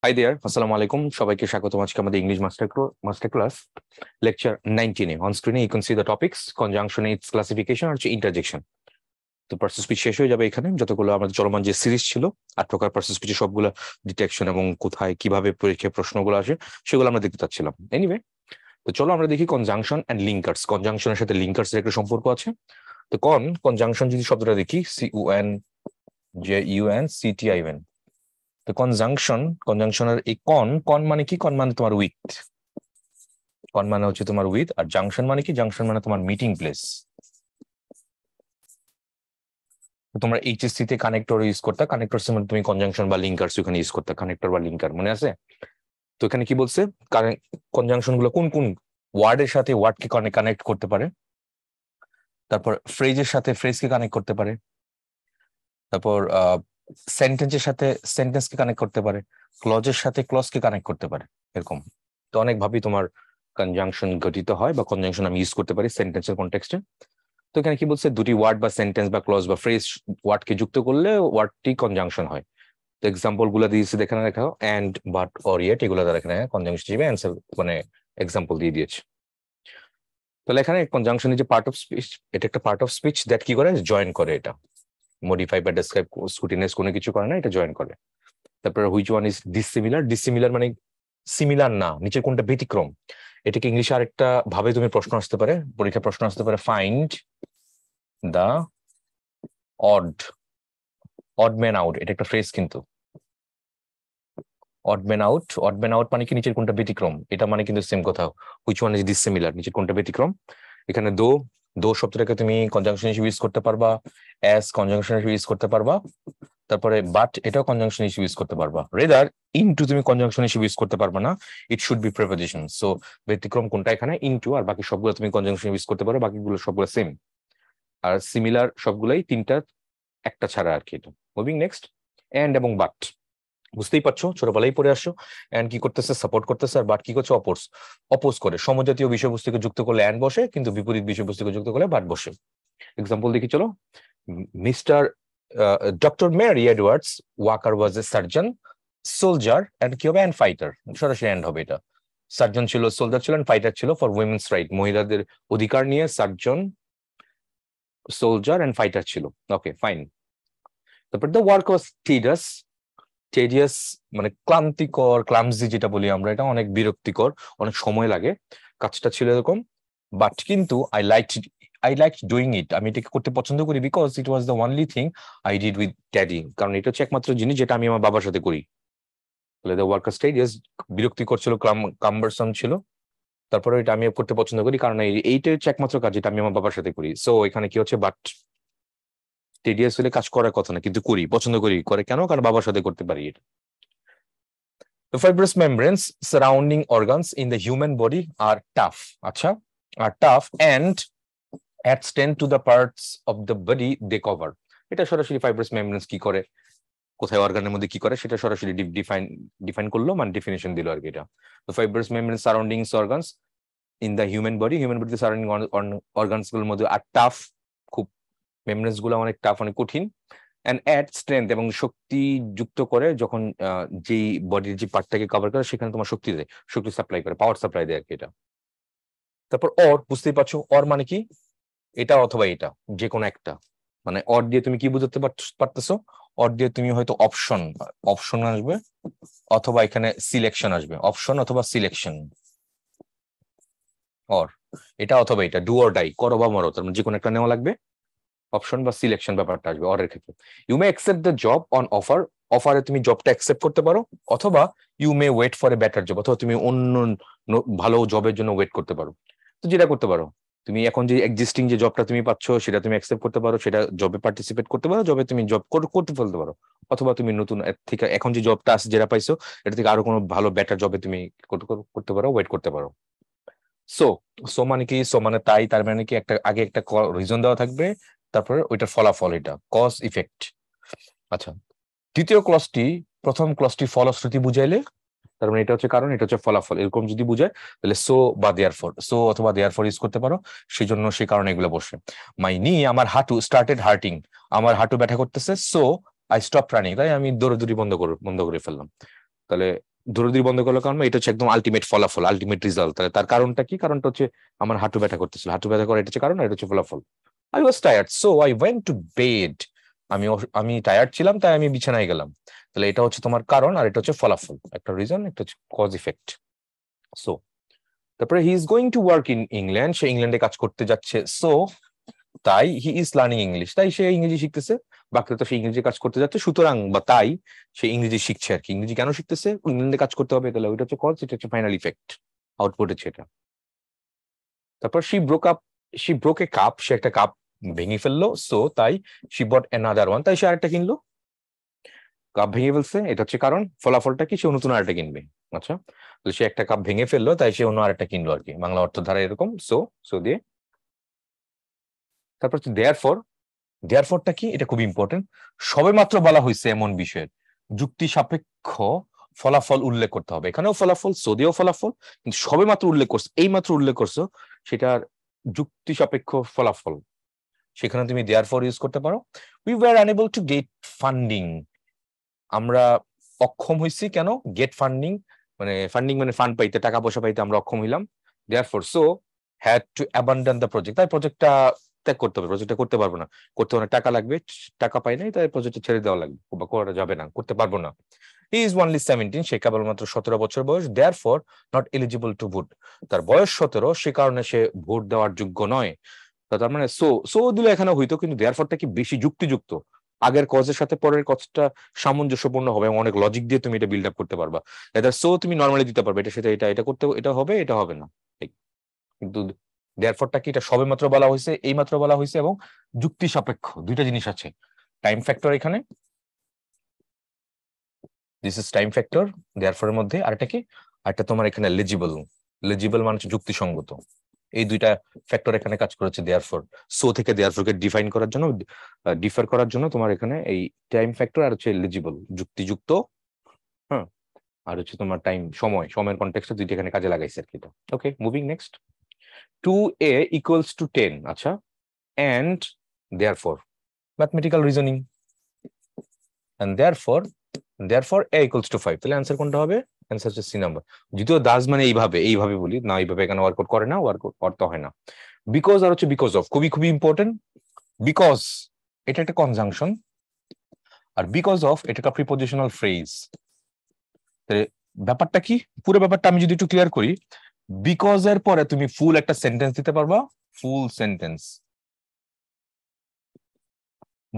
Hi there, আসসালামু আলাইকুম। সবাইকে স্বাগতম আজকে আমাদের ইংলিশ মাস্টার ক্লাস লেকচার 19-এ। অন স্ক্রিনে you can see the topics conjunction, its classification আর ইন্টারজেকশন। তো পার্সেস স্পিচ শেষ হয়ে যাবে এখানে। যতগুলো আমাদের চলমান যে সিরিজ ছিল 8 প্রকার পার্সেস স্পিচের সবগুলো ডিটেকশন এবং কোথায় কিভাবে পরীক্ষায় প্রশ্নগুলো আসে সেগুলো আমরা দেখতে চাচ্ছিলাম। এনিওয়ে, তো চলো আমরা দেখি কনজাংশন অ্যান্ড লিঙ্কার্স। কনজাংশনের সাথে লিঙ্কার্স এর একটা সম্পর্ক আছে। তো কনজাংশন যদি শব্দটা দেখি, CONJUNCTION। তো কনজাংশনের এই কন মানে কি? কন মানে তোমার উইথ, কন মানে হচ্ছে তোমার উইথ। আর জাংশন মানে কি? জাংশন মানে তোমার মিটিং প্লেস। তোমরা এইচএসসি তে কানেক্টর ইউজ করতে, কানেক্টর মানে তুমি কনজাংশন বা লিঙ্কার্স ওখানে ইউজ করতে, কানেক্টর বা লিঙ্কার মনে আছে? তো এখানে কি বলছে, কনজাংশন গুলো কোন কোন ওয়ার্ডের সাথে ওয়ার্ডকে কানেক্ট করতে পারে, তারপর ফ্রেজের সাথে ফ্রেজকে কানেক্ট করতে পারে, তারপর সেন্টেন্সের সাথে সেন্টেন্সকে কানেক্ট করতে পারে, ক্লজের সাথে ক্লজকে কানেক্ট করতে পারে। এরকম তো অনেক ভাবেই তোমার কনজাংশন গঠিত হয় বা কনজাংশন আমি ইউজ করতে পারি সেন্টেন্সের কনটেক্সটে। তো এখানে কি বলছে, দুটি ওয়ার্ড বা সেন্টেন্স বা ক্লজ বা ফ্রেজ ওয়ার্ডকে যুক্ত করলে ওয়ার্ডটি কনজাংশন হয়। তো এক্সাম্পল গুলো দিয়েছে এখানে দেখাও, এন্ড, বাট, অর, ইয়েট, এগুলো দ্বারা এখানে কনজাংশন হিসেবে অ্যান্সার মানে এক্সাম্পল দিয়ে দিয়েছে। তাহলে এখানে কনজাংশন যে পার্ট অফ স্পিচ, এটা একটা পার্ট অফ স্পিচ দ্যাট কি করে, জয়েন করে। এটা মডিফাই বা ডেসক্রাইব, স্কুটিনাইজ কোনো কিছু করে না, এটা জয়েন করে। তারপরে which one is dissimilar. Dissimilar মানে সিমিলার না, নিচের কোনটা ব্যতিক্রম। এটাকে ইংলিশে আরেকটা ভাবে তুমি প্রশ্ন আসতে পারে, পরীক্ষা প্রশ্ন আসতে পারে, find the odd odd man out. এটা একটা ফ্রেজ কিন্তু। অড ম্যান আউট মানে কি? নিচের কোনটা ব্যতিক্রম। এটা মানে কিন্তু সেম কথা। হুইচ ওয়ান ইজ ডিসিমিলার, নিচের কোনটা ব্যতিক্রম। এখানে দো শব্দটাকে তুমি কনজাংশন হিসেবে ইউজ করতে পারবা, অ্যাজ কনজাংশন হিসেবে ইউজ করতে পারবা, তারপরে বাট এটাও কনজাংশন হিসেবে ইউজ করতে পারবা। রেদার ইনটু তুমি কনজাংশন হিসেবে ইউজ করতে পারবা না, ইট শুড বি প্রিপোজিশন। সো ব্যতিক্রম কোনটা এখানে? ইনটু। আর বাকি সবগুলো তুমি কনজাংশন ইউজ করতে পারো, বাকিগুলো সবগুলো সেম। আর সিমিলার সবগুলাই তিনটা একটা ছাড়া আর কি। মুভিং নেক্সট, এন্ড এবং বাট। বুঝতেই পারছো, ছোটবেলায় পড়ে আসছো। এন্ড কি করতেছে? সাপোর্ট করতেছে। আর বাট কি করছে? অপোজ করে। সমজাতীয় বিষয়বস্তুকে যুক্ত করলে এন্ড বসে, কিন্তু বিপরীত বিষয়বস্তুকে যুক্ত করলে বাট বসে। এক্সাম্পল দেখি চলো। Mister doctor Mary Edwards Walker was a surgeon, soldier, and কি হবে? And fighter. সরাসরি এন্ড হবে এটা। সার্জন ছিল, সোলজার ছিল, ফাইটার ছিল ফর উইমেন্স রাইট, মহিলাদের অধিকার নিয়ে সার্জন, সোলজার, এন্ড ফাইটার ছিল। ওকে, ফাইন। তারপর দ্য ওয়ার্ক ওয়াজ টিডিয়াস। টেডিয়াস মানে ক্লান্তিকর, ক্লামজি যেটা বলি আমরা, এটা অনেক বিরক্তিকর, অনেক সময় লাগে। কাজটা ছিল এরকম। বাট কিন্তু আই লাইক ডুইং ইট, আমি এটাকে করতে পছন্দ করি, because it was the only thing I did with daddy. কারণ এটা হচ্ছে একমাত্র জিনিস যেটা আমি আমার বাবার সাথে করি। তাহলে দ্য ওয়ার্ক ওয়াজ টেডিয়াস, বিরক্তিকর ছিল, কাম্বারসাম ছিল। তারপরে এটা আমি করতে পছন্দ করি কারণ এইটা হচ্ছে একমাত্র কাজ যেটা আমি আমার বাবার সাথে করি। সো এখানে কি হচ্ছে? বাট টেডিয়াস হলে কাজ করার কথা না, কিন্তু করি, পছন্দ করি। করে কেন? কারণ বাবার সাথে করতে পারি এটা। The fibrous membranes surrounding organs in the human body are tough. আচ্ছা, are tough and add strength to the parts of the body they cover. এটা সরাসরি fibrous membranes কি করে, কোথায় অর্গানের মধ্যে কি করে, সেটা সরাসরি ডিফাইন করলো, মানে ডেফিনেশন দিল আর কি এটা। তো fibrous membranes surrounding organs in the human body surrounding organs গুলোর মধ্যে আর টাফ, খুব মেমব্রেনস গুলো অনেক টাফ, অনেক কঠিন। অ্যান্ড অ্যাড স্ট্রেংথ, এবং শক্তি যুক্ত করে। যখন যেই বডির যে পার্টটাকে কভার করে সেখানে তোমার শক্তি দেয়, শক্তি সাপ্লাই করে, পাওয়ার সাপ্লাই দেয় আর কি এটা। তারপর অর, বুঝতেই পারছো অর মানে কি? এটা অথবা এটা, যে কোনো একটা। মানে অর দিয়ে তুমি কি বুঝতে পারতেছো? অর দিয়ে তুমি হয়তো অপশন আসবে, অথবা এখানে সিলেকশন আসবে। অপশন অথবা সিলেকশন, অর এটা অথবা এটা, ডু অর ডাই, করো বা মরো, তার মানে যে কোনো একটা নেওয়া লাগবে। অপশন বা সিলেকশন ব্যাপারটা আসবে অরের ক্ষেত্রে। You may accept the job on offer, অফারে তুমি জবটা অ্যাকসেপ্ট করতে পারো, অথবা you may wait for a better job, অথবা তুমি অন্য ভালো জবের জন্য ওয়েট করতে পারো। তো যেটা করতে পারো, তুমি এখন যে এক্সিস্টিং যে জবটা তুমি পাচ্ছ সেটা তুমি অ্যাকসেপ্ট করতে পারো, সেটা জবে পার্টিসিপেট করতে পারো, জবে তুমি জব করতে ফেলতে পারো, অথবা তুমি নতুন থেকে এখন যে জবটা আছে যেটা পাইছো এটা থেকে আরো কোনো ভালো বেটার জবে তুমি করতে পারো, ওয়েট করতে পারো। সো সো মানে কি? সো মানে তাই, তার মানে কি একটা আগে একটা রিজন দেওয়া থাকবে, তারপরে ওইটার ফলাফল, এটা কজ ইফেক্ট। আচ্ছা, দ্বিতীয় ক্লজটি প্রথম ক্লজটি ফলশ্রুতি বুঝাইলে, তার মানে এটা হচ্ছে কারণ, এটা হচ্ছে ফলাফল, এরকম যদি বুঝায় তাহলে সো বা দেয়ার ফর, সো অথবা দেয়ার ফর ইউজ করতে পারো। সেই জন্য সেই কারণে এগুলো বসে। মাই নি, আমার হাঁটু, স্টার্টেড হার্টিং, আমার হাঁটু ব্যথা করতেছে, সো আই স্টপ রানিং, তাই আমি দৌড়াদৌড়ি বন্ধ করে ফেললাম। তাহলে দৌড়াদৌড়ি বন্ধ করলো কারণ এটা হচ্ছে একদম আলটিমেট ফলাফল, আলটিমেট রেজাল্ট। তাহলে তার কারণটা কি? কারণটা হচ্ছে আমার হাঁটু ব্যথা করতেছিল, হাঁটু ব্যথা করে এটা হচ্ছে কারণ, আর এটা হচ্ছে ফলাফল। I was tired so I went to bed. আমি টায়ার্ড ছিলাম তাই আমি বিছানায় গেলাম। তাহলে এটা হচ্ছে তোমার কারণ, আর এটা হচ্ছে ফলাফল, একটা রিজন, একটা হচ্ছে কজ ইফেক্ট। সো তারপরে he is going to work in England, সে ইংল্যান্ডে কাজ করতে যাচ্ছে। সো তাই হি ইজ লার্নিং ইংলিশ, তাই সে ইংরেজি শিখতেছে। বাকিটা তো সে ইংরেজি কাজ করতে যাচ্ছে, সুতরাং বা তাই সে ইংরেজি শিখছে আর কি। ইংরেজি কেন শিখতেছে? ইংল্যান্ডে কাজ করতে হবে, তাহলে ওইটা হচ্ছে কজ, এটা হচ্ছে ফাইনাল ইফেক্ট, আউটপুট হচ্ছে এটা। তারপর শি ব্রোক এ কাপ, সে একটা কাপ ভেঙে ফেললো। সো তাই শি বট অ্যানাদার ওয়ান, তাই সে আরেকটা কিনলো। কাপ ভেঙে ফেলছে, এটা হচ্ছে কারণ। ফলাফলটা কি? সে নতুন আরেকটা কিনবে। আচ্ছা, তো সে একটা কাপ ভেঙে ফেললো তাই সে অন্য আরেকটা কিনলো আর কি, বাংলা অর্থ ধারা এরকম। সো দিয়ে তারপর হচ্ছে দেয়ারফর। দেয়ারফরটা কি? এটা খুব ইম্পর্টেন্ট। সবে মাত্র বলা হয়েছে এমন বিষয়ের যুক্তি সাপেক্ষ ফলাফল উল্লেখ করতে হবে। এখানেও ফলাফল, সদিও ফলাফল, কিন্তু সবে মাত্র উল্লেখ করছো, এই মাত্র উল্লেখ করছো, সেটার যুক্তি সাপেক্ষ ফলাফল, সেখানে তুমি দেয়ারফর ইউজ করতে পারো। We were unable to get funding, আমরা অক্ষম হইছি কেন? গেট ফান্ডিং মানে ফান্ড পাইতে, টাকা পয়সা পাইতে আমরা অক্ষম হইলাম। Therefore so had to abandon the project, তাই প্রজেক্টটা ত্যাগ করতে হবে, প্রজেক্টটা করতে পারবো না, করতে অনেক টাকা লাগবে, টাকা পাই নাই তাই প্রজেক্টটা ছেড়ে দেওয়া লাগবে, বা করা যাবে না, করতে পারবো না। হি ইজ অনলি 17, সে কেবলমাত্র 17 বছর বয়স। Therefore not eligible to vote, তার বয়স 17, সে কারণে সে ভোট দেওয়ার যোগ্য নয়। তার মানে সো দিলে এখানে হইতো, কিন্তু দেয়ারফরটা কি বেশি যুক্তিযুক্ত, আগের কজের সাথে পরের কজটা সামঞ্জস্যপূর্ণ হবে, অনেক লজিক দিয়ে তুমি এটা বিল্ড আপ করতে পারবা। এটা সো তুমি নর্মালি দিতে পারবে, এটা সেটা, এটা করতে, এটা হবে, এটা হবে না। কিন্তু দেয়ারফরটা কি? এটা সবে মাত্র বলা হয়েছে, এই মাত্র বলা হয়েছে, এবং যুক্তি সাপেক্ষ, দুইটা জিনিস আছে। টাইম ফ্যাক্টর এখানে, দিস ইজ টাইম ফ্যাক্টর দেয়ারফরের মধ্যে। আর এটা কি? আরটা তোমার এখানে লেজিবল, লেজিবল মানে হচ্ছে যুক্তিসঙ্গত। এই দুইটা ফ্যাক্টর এখানে কাজ করেছে দেয়ারফর। সো থেকে দেয়ারফরকে ডিফাইন করার জন্য, ডিফার করার জন্য তোমার এখানে এই টাইম ফ্যাক্টর আর হচ্ছে লেজিবল, যুক্তিযুক্ত। হ্যাঁ, আর হচ্ছে তোমার টাইম, সময়ের কনটেক্সটে দুইটা এখানে কাজে লাগাইছে আর কি। Okay, moving next. 2a equals to 10, আচ্ছা, and therefore mathematical reasoning, and therefore a equals to 5, তাহলে অ্যান্সার কোনটা হবে? অ্যান্সার হচ্ছে সি নাম্বার। যদিও দাস মানে এইভাবে বলি না, এইভাবে এখানে ওয়ার্কআউট করে না, ওয়ার্কআউট অর্থ হয় না। বিকজ আর হচ্ছে বিকজ অফ, খুবই ইম্পর্টেন্ট। বিকজ এটা একটা কনজাংশন, আর বিকজ অফ এটা একটা প্রিপোজিশনাল ফ্রেজ। ব্যাপারটা কি? পুরো ব্যাপারটা আমি যদি একটু ক্লিয়ার করি, বিকজ এর পরে তুমি ফুল একটা সেন্টেন্স দিতে পারবা, ফুল সেন্টেন্স,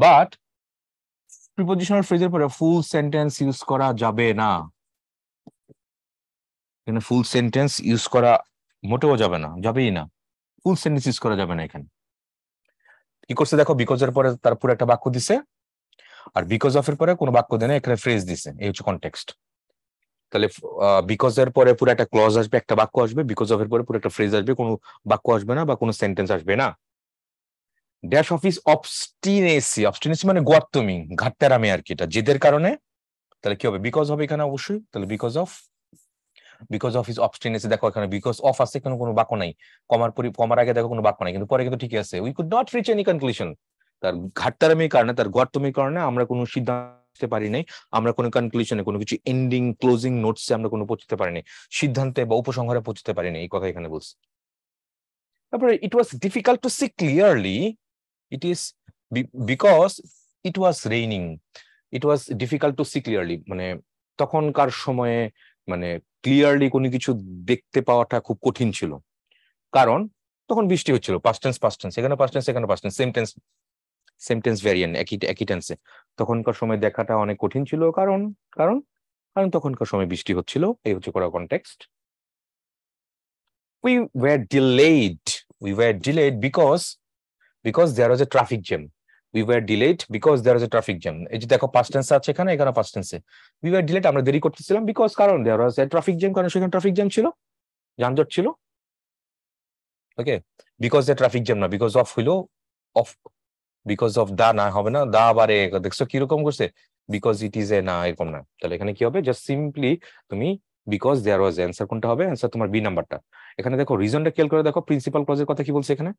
বাট প্রিপোজিশনাল ফ্রেজের পরে ফুল সেন্টেন্স ইউজ করা যাবে না। এখানে ফুল সেন্টেন্স ইউজ করা মোটেও যাবে না, যাবেই না, ফুল সেন্টেন্স ইউজ করা যাবে না। এখানে কি করছে দেখো, বিকজ এর পরে তার পুরো একটা বাক্য দিছে, আর বিকজ অফ এর পরে কোনো বাক্য দেয় না, এখানে ফ্রেজ দিছে, এই হচ্ছে কনটেক্সট। তাহলে বিকজ এর পরে পুরো একটা ক্লজ আসবে, একটা বাক্য আসবে, বিকজ অফ এর পরে পুরো একটা ফ্রেজ আসবে, কোনো বাক্য আসবে না বা কোনো সেন্টেন্স আসবে না। ড্যাশ অফ ইজ অবস্টিনেসি, অবস্টিনেসি মানে গোয়াত্তমি, ঘাটতেরামি আর কি, এটা জেদের কারণে। তাহলে কি হবে? বিকজ হবে এখানে অবশ্যই। তাহলে বিকজ অফ ইজ অবস্টিনেসি, দেখো এখানে বিকজ অফ আছে, কোনো বাক্য নাই, কমার আগে দেখো কোনো বাক্য নাই, কিন্তু পরে কিন্তু ঠিকই আছে। We could not reach any conclusion, তার ঘাটতারামির কারণে, তার গোয়াত্তমির কারণে আমরা কোনো সিদ্ধান্তে পারি নাই, আমরা কোনো কনক্লুশনে, কোনো কিছু এন্ডিং ক্লোজিং নোটসে আমরা কোনো পৌঁছতে পারিনি, সিদ্ধান্তে বা উপসংহারে পৌঁছতে পারিনি, এই কথা এখানে বলছি। তারপরে it was difficult to see clearly, it is because it was raining, it was difficult to see clearly, মানে তখনকার সময়ে মানে ক্লিয়ারলি কোনো কিছু দেখতে পাওয়াটা খুব কঠিন ছিল, কারণ তখন বৃষ্টি হচ্ছিল। পাস্ট টেন্স, এখানে past tense, same tense variant, একই টেন্সে। তখনকার সময় দেখাটা অনেক কঠিন ছিল, কারণ কারণ কারণ তখনকার সময় বৃষ্টি হচ্ছিল, এই হচ্ছে করা context. we were delayed because there was a traffic jam. We were delayed because there was a traffic jam. এই যে দেখো পাস্ট টেন্স আছে এখানে পাস্ট টেন্সে we were delayed, আমরা দেরি করতেছিলাম, বিকজ কারণ there was a traffic jam, কারণ সেখানে ট্রাফিক জ্যাম ছিল, যানজট ছিল। ওকে, বিকজ দ্য ট্রাফিক জ্যাম না, বিকজ অফ হইলো অফ, বিকজ অফ দা না হবে না, দা আবার দেখছো কিরকম করছে, বিকজ ইট ইজ এ না, এরকম না। তাহলে এখানে কি হবে? জাস্ট সিম্পলি তুমি বিকজ দেয়ার ওয়াজ, অ্যান্সার কোনটা হবে? অ্যান্সার তোমার বি নাম্বারটা। এখানে দেখো রিজনটা খেয়াল করে দেখো, প্রিন্সিপাল ক্লজের কথা কি বলছে এখানে।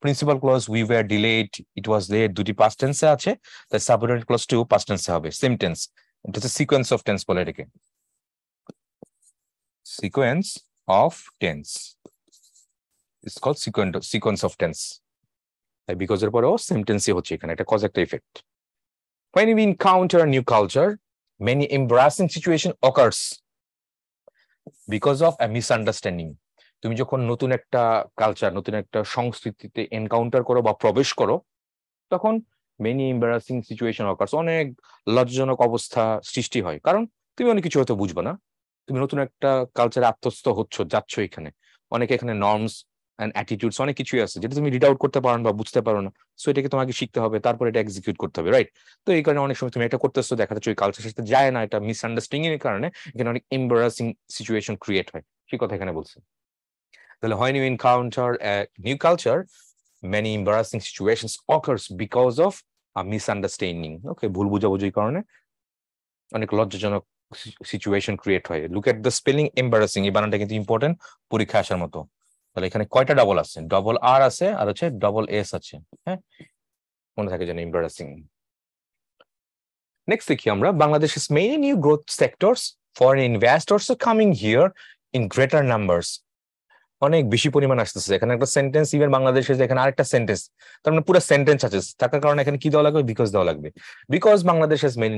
Principal clause we were delayed, it was late, দুটি পাস্ট টেন্সে আছে, তাই সাবঅর্ডিনেট ক্লজ টু পাস্ট টেন্সে হবে, সেম টেন্স, এটা হচ্ছে সিকোয়েন্স অফ টেন্স বলে এটাকে। Sequence of tense. It's called sequence of tense. Because এর পরেও সেন্টেন্সই হচ্ছে এখানে একটা কজ একটা effect when we encounter a new culture many embarrassing situation occurs because of a misunderstanding তুমি যখন নতুন একটা কালচার নতুন একটা সংস্কৃতিতে এনকাউন্টার করো বা প্রবেশ করো তখন মেনি এম্বারাসিং সিচুয়েশন অকার্স অনেক লজ্জাজনক অবস্থা সৃষ্টি হয় কারণ তুমি অনেক কিছু হয়তো বুঝবে না তুমি নতুন একটা কালচারে আত্মস্থ যাচ্ছ এখানে অনেক এখানে নর্মস এন্ড অ্যাটিটিউডস অনেক কিছুই আছে যেটা তুমি রিড আউট করতে পারো না বা বুঝতে পারো না সো এটাকে তোমাকে শিখতে হবে তারপর এটা এক্সিকিউট করতে হবে রাইট তো এই কারণে অনেক সময় তুমি এটা করতেছো দেখা যাচ্ছে ওই কালচারের সাথে যায় না এটা মিসআন্ডারস্ট্যান্ডিং এর কারণে এখানে অনেক এম্বারাসিং সিচুয়েশন ক্রিয়েট হয় সেই কথা এখানে বলছে তাহলে when you encounter a new culture many embarrassing situations occurs because of a misunderstanding okay ভুল বুঝাবুঝির কারণে অনেক লজ্জাজনক সিচুয়েশন ক্রিয়েট হয় look at the spelling embarrassing এই বানানটা কিন্তু ইম্পর্টেন্ট পরীক্ষা আসার মতো তাহলে এখানে কয়টা ডাবল আছে ডবল আর আছে আর হচ্ছে ডবল এস আছে হ্যাঁ মনে থাকে যেন এম্বারাসিং নেক্সট দেখি আমরা বাংলাদেশের main new growth sectors foreign investors are coming here in greater numbers অনেক বেশি পরিমাণ আসতেছে এখানে একটা সেন্টেন্স ইভেন বাংলাদেশে এখানে আরেকটা সেন্টেন্স তার মানে পুরো সেন্টেন্স আছে থাকার কারণে এখানে কি দেওয়া লাগবে বিকজ দেওয়া লাগবে because Bangladesh has many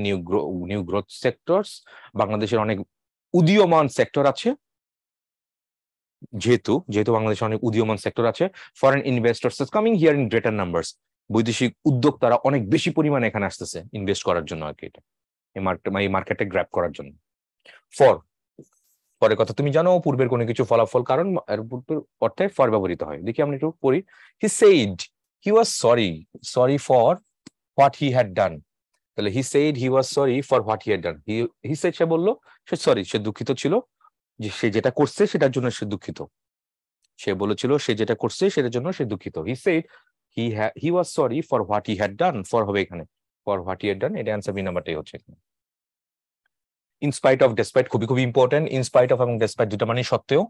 new growth sectors বাংলাদেশের অনেক উদীয়মান সেক্টর আছে যেহেতু বাংলাদেশে অনেক উদীয়মান সেক্টর আছে foreign investors coming here in greater numbers বৈদেশিক উদ্যোক্তারা অনেক বেশি পরিমাণে এখানে আসতেছে ইনভেস্ট করার জন্য আর কি এটা এই মার্কেটে গ্র্যাব করার জন্য পরের কথা তুমি জানো পূর্বের কোনো কিছু ফলাফল কারণ অর্থে ফর ব্যবহৃত হয় দেখি আমরা একটু পড়ি he said he was sorry for what he had done তাহলে he said he was sorry for what he had done he said সে বললো সে সরি সে দুঃখিত ছিল যে সে যেটা করছে সেটার জন্য সে দুঃখিত সে বলেছিল সে যেটা করছে সেটার জন্য সে দুঃখিত হি said he was sorry for what he had done for হবে এখানে ফর হোয়াট হি হ্যাড ডান এটা অ্যান্সার বি নাম্বারটাই হচ্ছে এখানে ইনস্পাইট অফ ডেসপাইট খুবই ইম্পর্টেন্ট ইনস্পাইট অফ এবং ডেসপাইট দুটো মানে সত্ত্বেও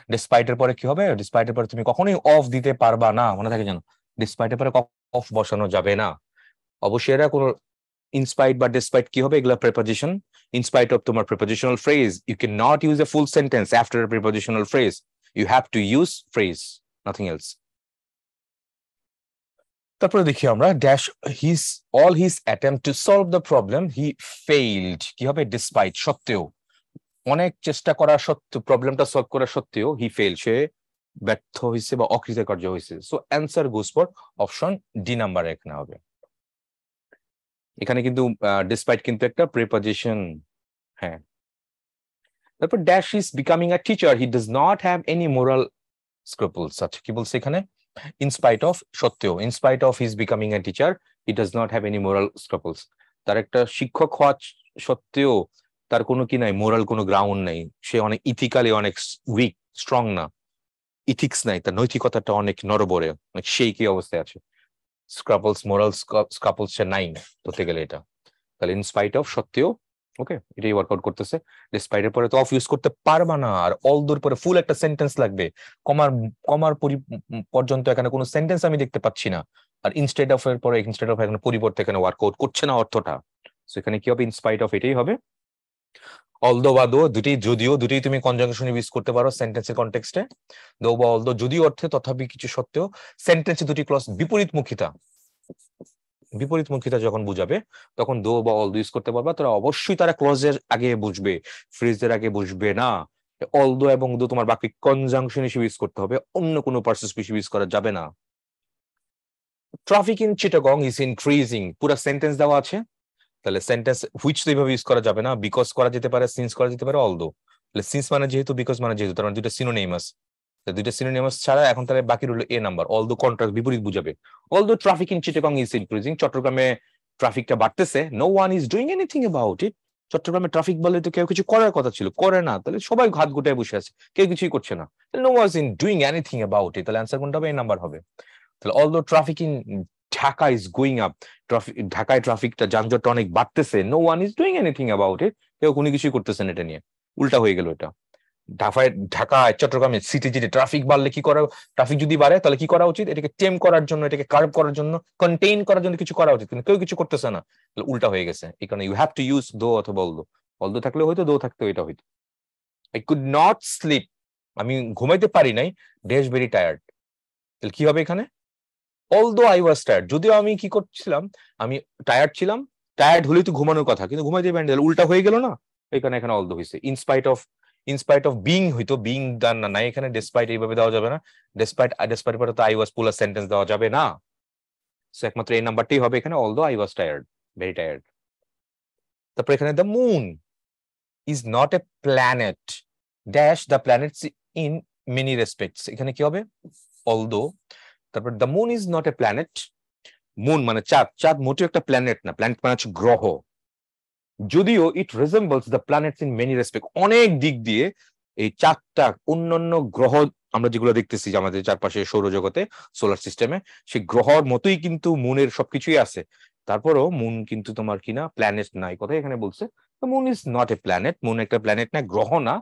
ডেসপাইটের পরে কি হবে ডেসপাইটের পরে তুমি কখনোই অফ দিতে পারবা না মনে থাকে জানো ডেসপাইটের পরে অফ বসানো যাবে না অবশ্যই এরা কোনো ইনস্পাইট বা ডেসপাইট কি হবে এগুলা প্রিপোজিশন ইনস্পাইট অফ তোমার prepositional phrase you can not use a full sentence after a prepositional phrase you have to use phrase nothing else তারপরে দেখি আমরা dash all his attempt to solve the problem he failed কি হবে despite সত্ত্বেও অনেক চেষ্টা করা সত্ত্বেও প্রবলেমটা সলভ করা সত্ত্বেও হি ফেল সে ব্যর্থ হয়েছে বা অকৃতকার্য হয়েছে so answer goes for option D number এখানে হবে এখানে কিন্তু ডিসপাইট কিন্তু একটা প্রিপোজিশন হ্যাঁ তারপর dash is becoming a teacher he does not have any moral scruples আচ্ছা কি বলছে এখানে in spite of সত্ত্বেও in spite of his becoming a teacher he does not have any moral scruples তার একটা শিক্ষক হওয়া সত্ত্বেও তার কোনো কি নাই মোরাল কোনো গ্রাউন্ড নাই সে অনেক ইথিক্যালি অনেক উইক স্ট্রং না ইথিক্স নাই তার নৈতিকতাটা অনেক নরবরে অনেক সেই কি অবস্থায় আছে স্ক্রাপলস মোরাল স্ক্রাপলস সে নাই ধরতে গেলে এটা তাহলে ইন স্পাইট অফ সত্ত্বেও ওকে এটাই ওয়ার্কআউট করতেছে ডিসপাইটের পরে তো অফ ইউজ করতে পারবা না আর অল দূর পরে ফুল একটা সেন্টেন্স লাগবে কমার পর্যন্ত এখানে কোনো সেন্টেন্স আমি দেখতে পাচ্ছি না আর ইনস্টেড অফ এর পরে ইনস্টেড অফ এখানে পরিবর্তে এখানে ওয়ার্কআউট করছে না অর্থটা সো এখানে কি হবে ইন স্পাইট অফ এটাই হবে অলদো বা দো যদিও দুটি তুমি কনজাংশন ইউজ করতে পারো সেন্টেন্সের কনটেক্সটে দো বা অলদো যদিও অর্থে তথাপি কিছু সত্ত্বেও সেন্টেন্সে দুটি ক্লজ বিপরীতমুখিতা যখন বুঝাবে তখন দো বা অল ইউজ করতে পারবা তোরা অবশ্যই তারা ক্লজের আগে বুঝবে ফ্রেজের আগে বুঝবে না অলদো এবং দো তোমার বাকি কনজাংশন হিসেবে ইউজ করতে হবে অন্য কোনো পার্সেস ইউজ করা যাবে না traffic in Chittagong is increasing পুরো সেন্টেন্স দেওয়া আছে তাহলে সেন্টেন্স হুইচ তো এইভাবে ইউজ করা যাবে না বিকজ করা যেতে পারে সিন্স করা যেতে পারে অলদো তাহলে সিন্স মানে যেহেতু বিকজ মানে যেহেতু তার মানে দুটো সিনোনিমাস দুইটা সিনোনিমাস ছাড়া এখন তাহলে বাকি রইল এ নাম্বার অলদো কন্ট্রাক্ট বিপরীত বুঝাবে although traffic in Chittagong is increasing চট্টগ্রামে ট্রাফিকটা বাড়তেছে no one is doing anything about it চট্টগ্রামে ট্রাফিক বলে তো কেউ কিছু করার কথা ছিল করে না তাহলে সবাই হাত গুটায় বসে আছে কেউ কিছুই করছে না no was in doing anything about it তাহলে অ্যান্সার কোনটা হবে এ নাম্বার হবে তাহলে although traffic in Dhaka is going up ঢাকায় ট্রাফিকটা যানজটটা অনেক বাড়তেছে no one is doing anything about it কেউ কোনো কিছুই করতেছেন এটা নিয়ে উল্টা হয়ে গেল এটা ঢাকায় চট্টগ্রামে সিটি যেটা ট্রাফিক বাড়লে কি করা ট্রাফিক যদি বাড়ে তাহলে কি করা উচিত এটাকে টেম করার জন্য এটাকে কার্ভ করার জন্য কন্টেইন করার জন্য কিছু করা উচিত কিন্তু কেউ কিছু করতেছে না উল্টা হয়ে গেছে এই কারণে ইউ হ্যাভ টু ইউজ দো অথবা অলদো থাকলে হয়তো দো থাকতে এটা হইতো আই কুড নট স্লিপ, আমি ঘুমাইতে পারি নাই, ড্যাশ ভেরি টায়ার্ড। তাহলে কি হবে এখানে? অলদো আই ওয়াজ টায়ার্ড, যদিও আমি কি করছিলাম, আমি টায়ার্ড ছিলাম, টায়ার্ড হলেই তো ঘুমানোর কথা, কিন্তু ঘুমাইতে পারি না, উল্টা হয়ে গেল না? এখানে অলদো হয়েছে। ইনস্পাইট অফ বিং হইতো, বিং দান না, নাই এখানে ডেসপাইট এইভাবে দেওয়া যাবে না, ডেসপাইট পরে তো আই ওয়াজ পুলার সেন্টেন্স দেওয়া যাবে না। সো একমাত্র এই নাম্বারটাই হবে এখানে, although I was tired, very tired. তারপর এখানে the moon is not a planet dash the planets in many respects, এখানে কি হবে? অলদো, তারপর the moon is not a planet, moon মানে চাঁদ, চাঁদ মোটেও একটা প্ল্যানেট না, প্ল্যানেট মানে হচ্ছে গ্রহ, যদিও it resembles the planets in many respect, অনেক দিক দিয়ে এই চাঁদটা অন্যান্য গ্রহ আমরা যেগুলো দেখতেছি যে আমাদের চারপাশে সৌরজগতে, সোলার সিস্টেমে, সেই গ্রহর মতোই কিন্তু মুনের সবকিছুই আছে, তারপরও মুন কিন্তু তোমার কিনা প্ল্যানেট নাই, কথাই এখানে বলছে। Moon is not a planet, moon একটা প্ল্যানেট না, গ্রহ না।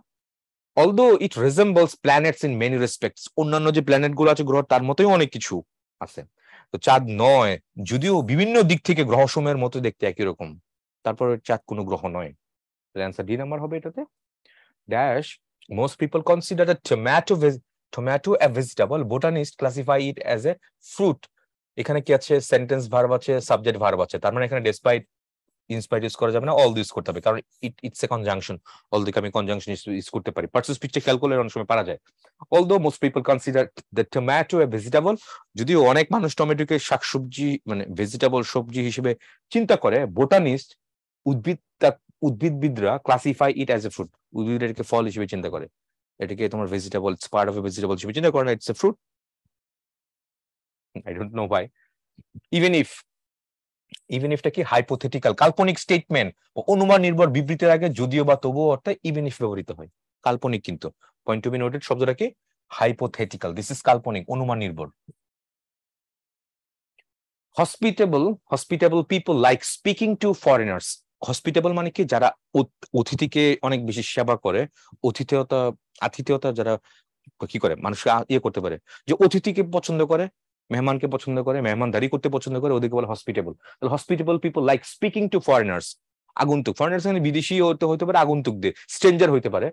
Although it resembles planets in many respects, অন্যান্য যে প্ল্যানেট গুলো আছে গ্রহ, তার মতোই অনেক কিছু আছে। তো চাঁদ নয়, যদিও বিভিন্ন দিক থেকে গ্রহসমূহের মতো দেখতে একই রকম, তারপর চাঁদ কোনো গ্রহ নয়। অ্যান্সার ডি নাম্বার হবে এটাতে। Dash most people consider the tomato A vegetable, botanist classify it as a fruit. এখানে কি আছে? সেন্টেন্স ভার্ব আছে, সাবজেক্ট ভার্ব আছে, তার মানে এখানে ডেসপাইট ইনস্পাইট ইউজ করা যাবে না, অল ইউজ করতে হবে, কারণ ইটস এ কনজাংশন। অল দিকে আমি কনজাংশন ইউজ করতে পারি, পার্টস স্পিচটা খেয়াল করলে অনেক সময় পারা যায়। Although most people consider the tomato A vegetable, যদিও অনেক মানুষ টমেটোকে শাকসবজি মানে ভেজিটেবল সবজি হিসেবে চিন্তা করে, বোটানিস্ট উদ্ভিদবিদরা classify it as a fruit, উদ্ভিদকে ফল হিসেবে চিন্তা করে, এটাকে তোমার vegetable, it's part of a vegetable হিসেবে চিন্তা করে না, it's a fruit. I don't know ভাই। ইভেন ইফটা কি হাইপোথেটিক্যাল, কাল্পনিক স্টেটমেন্ট, অনুমান নির্ভর বিবৃতির আগে যদিও বা তবুও অর্থাৎ ইভেন ইফ ব্যবহৃত হয়, কাল্পনিক কিন্তু। পয়েন্ট টু বি নোটেড, শব্দটা কি? হাইপোথেটিক্যাল, দিস ইজ কাল্পনিক, অনুমান নির্ভর। Hospitable people like speaking to foreigners, hospitable মানে কি? যারা অতিথিকে অনেক বেশি সেবা করে, আতিথেয়তা যারা কি করে, মানুষকে ইয়ে করতে পারে, যে অতিথিকে পছন্দ করে, মেহমানকে পছন্দ করে, মেহমানদারি করতে পছন্দ করে, ওদেরকে বলে hospitable. Hospitable people like speaking to foreigners, আগন্তুক, ফরেনার্স মানে বিদেশি হতে পারে, আগন্তুকদের, স্ট্রেঞ্জার হইতে পারে।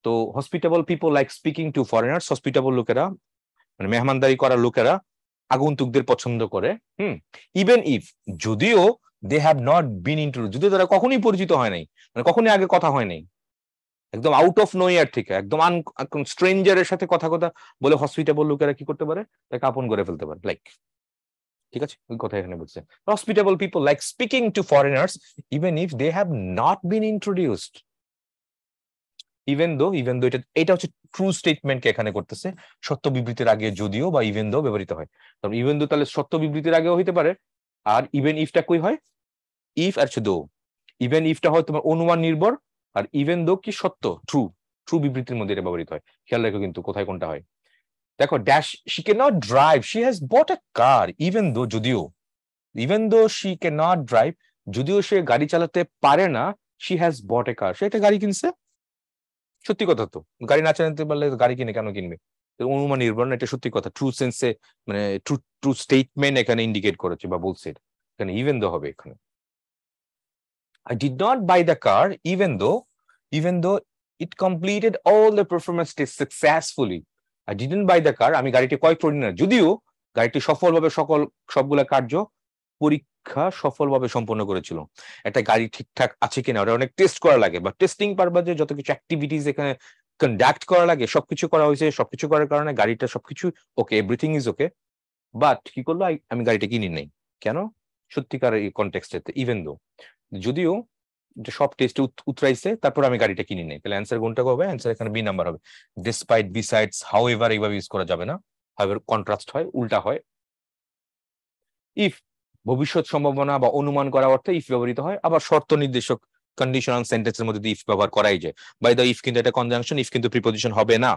তো hospitable people like speaking to foreigners, hospitable লোকেরা মানে মেহমানদারি করা লোকেরা আগন্তুকদের পছন্দ করে। ইভেন ইফ, যদিও they have not been introduced, যদিও তারা কখনোই পরিচিত হয় নাই, মানে কখনোই আগে কথা হয় নাই, একদম আউট অফ নোয়ার থেকে, একদম স্ট্রেঞ্জারের সাথে কথা বলে হসপিটেবল লোকেরা কি করতে পারে? তাকে আপন করে ফেলতে পারে, লাইক। ঠিক আছে, ওই কথা এখানে বলছে। Hospitable people like speaking to foreigners even if they have not been introduced. Even though এটা হচ্ছে ট্রু স্টেটমেন্টকে এখানে করতেছে, সত্য বিবৃতির আগে যদিও বা ইভেন দো ব্যবহৃত হয়। তবে ইভেন দো তাহলে সত্য বিবৃতির আগেও হইতে পারে, আর ইভেন ইফটা কই হয়? ইফ আর দো। ইভেন ইফটা হয় তোমার অনুমান নির্ভর, আর ইভেন দো কি? সত্য, ট্রু বিবৃতির মধ্যে এটা ব্যবহৃত হয়। খেয়াল রাখো কিন্তু কোথায় কোনটা হয়। দেখো, dash she can not drive, she has bought a car, even though she can not drive, যদিও সে গাড়ি চালাতে পারে না, শি হ্যাজ বট এ কার, সে একটা গাড়ি কিনছে। সত্যি কথা তো, গাড়ি না চালাতে পারলে গাড়ি কিনে কেন কিনবে? অনুমান নির্ভর না, এটা সত্যি কথা, ট্রু সেন্সে মানে ট্রু স্টেটমেন্ট এখানে ইন্ডিকেট করেছে বা বলছে, এখানে ইভেন দো হবে এখানে। I did not buy the car even though it completed all the performance tests successfully. I didn't buy the car, আমি গাড়িটি ক্রয় করি না, যদিও গাড়িটি সফলভাবে সবগুলা কার্য পরীক্ষা সফলভাবে সম্পন্ন করেছিল। একটা গাড়ি ঠিকঠাক আছে কিনা ওটা অনেক টেস্ট করা লাগে, বা টেস্টিং পারপাজে যত কিছু অ্যাক্টিভিটিস এখানে কন্ডাক্ট করা লাগে, সবকিছু করা হয়েছে, সবকিছু করার কারণে গাড়িটা সবকিছু ওকে, এভরিথিং ইজ ওকে, বাট কি করলো? আমি গাড়িটা কিনি নাই। কেন? সত্যিকার এই কনটেক্সটে ইভেন দো, যদিও সব টেস্টে উতরাইছে, তারপর আমি গাড়িটা কিনি নাই। তাহলে অ্যান্সার কোনটা হবে? অ্যান্সার এখানে বি নাম্বার হবে। ডিসপাইট, বিসাইডস, হাউএভার এইভাবে ইউজ করা যাবে না, হাউএভার কন্ট্রাস্ট হয়, উল্টা হয়। ইফ ভবিষ্যৎ সম্ভাবনা বা অনুমান করা অর্থে ইফ ব্যবহৃত হয়, আবার শর্ত নির্দেশক কন্ডিশনাল সেন্টেন্সের মধ্যে ইফ ব্যবহার করাই যায়। বাই দ্য ইফ কিন্তু এটা কনজাংশন, ইফ কিন্তু প্রিপোজিশন হবে না।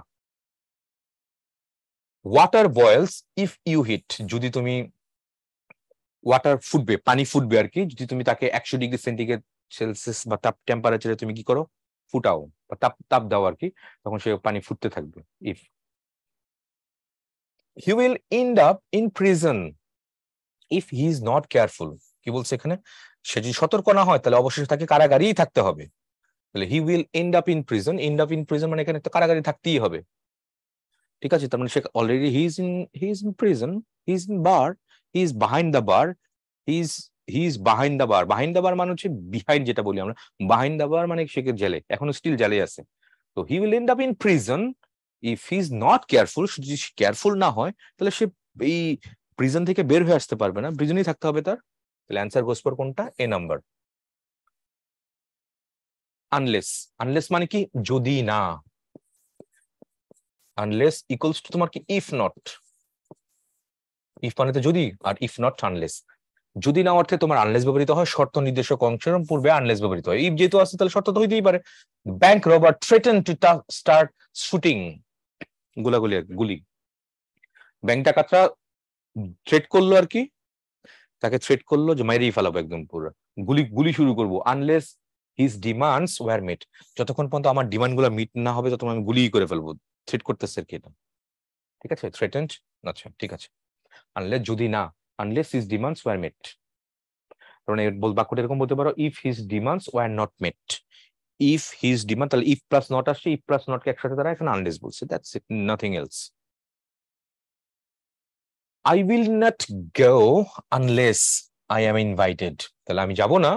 Water boils if you heat, যদি তুমি ওয়াটার ফুটবে, পানি ফুটবে আর কি, যদি তুমি তাকে 100°C সেলসিয়াস বা টেম্পারেচারে তুমি কি করো? ফুটাও বা তাপ দাও আর কি, তখন সে পানি ফুটতে থাকবে। If he will end up in prison if he is not careful, কি বলছে এখানে? সে যদি সতর্ক না হয় তাহলে অবশ্যই তাকে কারাগারেই থাকতে হবে। তাহলে he will end up in prison, end up in prison মানে এখানে তো কারাগারে থাকতেই হবে, ঠিক আছে? তার মানে সে already he is in prison, he is in bar, he is behind the bar, he is behind the bar. Behind the bar মানে হচ্ছে বিহাইন্ড, যেটা বলি আমরা, বিহাইন্ড দ্য বার মানে সে জেলে, এখনো স্টিল জেলে আছে। তো he will end up in prison if he is not careful, যদি কেয়ারফুল না হয় তাহলে সে এই প্রিজন থেকে বের হয়ে আসতে পারবে না, প্রিজনেই থাকতে হবে তার। তাহলে অ্যান্সার গোস ফর কোনটা? এ নাম্বার। আনলেস, আনলেস মানে কি? যদি না। আনলেস ইকুয়ালস টু তোমার কি? If not. ইফ মানে তো যদি, আর ইফ নট আনলেস। যদি না অর্থে তোমার আনলেস ব্যবহৃত হয়, শর্ত নির্দেশক অংশের পূর্বে আনলেস ব্যবহৃত হয়। ইফ যেহেতু আছে তাহলে শর্ত তো হইতেই পারে। Bank rubber threaten to start shooting, গুলি। ব্যাংক ডাকাতরা থ্রেট করলো আর কি, তাকে থ্রেট করলো যে মাইরেই ফেলাবো একদম পুরো, গুলি শুরু করবো। Unless his demands were meet, যতক্ষণ পর্যন্ত আমার ডিমান্ড গুলো মিট না হবে ততক্ষণ আমি গুলি করে ফেলবো। থ্রেট করতেছে আর কি এটা, ঠিক আছে? থ্রেটেন্ড, আচ্ছা ঠিক আছে। আনলেস যদি না, unless his demands were met, কারণ বাক্যটা এরকম বলতে পারো, if his demands were not met. If his demand, তাহলে ইফ প্লাস নট আসছে, ইফ প্লাস নট কে একসাথে দ্বারা এখানে আনলেস বলছে, that's it, nothing else. I will not go unless I am invited, তাহলে আমি যাব না।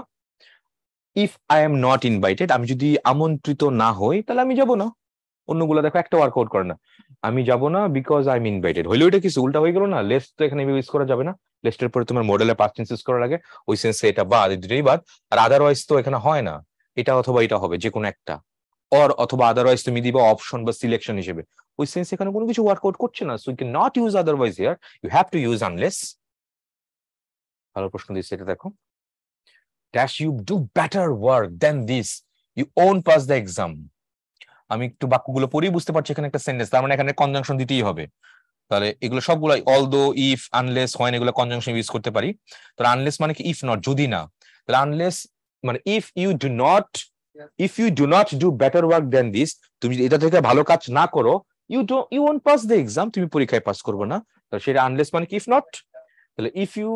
If I am not invited, আমি যদি আমন্ত্রিত না হই তাহলে আমি যাব না। অন্যগুলো দেখো একটা ওয়ার্কআউট করে না, আমি যাব না বিকজ আই এম ইনভাইটেড, হইলে ওইটা কিছু উল্টা হয়ে গেল না। লেস তো এখানে ইউজ করা যাবে না, লেস্টের পরে তোমার মডেলে পাস্ট টেন্স ইউজ করার আগে ওই সেন্সে এটা বাদ, দুটোই বাদ। আর আদারওয়াইজ তো এখানে হয় না, এটা অথবা এটা হবে, যে কোনো একটা। অর অথবা আদারওয়াইজ তুমি দিবা অপশন বা সিলেকশন হিসেবে, ওই সেন্স এখানে কোনো কিছু ওয়ার্কআউট করছে না। So you can not use otherwise here, you have to use unless. ভালো প্রশ্ন দিচ্ছে এটা, দেখো। Dash you do better work then this, you won't pass the exam. আমি একটু বাক্যগুলো পড়েই বুঝতে পারছি এখানে একটা সেন্টেন্স, তার মানে এখানে কনজাংশন দিতেই হবে। তাহলে এগুলো সবগুলাই অলদো, ইফ, আনলেস, হয় না, এগুলো কনজাংশন ইউজ করতে পারি। তাহলে আনলেস মানে কি? ইফ নট, যদি না। তাহলে আনলেস মানে if you do not do better work then this, তুমি যদি এটা থেকে ভালো কাজ না করো, you won't pass the exam, তুমি পরীক্ষায় পাস করবে না। তাহলে সেটা আনলেস মানে কি? If not. তাহলে if you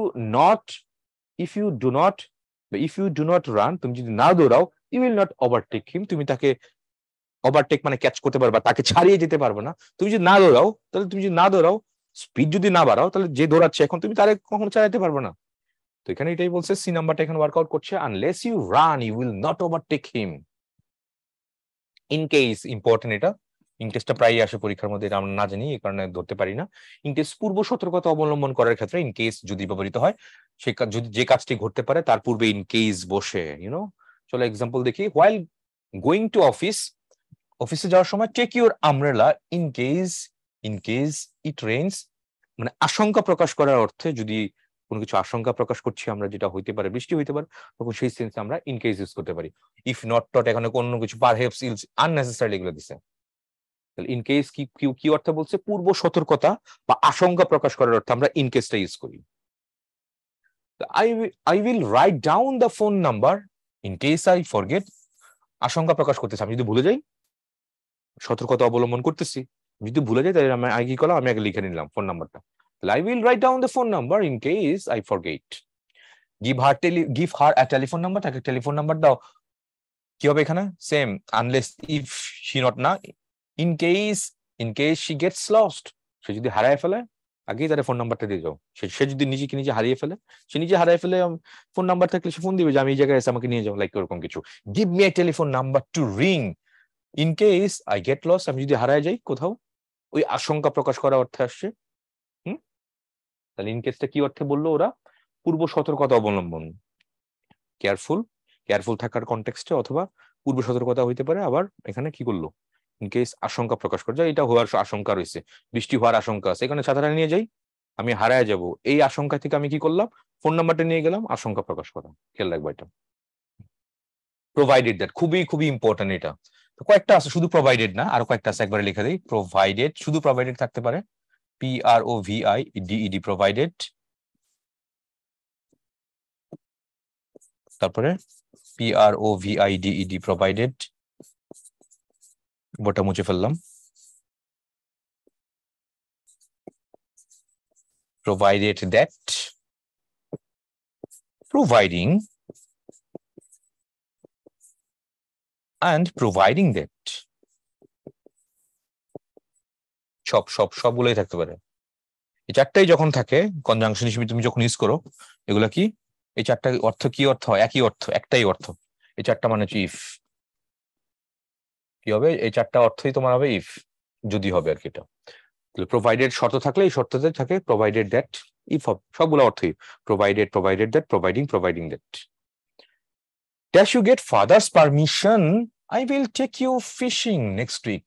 do not run, তুমি যদি না দৌড়াও, you will not overtake him, তুমি তাকে ওভারটেক মানে ক্যাচ করতে পারবা, তাকে ছাড়িয়ে যেতে পারবে না। তুমি যদি না দৌড়াও, স্পিড যদি না বাড়াও, তাহলে যে দৌড়াচ্ছে এখন তুমি তারে কখনো চালাতে পারবে না। তো এখানে এটাই বলছে, সি নাম্বারটা এখানে ওয়ার্কআউট করছে। Unless you run you will not overtake him. In case, important এটা, ইন কেসটা প্রায়ই আসে পরীক্ষার মধ্যে, এটা আমরা না জানি এই কারণে ধরতে পারি না। ইন কেস পূর্ব সতর্কতা অবলম্বন করার ক্ষেত্রে ইন কেস যদি ব্যবহৃত হয়, সে যদি যে কাজটি ঘটতে পারে তার পূর্বে ইন কেস বসে, চলো এক্সাম্পল দেখি। হোয়াইল গোয়িং টু অফিসে যাওয়ার সময় take your umbrella in case it rains, মানে আশঙ্কা প্রকাশ করার অর্থে, যদি কোনো কিছু আশঙ্কা প্রকাশ করছি আমরা, যেটা হইতে পারে বৃষ্টি হইতে পারে, তখন সেই সেন্সে আমরা ইন কেস ইউজ করতে পারি। ইফ নট টট এখানে কোনো কিছু পারহেপস ইলস আননেসেসারি এগুলো দিছে। তাহলে ইন কেস কি অর্থে বলছে? পূর্ব সতর্কতা বা আশঙ্কা প্রকাশ করার অর্থে আমরা ইন কেসটা ইউজ করি। I will write down the phone number in case I forget, আশঙ্কা প্রকাশ করতেছে আমি যদি ভুলে যাই, সতর্কতা অবলম্বন করতেছি, যদি ভুলে যাই তাহলে আমি আগে কি করলাম, আমি আগে লিখে নিলাম ফোন নাম্বারটা। তাহলে I will write down the phone number in case I forget. Give her a telephone number, তাকে টেলিফোন নাম্বার দাও। কি হবে এখানে? Same, unless if she not না, in case she gets lost, সে যদি হারায় ফেলে, আগেই তার ফোন নাম্বারটা দিয়ে যাও। সে যদি নিজে হারিয়ে ফেলে, সে নিজে হারায় ফেলে, ফোন নাম্বার থাকলে সে ফোন দিবে যে আমি এই জায়গায় এসে আমাকে নিয়ে যাও, লাইক ওরকম কিছু। Give me a telephone number to ring in case I get lost, আমি যদি হারায় যাই কোথাও, ওই আশঙ্কা প্রকাশ করা অর্থে আসছে। তাহলে ইন কেসটা কি অর্থে বললো ওরা? পূর্ব সতর্কতা অবলম্বন, কেয়ারফুল থাকার কনটেক্সটে, অথবা পূর্ব সতর্কতা হইতে পারে। আবার এখানে কি করলো? ইন কেস আশঙ্কা প্রকাশ করে, এটা হওয়ার আশঙ্কা রয়েছে, বৃষ্টি হওয়ার আশঙ্কা আছে, এখানে ছাতাটা নিয়ে যাই, আমি হারায় যাব, এই আশঙ্কা থেকে আমি কি করলাম? ফোন নাম্বারটা নিয়ে গেলাম, আশঙ্কা প্রকাশ করা। খেয়াল রাখবো এটা। প্রোভাইডেড দ্যাট, খুবই ইম্পর্টেন্ট এটা। তো কয়েকটা আছে, শুধু প্রোভাইডেড না, আরো কয়েকটা আছে, একবারে লিখে দিই। প্রোভাইডেড, শুধু প্রোভাইডেড থাকতে পারে, PROVIDED, প্রোভাইডেড। তারপরে PROVIDED, প্রোভাইডেড, ওটা মুছে ফেললাম। Provided that, providing, and providing that সবগুলোই থাকতে পারে। এই চারটাই যখন থাকে কনজাংশন হিসেবে তুমি যখন ইউজ করো, এগুলা কি, এই চারটা অর্থ কি অর্থ হয়? একই অর্থ, একটাই অর্থ। এই চারটা মানে হচ্ছে ইফ। কি হবে? এই চারটা অর্থই তোমার হবে ইফ, যদি হবে আর কি। এটা প্রোভাইডেড শর্ত থাকলে এই শর্ততে থাকে প্রোভাইডেড দ্যাট, ইফ হবে সবগুলো অর্থই provided that, providing that. Dash you get father's permission, I will take you fishing next week.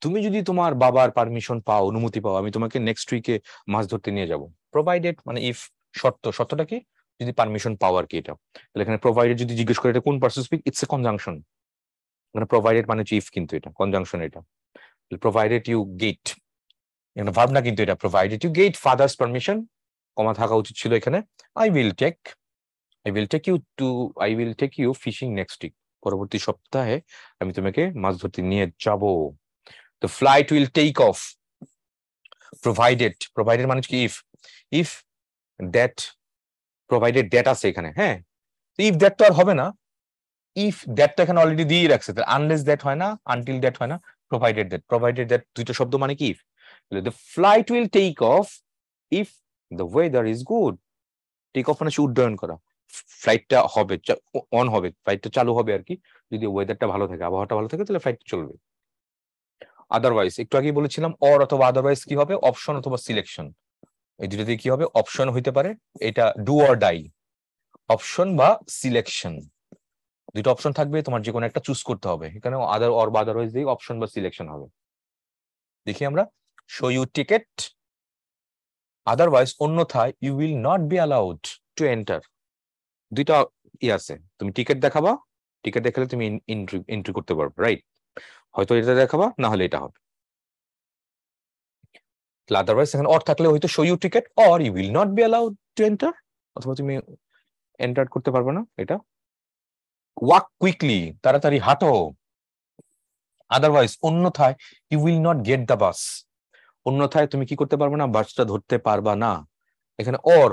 তুমি যদি তোমার বাবার পারমিশন পাও, অনুমতি পাও, আমি তোমাকে নেক্সট উইকে মাছ ধরতে নিয়ে যাব। প্রোভাইডেড মানে ইফ, শর্তটা কি? যদি পারমিশন পাও আর কি। এটা তাহলে এখানে প্রোভাইডেড যদি জিজ্ঞেস করে এটা কোন person speak, it's a conjunction. মানে প্রোভাইডেড মানে হচ্ছে ইফ, কিন্তু এটা কনজাংশন। এটা প্রোভাইডেড ইউ গেট, এখানে ভার্ব না কিন্তু, এটা provided you get father's permission, comma থাকা উচিত ছিল এখানে। I will take you fishing next week, পরবর্তী সপ্তাহে আমি তোমাকে মাছ ধরতে নিয়ে যাব। The flight will take off. Provided মানে কি? if that, provided that আছে এখানে, হ্যাঁ। if that তো আর হবে না, if that তো এখানে অলরেডি দিয়ে রাখছে, unless that হয় না, until that হয় না, provided that দুইটা শব্দ মানে কি? the flight will take off if the weather is good. Take off মানে উড্ডয়ন করা, ফ্লাইটটা হবে, অন হবে, ফ্লাইটটা চালু হবে আর কি, যদি ওয়েদারটা ভালো থাকে, আবহাওয়াটা ভালো থাকে, তাহলে ফ্লাইট চলবে। আদারওয়াইজ একটু আগেই বলেছিলাম, অর অথবা আদারওয়াইজ কি হবে? অপশন অথবা সিলেকশন। এই দুটোতে কি হবে? অপশন হইতে পারে, এটা ডু অর ডাই, অপশন বা সিলেকশন, দুটো অপশন থাকবে, তোমার যে কোনো একটা চুজ করতে হবে। এখানে আদার অর বা আদারওয়াইজ দিয়ে অপশন বা সিলেকশন হবে। দেখি আমরা, শো ইউ টিকেট, আদারওয়াইজ অন্যথায় you will not be allowed to enter. দুইটা আছে, তুমি টিকিট দেখাবা, টিকিট দেখালে তুমি এন্ট্রি করতে পারবে, রাইট? হয়তো এটা দেখাবা, না হলে এটা হবে। আদারওয়াইজ এখানে অর থাকলে হয়তো show you ticket or you will not be allowed to enter, অথবা তুমি এন্টার করতে পারবে না। এটা ওয়াক কুইকলি, তাড়াতাড়ি হাঁটো। আদারওয়াইজ অন্যথায় you will not get the bus, অন্যথায় তুমি কি করতে পারবে না? বাসটা ধরতে পারবা না। এখানে অর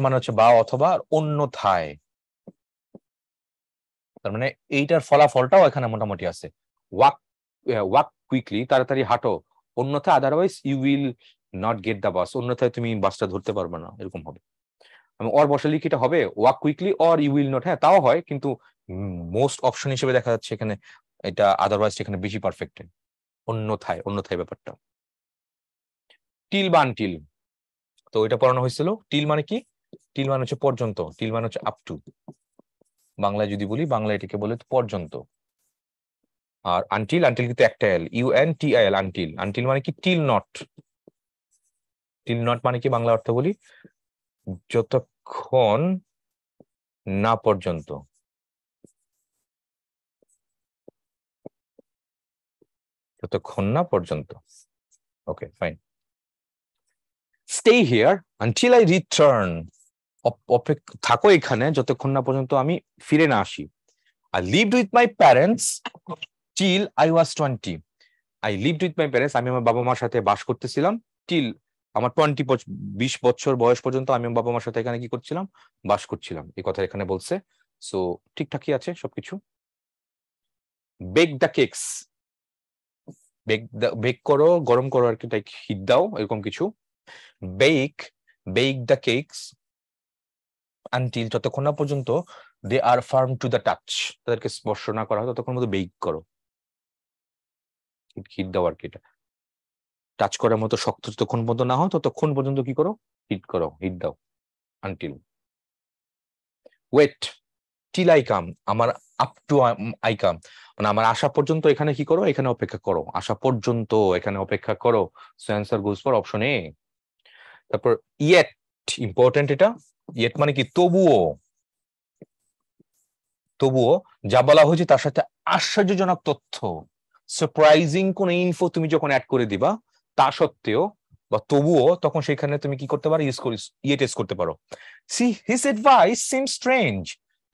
মানে হচ্ছে বা অথবা, অন্যথায়, তার মানে এইটার ফলাফলটাও এখানে মোটামুটি আছে। ওয়াক কুইকলি, তাড়াতাড়ি হাঁটো, অন্যথায় otherwise you will not get the bus, অন্যথায় তুমি বাসটা ধরতে পারবে না, এরকম হবে। আমি অর বসালে কি এটা হবে? Walk quickly or you will not, হ্যাঁ তাও হয়, কিন্তু মোস্ট অপশন হিসেবে দেখা যাচ্ছে এখানে এটা আদারওয়াইজ এখানে বেশি পারফেক্ট। অন্যথায় ব্যাপারটা। টিল বা আনটিল, তো এটা পড়ানো হয়েছিল। টিল মানে কি? টিল মানে হচ্ছে পর্যন্ত, টিল মানে হচ্ছে আপ টু। বাংলায় যদি বলি, বাংলা এটাকে বলে পর্যন্ত। আর আনটিল কিন্তু একটা এল, UNTIL, আনটিল মানে কি? টিল নট মানে কি? বাংলা অর্থ বলি, যতক্ষণ না পর্যন্ত। Okay fine. Stay here until I return, থাকো এখানে যতক্ষণ না পর্যন্ত আমি ফিরে না আসি। I lived with my parents till I was 20. I lived with my parents, আমি আমার বাবা মার সাথে বাস করতেছিলাম, till আমার 20 বছর বয়স পর্যন্ত আমি আমার বাবা মার সাথে এখানে কি করছিলাম? বাস করছিলাম। এই কথা এখানে বলছে, সো ঠিকঠাকই আছে সবকিছু। বেক দ্য কেকস, বেক করো, গরম করো আর কি, তাই হিট দাও, এরকম কিছু। বেক দ্য কেকস আনটিল, যতক্ষণ না পর্যন্ত দে আর ফার্ম টু দ্য টাচ, তাদেরকে স্পর্শ না করা হয় ততক্ষণ মতো বেক করো, হিট দাও আর কি। এটা টাচ করার মতো শক্ত যতক্ষণ পর্যন্ত না হয় ততক্ষণ পর্যন্ত কি করো? হিট দাও, until. Wait till I come, আমার আপ টু আই কাম মানে আমার আসা পর্যন্ত এখানে কি করো? এখানে অপেক্ষা করো, আসা পর্যন্ত এখানে অপেক্ষা করো। So answer goes for option এ। তারপর ইয়েট, ইম্পর্টেন্ট এটা। ইয়েট মানে কি? তবুও যা বলা হয়েছে তার সাথে আশ্চর্যজনক তথ্য, সারপ্রাইজিং কোন ইনফো তুমি যখন অ্যাড করে দিবা, তা সত্ত্বেও বা তবুও, তখন সেখানে তুমি কি করতে পারো? ইয়েট করতে পারো। সি হিজ অ্যাডভাইস সিম স্ট্রেঞ্জ,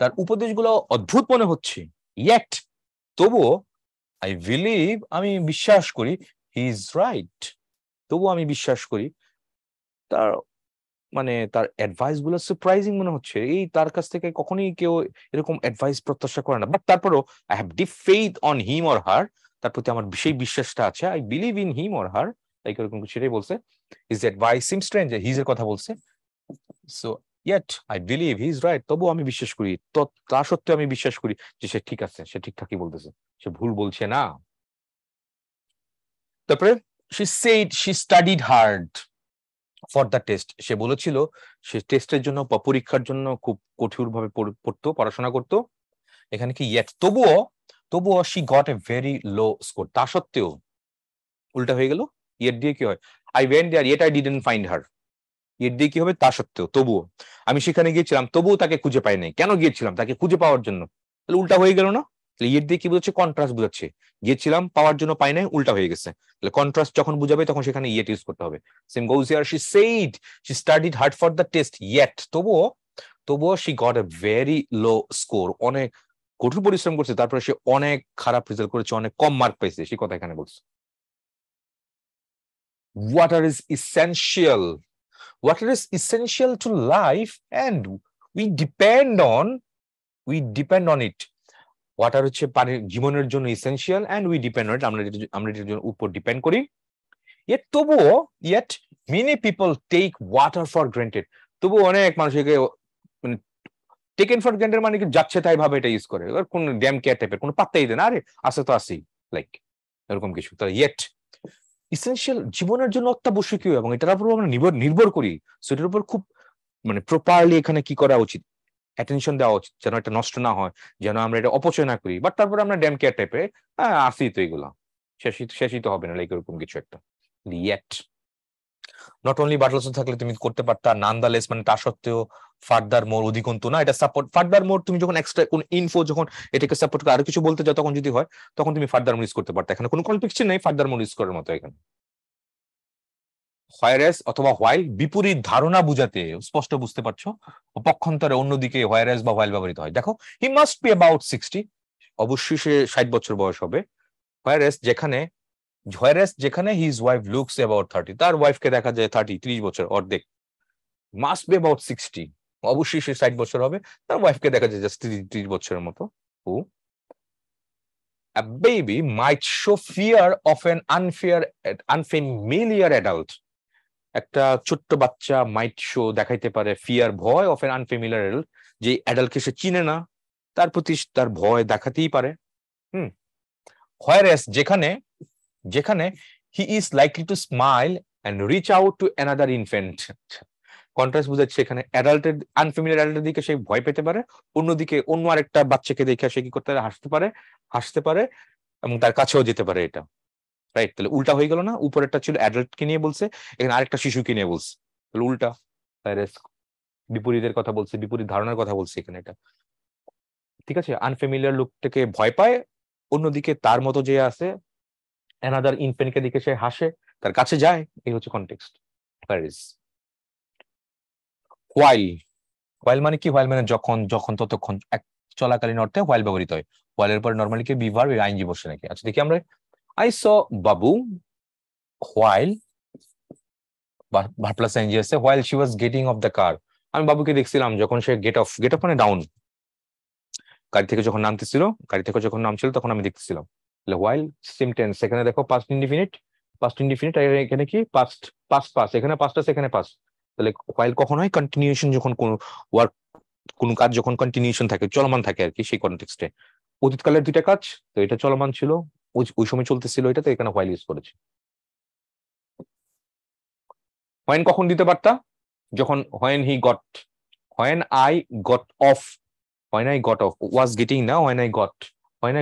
তার উপদেশগুলো অদ্ভুত মনে হচ্ছে। ইয়েট তবুও, আই বিলিভ, আমি বিশ্বাস করি, হি ইজ রাইট, তবুও আমি বিশ্বাস করি তার মানে তার অ্যাডভাইস গুলো সারপ্রাইজিং মনে হচ্ছে, এই তার কাছ থেকে কখনোই কেউ এরকম অ্যাডভাইস প্রত্যাশা করে না, বাট তারপরও I have deep faith on him or her, তার প্রতি আমার সেই বিশ্বাসটা আছে, I believe in him or her, like এরকম সেটাই বলছে। হিজ অ্যাডভাইস সিম স্ট্রেঞ্জ, হিজ এর কথা বলছে, so yet I believe he is right, তবুও আমি বিশ্বাস করি, তো তা সত্ত্বেও আমি বিশ্বাস করি যে সে ঠিক আছে, সে ঠিকঠাকই বলতেছে, সে ভুল বলছে না। তারপরে she said she studied hard for the test, সে বলেছিল সে টেস্টের জন্য বা পরীক্ষার জন্য খুব কঠোরভাবে পড়তো, পড়াশোনা করতো। এখানে কি yet, তবুও she got a very low score, তা সত্ত্বেও উল্টা হয়ে গেল, yet দিয়ে কি হয়, I went there yet I didn't find her, yet দিয়ে কি হবে, তা সত্ত্বেও, তবুও আমি সেখানে গিয়েছিলাম, তবুও তাকে খুঁজে পাই নাই, কেন গিয়েছিলাম, তাকে খুঁজে পাওয়ার জন্য, তাহলে উল্টা হয়ে গেল না? তাহলে ইয়েট দিয়ে কি বোঝাচ্ছে, কন্ট্রাস্ট বোঝাচ্ছে, গিয়েছিলাম পাওয়ার জন্য পাই নাই, উল্টা হয়ে গেছে, তাহলে কন্ট্রাস্ট যখন বুঝাবে তখন সেখানে ইয়েট ইউজ করতে হবে। Same goes here, she said she studied hard for the test yet, তবুও she got a very low score, অনেক কঠোর পরিশ্রম করছে, তারপরে সে অনেক খারাপ রেজাল্ট করেছে, অনেক কম মার্ক পাইছে, সে কথা এখানে বলছে। Water is essential, water is essential to life and we depend on it, water হচ্ছে পানি জীবনের জন্য essential and we depend on it, আমরা এটার জন্য উপর ডিপেন্ড করি। yet many people take water for granted, তবুও অনেক মানুষ একে মানে টেকেন ফর গ্রান্টেড মানে কি যাচ্ছে তাই ভাবে এটা ইউজ করে, কোন ড্যাম কেয়ার টাইপের কোনো পাত্তাই দেয় না, আরে আছে তো আসি, লাইক এরকম কিছু। তাহলে yet ইসেনশিয়াল জীবনের জন্য অত্যাবশ্যকীয় এবং এটার উপর আমরা নির্ভর করি, সেটার উপর খুব মানে প্রপারলি এখানে কি করা উচিত, অ্যাটেনশন দেওয়া উচিত, যেন এটা নষ্ট না হয়, যেন আমরা এটা অপচয় না করি, বাট তারপরে আমরা ড্যাম কেয়ার টাইপে আসি তো এগুলো শেষই তো হবে না, লাইক এরকম কিছু একটা। Yet not only but also থাকলে তুমি করতে পারতা নানদালেস, মানে তা সত্ত্বেও, ফার্দার মোর অধিকন্তু না, এটা সাপোর্ট ফার্দার মোর, তুমি যখন এক্সট্রা কোন ইনফো যখন এটাকে সাপোর্ট করে আরো কিছু বলতে যাও তখন যদি হয় তখন তুমি ফার্দার মোর ইউজ করতে পারতা, এখানে কোনো কনফ্লিকশন নেই ফার্দার মোর ইউজ করার মতো এখানে। হোয়ারেস অথবা হোয়াইল বিপরীত ধারণা বুঝাতে, স্পষ্ট বুঝতে পারছো, পক্ষান্তরে অন্যদিকে হোয়ারেস বা হোয়াইল ব্যবহৃত হয়। দেখো হি মাস্ট বি অ্যাবাউট 60, অবশ্যই সে 60 বছর বয়স হবে। হোয়ারেস যেখানে হিজ ওয়াইফ লুকস অ্যাবাউট 30, তার ওয়াইফকে দেখা যায় 30 বছর অর্ধেক, মাস্ট বি অ্যাবাউট 60, অবশ্যই সে 60 বছর হবে, তার ওয়াইফকে দেখা যায় জাস্ট 30 বছরের মতো। ও a baby might show fear of an unfamiliar adult, একটা ছোট্ট বাচ্চা মাইট শো দেখাইতে পারে ফিয়ার, ভয়, অফ এন আনফেমিলিয়ার এডাল্ট, যে অ্যাডাল্টকে সে চিনে না তার প্রতি তার ভয় দেখাতেই পারে। হোয়ারেস যেখানে he is likely to smile and reach out to another infant, contrast বুঝাচ্ছে এখানে অ্যাডাল্টের আনফেমিলিয়ার অ্যাডাল্টের দিকে সে ভয় পেতে পারে, অন্যদিকে অন্য আরেকটা বাচ্চাকে দেখে সে কি করতে পারে, হাসতে পারে এবং তার কাছেও যেতে পারে, এটা রাইট। তাহলে উল্টা হয়ে গেল না, উপরেরটা ছিল অ্যাডাল্টকে নিয়ে বলছে, এখানে আরেকটা শিশুকে নিয়ে বলছে, তাহলে উল্টা, বিপরীতের কথা বলছে, বিপরীত ধারণার কথা বলছে এখানে এটা, ঠিক আছে। আনফেমিলিয়ার লোকটাকে ভয় পায়, অন্যদিকে তার মতো যে আছে অ্যানাদার ইনফ্যান্টকে দিকে সে হাসে, তার কাছে যায়, এই হচ্ছে কনটেক্সট। হোয়াইল মানে কি, হোয়াইল মানে যখন ততক্ষণ, এক চলাকালীন অর্থে হোয়াইল ব্যবহৃত হয়, হোয়াইলের পর নরমালি কি বি ভার্ব, আইএনজি বসে নাকি। আচ্ছা দেখি আমরা, I saw Babu while verb plus ING আছে, while she was getting off the car, আমি বাবুকে দেখছিলাম যখন সে গেট অফ মানে ডাউন, গাড়ি থেকে যখন নামছিল তখন আমি দেখতেছিলাম। তাহলে while সেম টেন্স, এখানে দেখো পাস্ট ইনডিফিনিট আর এখানে কি পাস্ট, এখানে পাস্ট আছে, এখানে পাস্ট। তাহলে while কখন হয়, কন্টিনিউশন, যখন কোন কাজ যখন কন্টিনিউশন থাকে, চলমান থাকে আর কি, সেই কনটেক্সটে। অতীতকালের দুইটা কাজ, তো এটা চলমান ছিল, ওই সময় চলতেছিল এটা, তো এখানে while ইউজ করেছে। when কখন দিতে পারতা, যখন when I got off was getting না, when I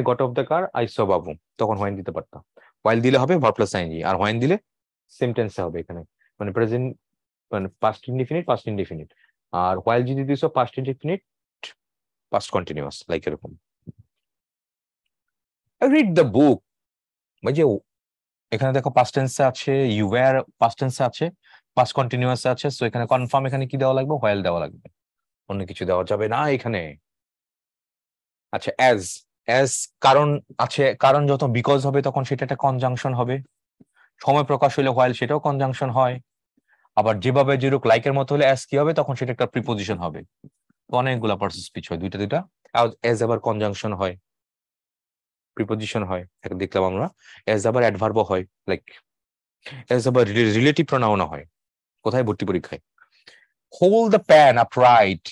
got off the car I saw বাবু, তখন when দিতে পারতা। while দিলে হবে verb plus ing, আর when দিলে সেম টেন্সে হবে এখানে, মানে প্রেজেন্ট, মানে পাস্ট ইনডিফিনিট, আর while যদি দিছো past indefinite past continuous, like এরকম। read the book, মানে যে এখানে দেখো পাস্ট টেন্সে আছে, ইউ ওয়্যার পাস্ট টেন্সে আছে, পাস্ট কন্টিনিউয়াস আছে, সো এখানে কনফার্ম, এখানে কি দেওয়া লাগবে, হোয়াইল দেওয়া লাগবে, অন্য কিছু দেওয়া যাবে না এখানে। আচ্ছা অ্যাজ কারণ যত বিকজ হবে তখন সেটা একটা কনজাংশন হবে, সময় প্রকাশ হইলে হোয়াইল সেটাও কনজাংশন হয়, আবার যেভাবে যেরকম লাইকের মতো হলে অ্যাজ কি হবে, তখন সেটা একটা প্রিপোজিশন হবে। অনেকগুলা পার্টস স্পিচ হয়, দুইটা দুইটা। অ্যাজ আবার কনজাংশন হয়, প্রিপোজিশন হয়, এটা দেখলাম আমরা। অ্যাজ আবার অ্যাডভার্ব হয়, লাইক অ্যাজ আবার রিলেটিভ প্রোনাউন হয়। কোথায়? ভর্তি পরীক্ষায়। Hold the pan upright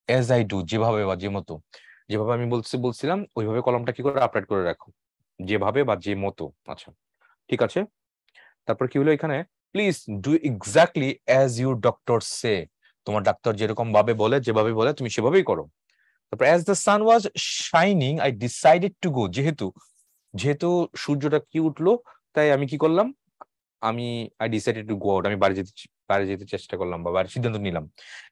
as I do, যেভাবে বা যে মতো, যেভাবে আমি বলছিলাম ওইভাবে কলমটা কি করে আপরাইট করে রাখো, যেভাবে বা যে মতো। আচ্ছা, ঠিক আছে। তারপর কি হলো এখানে, please do exactly as your doctor say, তোমার ডাক্তার যেরকম ভাবে বলে, যেভাবে বলে তুমি সেভাবেই করো। তারপর as the sun was shining I decided to go, যেহেতু যেহেতু সূর্যটা কি উঠলো, তাই আমি কি করলাম, আমি I decided to go out, আমি বাইরে যেতে চেষ্টা করলাম বা বাইরে সিদ্ধান্ত নিলাম।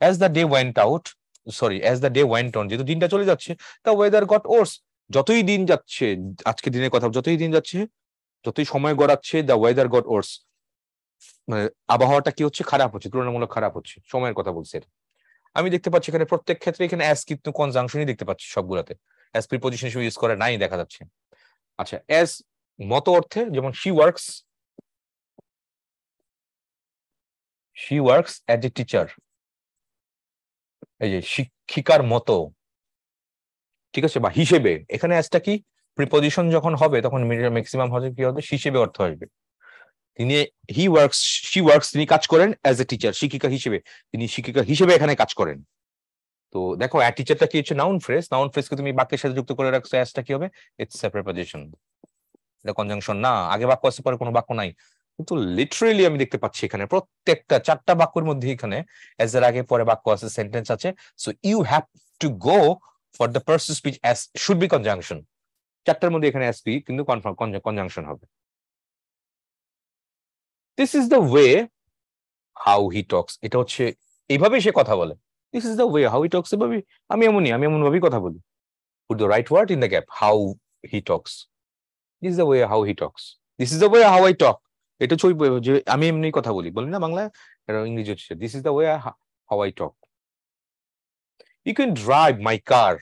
As the day went out, sorry as the day went on, যেহেতু দিনটা চলে যাচ্ছে, দ্য ওয়েদার গট ওর্স, যতই দিন যাচ্ছে, আজকে দিনের কথা, যতই দিন যাচ্ছে, যতই সময় গড়াচ্ছে, দ্য ওয়েদার গট ওর্স, মানে আবহাওয়াটা কি হচ্ছে, খারাপ হচ্ছে, তুলনামূলক খারাপ হচ্ছে, সময়ের কথা বলছে এটা। আমি দেখতে পাচ্ছি এখানে প্রত্যেক ক্ষেত্রে এখানে অ্যাজ কিন্তু কনজাংশনই দেখতে পাচ্ছি সবগুলাতে, অ্যাজ প্রিপোজিশন হিসেবে ইউজ করে নাই দেখা যাচ্ছে। আচ্ছা, অ্যাজ মতো অর্থে, যেমন she works as a teacher, এই যে শিক্ষিকার মতো, ঠিক আছে, বা হিসেবে, এখানে অ্যাজটা কি, প্রিপোজিশন যখন হবে তখন ম্যাক্সিমাম হবে কি হবে, হিসেবে অর্থ আসবে। তিনি শি ওয়ার্কস, তিনি কাজ করেন অ্যাজ এ টিচার, শিক্ষিকা হিসেবে, তিনি শিক্ষিকা হিসেবে এখানে কাজ করেন। তো দেখো টিচারটা কি হচ্ছে নাউন ফ্রেজ, নাউন ফ্রেজকে তুমি বাক্যের সাথে যুক্ত করে রাখছো, অ্যাজটা কি হবে, ইটস এ প্রিপোজিশন, এটা কনজাংশন না, আগে বাক্য আছে পরে কোনো বাক্য নাই। কিন্তু লিটারেলি আমি দেখতে পাচ্ছি এখানে প্রত্যেকটা 4টা বাক্যের মধ্যে এখানে অ্যাজ এর আগে পরে বাক্য আছে, সেন্টেন্স আছে। So you have to go for the person speech as should be conjunction, 4টার মধ্যে এখানে অ্যাজ বি কিন্তু কনফার্ম কনজাংশন হবে। This is the way how he talks, এটা হচ্ছে এইভাবেই সে কথা বলে। This is the way how he talks, এভাবে আমি এমন ভাবেই কথা বলি। Put the right word in the gap, how he talks. This is the way how he talks. This is the way how I talk. এটা হচ্ছে যে আমি এমনি কথা বলি, বলি না বাংলায়, এটা ইংরেজি হচ্ছে this is the way how I talk. You can drive my car,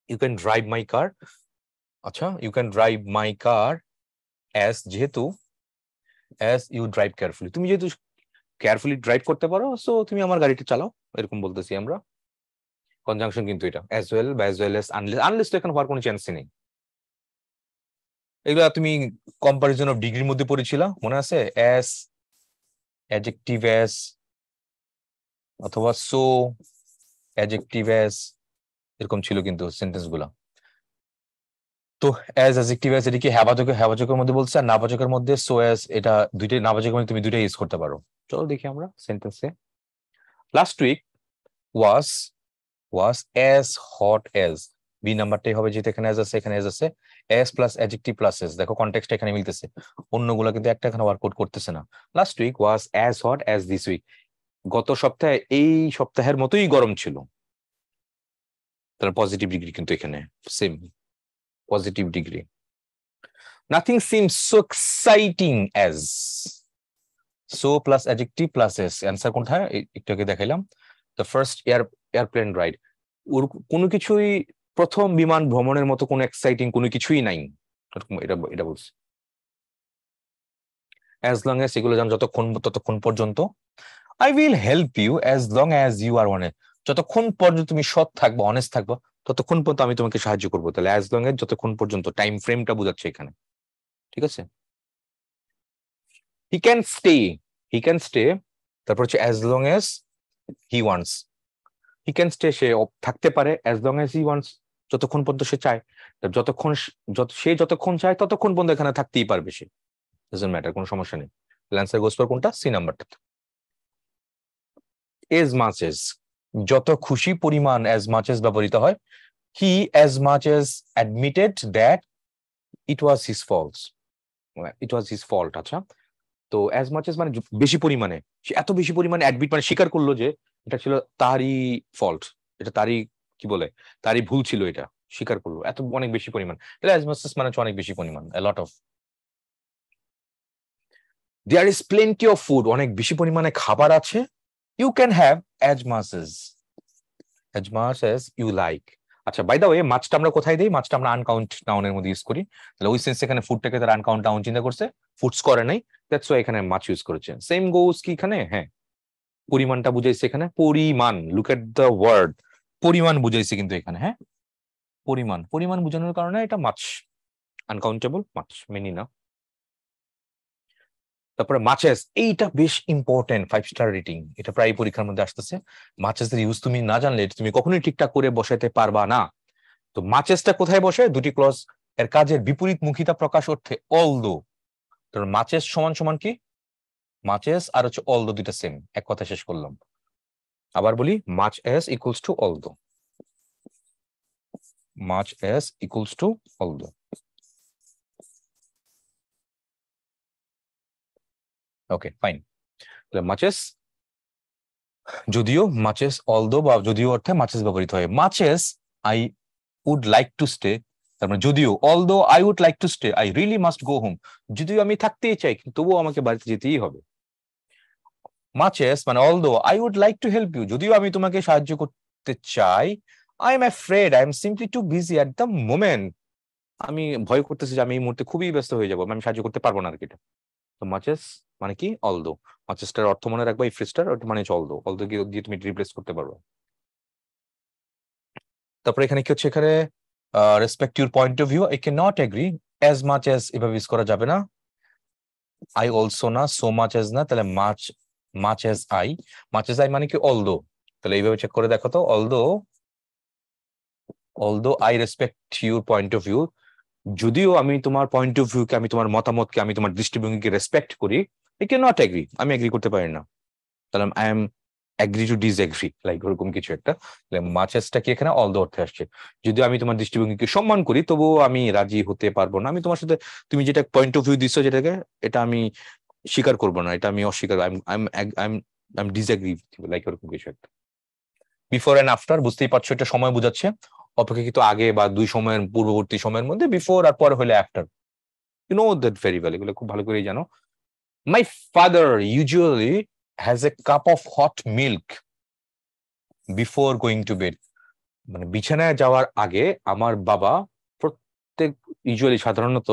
you can drive my car, আচ্ছা, you can drive my car as, যেহেতু অ্যাজ ইউ ড্রাইভ কেয়ারফুলি, তুমি যেহেতু কেয়ারফুলি ড্রাইভ করতে পারো, সো তুমি আমার গাড়িটা চালাও, এরকম বলতেছি আমরা। কনজাংশন কিন্তু এটা অ্যাজ ওয়েল বা অ্যাজ ওয়েল এস, আনলেস তো এখানে হওয়ার কোনো চান্সই নেই। এগুলা তুমি কম্পারিজন অফ ডিগ্রির মধ্যে পড়েছিলা, মনে আছে? অ্যাস, অ্যাডজেক্টিভ অ্যাস, অথবা সো, অ্যাডজেক্টিভ অ্যাস, এরকম ছিল কিন্তু সেন্টেন্স গুলা। তো অ্যাজ, অ্যাডজেক্টিভ অ্যাস, এটা কি হ্যাবাচকের মধ্যে বলছে, আর নাবাচকের মধ্যে সো অ্যাস, এটা দুইটাই নাবাচকের মধ্যে তুমি দুইটাই ইউজ করতে পারো। চলো দেখি আমরা সেন্টেন্সে। Last week was was as hot as, B নাম্বারটাই হবে, যেহেতু এখানে অ্যাজ আছে, এখানে অ্যাজ আছে, as plus adjective plus as, দেখো কনটেক্সটটা এখানে মিলতেছে, অন্যগুলো কিন্তু একটা এখানে ওয়ার্কআউট করতেছে না। Last week was as hot as this week, গত সপ্তাহে এই সপ্তাহের মতোই গরম ছিল। তার পজিটিভ ডিগ্রি কিন্তু এখানে same, positive degree. Nothing seems so exciting as, so plus adjective plus S, answer কোনটা একটু আগে দেখাইলাম, দ্য ফার্স্ট এয়ারপ্লেন রাইড, ওর কোনো কিছুই প্রথম বিমান ভ্রমণের মতো কোনো এক্সাইটিং কোনো কিছুই নাই, এটা এটা বলছে। অ্যাজ লং অ্যাজ, এগুলো জান ততক্ষণ পর্যন্ত। I will help you as long as you are honest, যতক্ষণ পর্যন্ত তুমি সৎ থাকবো, অনেস্ট থাকবো, ততক্ষণ পর্যন্ত আমি তোমাকে সাহায্য করবো। তাহলে অ্যাজ লং এজ, যতক্ষণ পর্যন্ত, টাইম ফ্রেমটা বোঝাচ্ছে এখানে, ঠিক আছে। He can stay, he can stay, তারপর হচ্ছে as long as he wants, he can stay, সে থাকতে পারে, as long as he wants, যতক্ষণ পর্যন্ত সে চায়, সে যতক্ষণ চায় ততক্ষণ পর্যন্ত এখানে থাকতেই পারবে সে, ডাজন্ট ম্যাটার, কোনো সমস্যা নেই। অ্যান্সার গোস ফর কোনটা, সি নাম্বারটা। এজ মাচ এজ, যত খুশি পরিমাণ অ্যাজ মাচ এজ ব্যবহৃত হয়। হি as much as admitted that it was his fault, it was his fault. আচ্ছা, তো অ্যাজ মাচ এজ মানে বেশি পরিমাণে, সে এত বেশি পরিমাণে অ্যাডমিট মানে স্বীকার করলো যে এটা ছিল তারই ফল্ট, এটা তারই কি বলে, তারই ভুল ছিল, এটা স্বীকার করলো, এত অনেক বেশি পরিমাণ। তাহলে অ্যাজ মাচ এজ মানে হচ্ছে অনেক বেশি পরিমাণ, a lot of. There is plenty of food, অনেক বেশি পরিমাণে খাবার আছে। You can have as much as you like. আচ্ছা, বাই দা ওয়ে, মাছটা আমরা কোথায় দিই? মাছটা আমরা আনকাউন্ট নাউনের মধ্যে ইউজ করি। তাহলে ওই সেন্স এখানে ফুডটাকে তার আনকাউন্ট নাউন চিন্তা করছে, ফুডস করে নাই, দ্যাটস ওয়াই এখানে মাছ ইউজ করেছে। সেম গোস কি এখানে, হ্যাঁ, পরিমাণটা বুঝাইছে এখানে, পরিমাণ, লুক এট দ্য ওয়ার্ড, পরিমাণ বুঝাইছে কিন্তু এখানে, হ্যাঁ পরিমাণ, পরিমাণ বোঝানোর কারণে এটা মাছ, আনকাউন্টেবল মাছ, মেনি না। তারপরে মাচেস, এইটা বেশ ইম্পর্টেন্ট, 5 স্টার রেটিং, এটা প্রায় পরীক্ষার মধ্যে আসতেছে। মাচেসের ইউজ তুমি না জানলে তুমি কখনোই ঠিকঠাক করে বসাইতে পারবা না। তো মাচেসটা কোথায় বসে? দুটি ক্লজ এর কাজের বিপরীতমুখিতা প্রকাশ অর্থে অলদো। কারণ মাচেস সমান সমান কি? মাচেস আর হচ্ছে অলদো দুইটা সেম, এক কথা শেষ করলাম। আবার বলি, much as equals to although, much as equals to although. Okay fine. Much as, যদিও মাচেস অলদো বা যদিও অর্থে মাচেস ব্যবহৃত হয়। Much as I would like to stay, তার মানে যদিও, although I would like to stay I really must go home, যদিও আমি থাকতেই চাই কিন্তু তবুও আমাকে বাড়িতে যেতেই হবে। মাচেস মানে although I would like to help you, যদিও আমি তোমাকে সাহায্য করতে চাই, I am afraid I am simply too busy at the moment, আমি ভয় করতেছি যে আমি এই মুহূর্তে খুবই ব্যস্ত হয়ে যাবো, আমি সাহায্য করতে পারবো না আর কি। তো মাচেস মানে কি? অলদো। মাচেসটার অর্থ মনে রাখবা, এই ফ্রেজটার ওটা মানে হচ্ছে অলদো, অলদো দিয়ে তুমি রিপ্লেস করতে পারবে। তারপরে এখানে কি হচ্ছে, এখানে respect your point of view, I can not agree as much as, এভাবে ইউজ করা যাবে না। আই অলসো না, সো মাচ অ্যাজ না, তাহলে much, much as I, much as I মানে কি? অলদো। তাহলে এইভাবে চেক করে দেখো তো, although, although I respect your point of view, যদিও আমি তোমার পয়েন্ট অফ ভিউকে, আমি তোমার মতামতকে, আমি তোমার দৃষ্টিভঙ্গিকে রেসপেক্ট করি, আই ক্যান নট এগ্রি, আমি এগ্রি করতে পারি না। তাহলে I M agree to disagree, like ওরকম কিছু একটা। মাচেসটা কি এখানে অলদো অর্থে আসছে, যদিও আমি তোমার দৃষ্টিভঙ্গিকে সম্মান করি তবুও আমি রাজি হতে পারবো না, আমি তোমার সাথে, তুমি যেটা পয়েন্ট অফ ভিউ দিচ্ছ যেটাকে, এটা আমি স্বীকার করবো না, এটা আমি অস্বীকার, আই এম ডিসএগ্রি, লাইক ওরকম কিছু একটা। বিফোর এন্ড আফটার, বুঝতেই পারছো এটা সময় বোঝাচ্ছে, অপেক্ষাকৃত আগে বা দুই সময়ের পূর্ববর্তী সময়ের মধ্যে, বিফোর আর পরে হলে after, you know that very well, এগুলো খুব ভালো করেই জানো। My father usually has a cup of hot milk before going to bed, মানে বিছানায় যাওয়ার আগে আমার বাবা প্রত্যেক, ইউজুয়ালি সাধারণত,